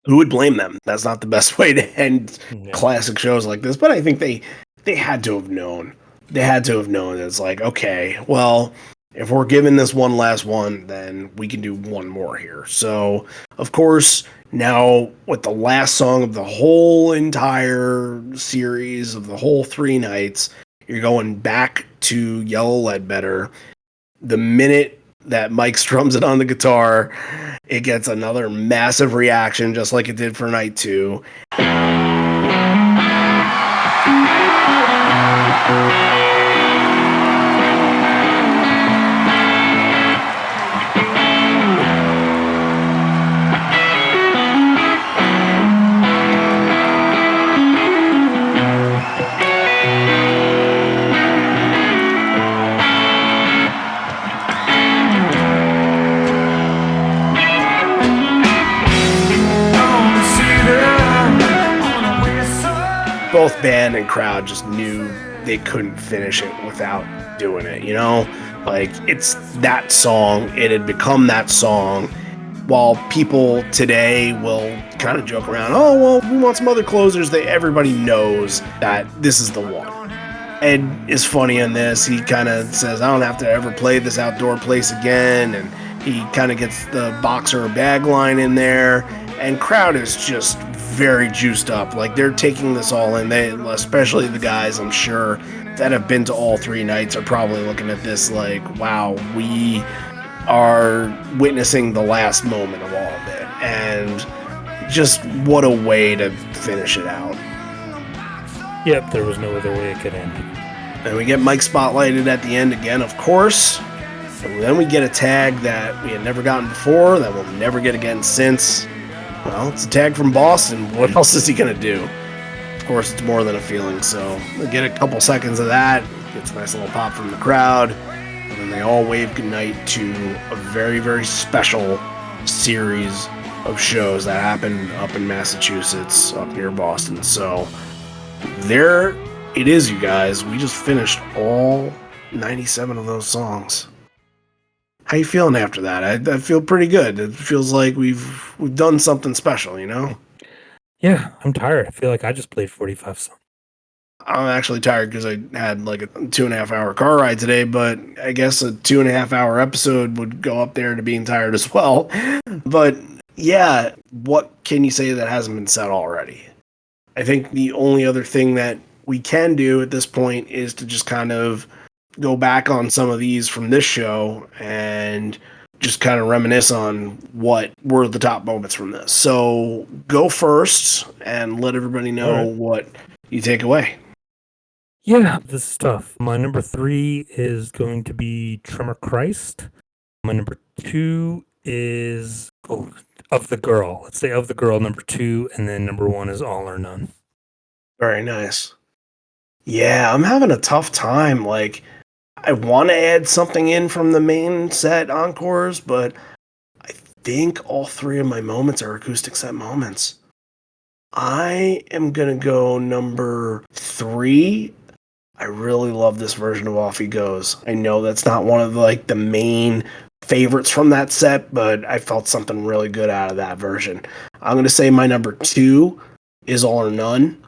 Who would blame them? That's not the best way to end classic shows like this. But I think they had to have known. They had to have known. It's like, okay, well, if we're given this one last one, then we can do one more here. So, of course, now with the last song of the whole entire series of the whole 3 nights, you're going back to Yellow Ledbetter. The minute that Mike strums it on the guitar, it gets another massive reaction, just like it did for night 2. Both band and crowd just knew they couldn't finish it without doing it, Like, it's that song. It had become that song. While people today will kind of joke around, oh, well, we want some other closers, everybody knows that this is the one. Ed is funny on this. He kind of says, I don't have to ever play this outdoor place again, and he kind of gets the boxer bag line in there, and crowd is just very juiced up. Like, they're taking this all in. They, especially the guys, I'm sure, that have been to all 3 nights are probably looking at this like, wow, we are witnessing the last moment of all of it. And just what a way to finish it out. Yep, there was no other way it could end. And we get Mike spotlighted at the end again, of course. And then we get a tag that we had never gotten before, that we'll never get again since. Well, it's a tag from Boston. What else is he going to do? Of course, it's More Than a Feeling, so we get a couple seconds of that. Gets a nice little pop from the crowd. And then they all wave goodnight to a very, very special series of shows that happened up in Massachusetts, up near Boston. So there it is, you guys. We just finished all 97 of those songs. How you feeling after that? I feel pretty good. It feels like we've done something special, Yeah, I'm tired. I feel like I just played 45 songs. I'm actually tired because I had like a 2.5 hour car ride today, but I guess a 2.5 hour episode would go up there to being tired as well. But yeah, what can you say that hasn't been said already? I think the only other thing that we can do at this point is to just kind of go back on some of these from this show and just kind of reminisce on what were the top moments from this. So go first and let everybody know what you take away. Yeah, this is tough. My number 3 is going to be Tremor Christ. My number 2 is Of the Girl. Let's say Of the Girl, number 2, and then number 1 is All or None. Very nice. Yeah, I'm having a tough time. Like, I want to add something in from the main set encores, but I think all 3 of my moments are acoustic set moments. I am going to go number 3. I really love this version of Off He Goes. I know that's not one of the main favorites from that set, but I felt something really good out of that version. I'm going to say my number 2 is All or None,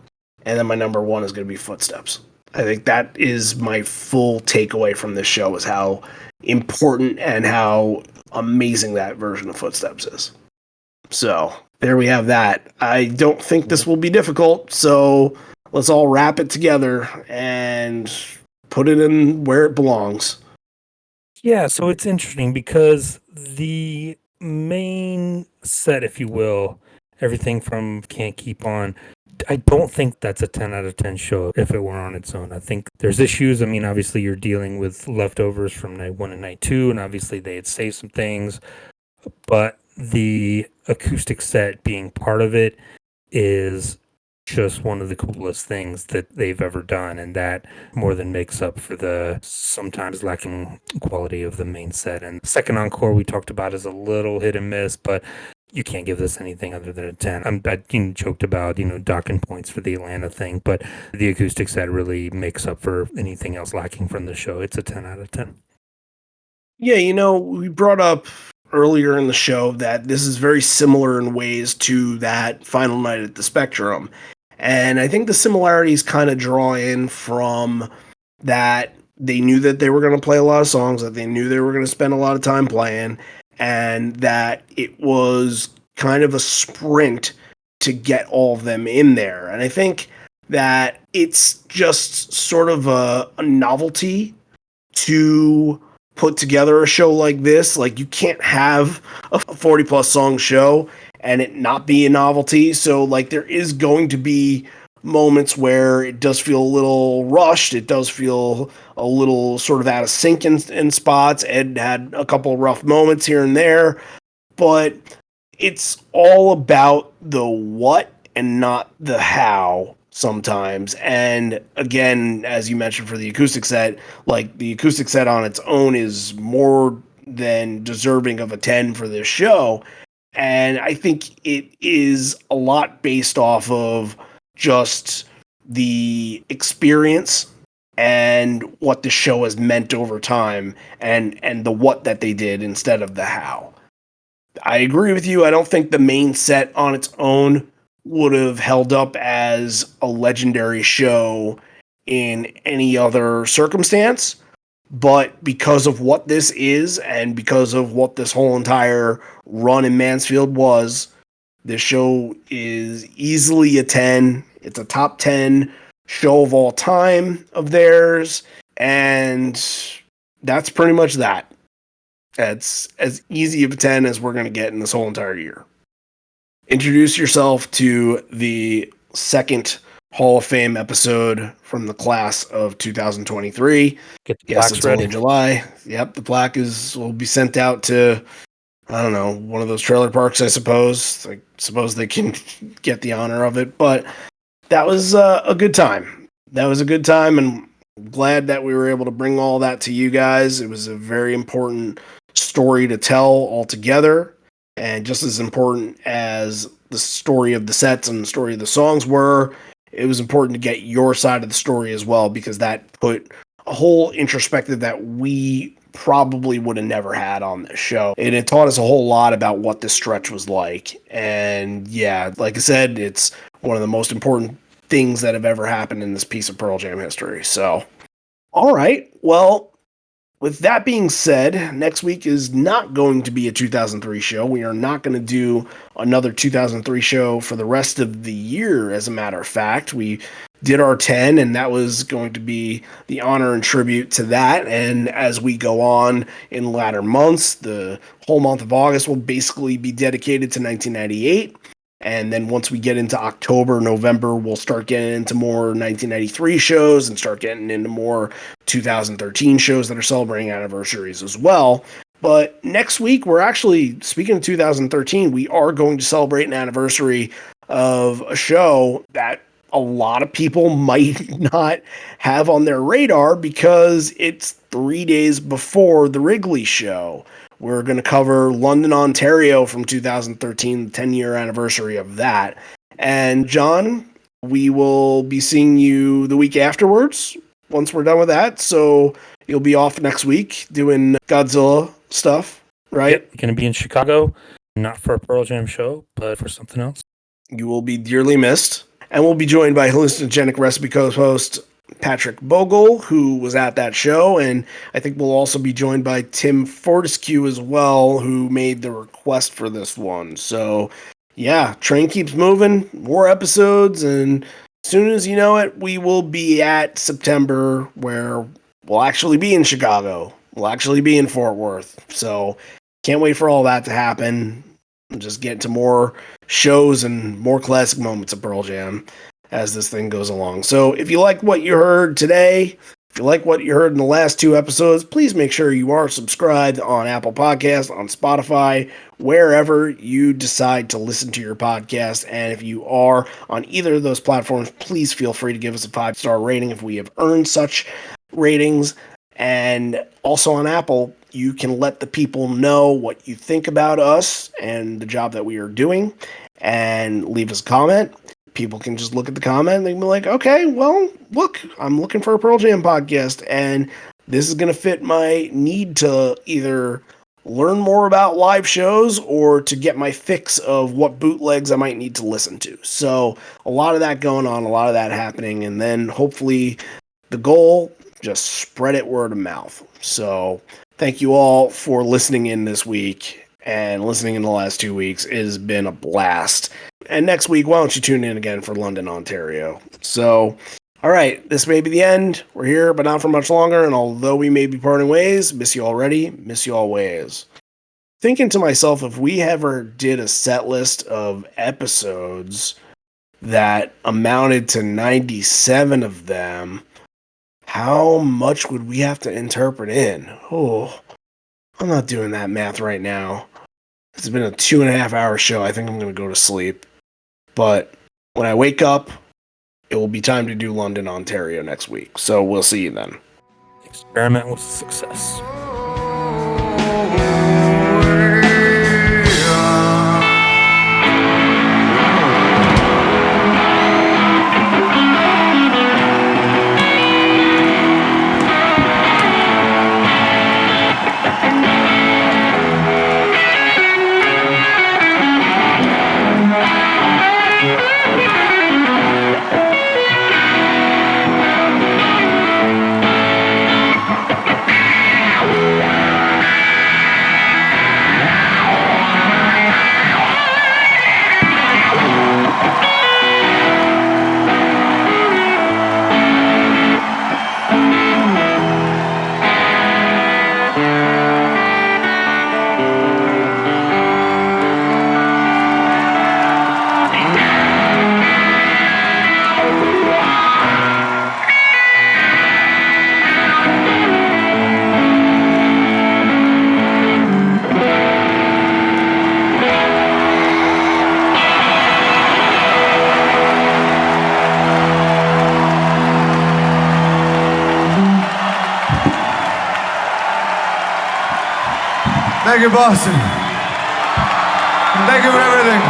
and then my number 1 is going to be Footsteps. I think that is my full takeaway from this show, is how important and how amazing that version of Footsteps is. So There we have that. I don't think this will be difficult, so let's all wrap it together and put it in where it belongs. Yeah, so it's interesting because the main set, if you will, everything from Can't Keep On, I don't think that's a 10 out of 10 show if it were on its own. I think there's issues. I mean, obviously, you're dealing with leftovers from night one and night two, and obviously, they had saved some things, but the acoustic set being part of it is just one of the coolest things that they've ever done, and that more than makes up for the sometimes lacking quality of the main set. And the second encore we talked about is a little hit and miss, but you can't give this anything other than a 10. I joked about, docking points for the Atlanta thing, but the acoustic set really makes up for anything else lacking from the show. It's a 10 out of 10. Yeah, we brought up earlier in the show that this is very similar in ways to that final night at the Spectrum. And I think the similarities kind of draw in from that they knew that they were going to play a lot of songs, that they knew they were going to spend a lot of time playing, and that it was kind of a sprint to get all of them in there. And I think that it's just sort of a novelty to put together a show like this. Like, you can't have a 40 plus song show and it not be a novelty. So like, there is going to be moments where it does feel a little rushed. It does feel a little sort of out of sync in spots. Ed had a couple rough moments here and there, but it's all about the what and not the how sometimes. And again, as you mentioned for the acoustic set, like, the acoustic set on its own is more than deserving of a 10 for this show. And I think it is a lot based off of just the experience and what the show has meant over time, and the what that they did instead of the how. I agree with you. I don't think the main set on its own would have held up as a legendary show in any other circumstance. But because of what this is, and because of what this whole entire run in Mansfield was, this show is easily a 10. It's a top 10 show of all time of theirs. And that's pretty much that. That's as easy of a 10 as we're going to get in this whole entire year. Introduce yourself to the second Hall of Fame episode from the class of 2023. Get the Yes, plaques it's ready. only July. Yep, the plaque will be sent out to, I don't know, one of those trailer parks, I suppose. I suppose they can get the honor of it. But that was a good time. That was a good time, and I'm glad that we were able to bring all that to you guys. It was a very important story to tell altogether, and just as important as the story of the sets and the story of the songs were, it was important to get your side of the story as well, because that put a whole introspective that we probably would have never had on this show. And it taught us a whole lot about what this stretch was like. And yeah, like I said, it's one of the most important things that have ever happened in this piece of Pearl Jam history. So, all right. Well, with that being said, next week is not going to be a 2003 show. We are not going to do another 2003 show for the rest of the year, as a matter of fact. We did our 10, and that was going to be the honor and tribute to that. And as we go on in latter months, the whole month of August will basically be dedicated to 1998. And then once we get into October, November, we'll start getting into more 1993 shows and start getting into more 2013 shows that are celebrating anniversaries as well. But next week, we're actually, speaking of 2013, we are going to celebrate an anniversary of a show that a lot of people might not have on their radar, because it's 3 days before the Wrigley show. We're going to cover London, Ontario from 2013, the 10-year anniversary of that. And John, we will be seeing you the week afterwards once we're done with that. So you'll be off next week doing Godzilla stuff, right? Yep, going to be in Chicago, not for a Pearl Jam show, but for something else. You will be dearly missed. And we'll be joined by hallucinogenic recipe co-host Patrick Bogle, who was at that show, and I think we'll also be joined by Tim Fortescue as well, who made the request for this one. So yeah, train keeps moving, more episodes, and as soon as you know it, we will be at September where we'll actually be in Chicago. We'll actually be in Fort Worth. So can't wait for all that to happen. Just get to more shows and more classic moments of Pearl Jam as this thing goes along. So if you like what you heard today, if you like what you heard in the last 2 episodes, please make sure you are subscribed on Apple Podcasts, on Spotify, wherever you decide to listen to your podcast. And if you are on either of those platforms, please feel free to give us a 5-star rating if we have earned such ratings. And also on Apple, you can let the people know what you think about us and the job that we are doing and leave us a comment. People can just look at the comment and they can be like, okay, well, look, I'm looking for a Pearl Jam podcast, and this is going to fit my need to either learn more about live shows or to get my fix of what bootlegs I might need to listen to. So a lot of that going on, a lot of that happening, and then hopefully the goal, just spread it word of mouth. So thank you all for listening in this week and listening in the last 2 weeks. It has been a blast. And next week, why don't you tune in again for London, Ontario? So, all right, this may be the end. We're here, but not for much longer. And although we may be parting ways, miss you already, miss you always. Thinking to myself, if we ever did a set list of episodes that amounted to 97 of them, how much would we have to interpret in? Oh, I'm not doing that math right now. It's been a 2.5-hour show. I think I'm going to go to sleep. But when I wake up, it will be time to do London, Ontario next week. So we'll see you then. Experiment was a success. Thank you, Boston. Thank you for everything.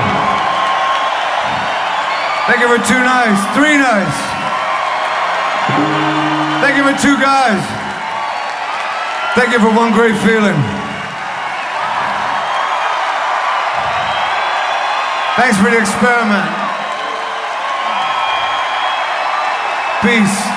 Thank you for 2 nights, 3 nights. Thank you for 2 guys. Thank you for one great feeling. Thanks for the experiment. Peace.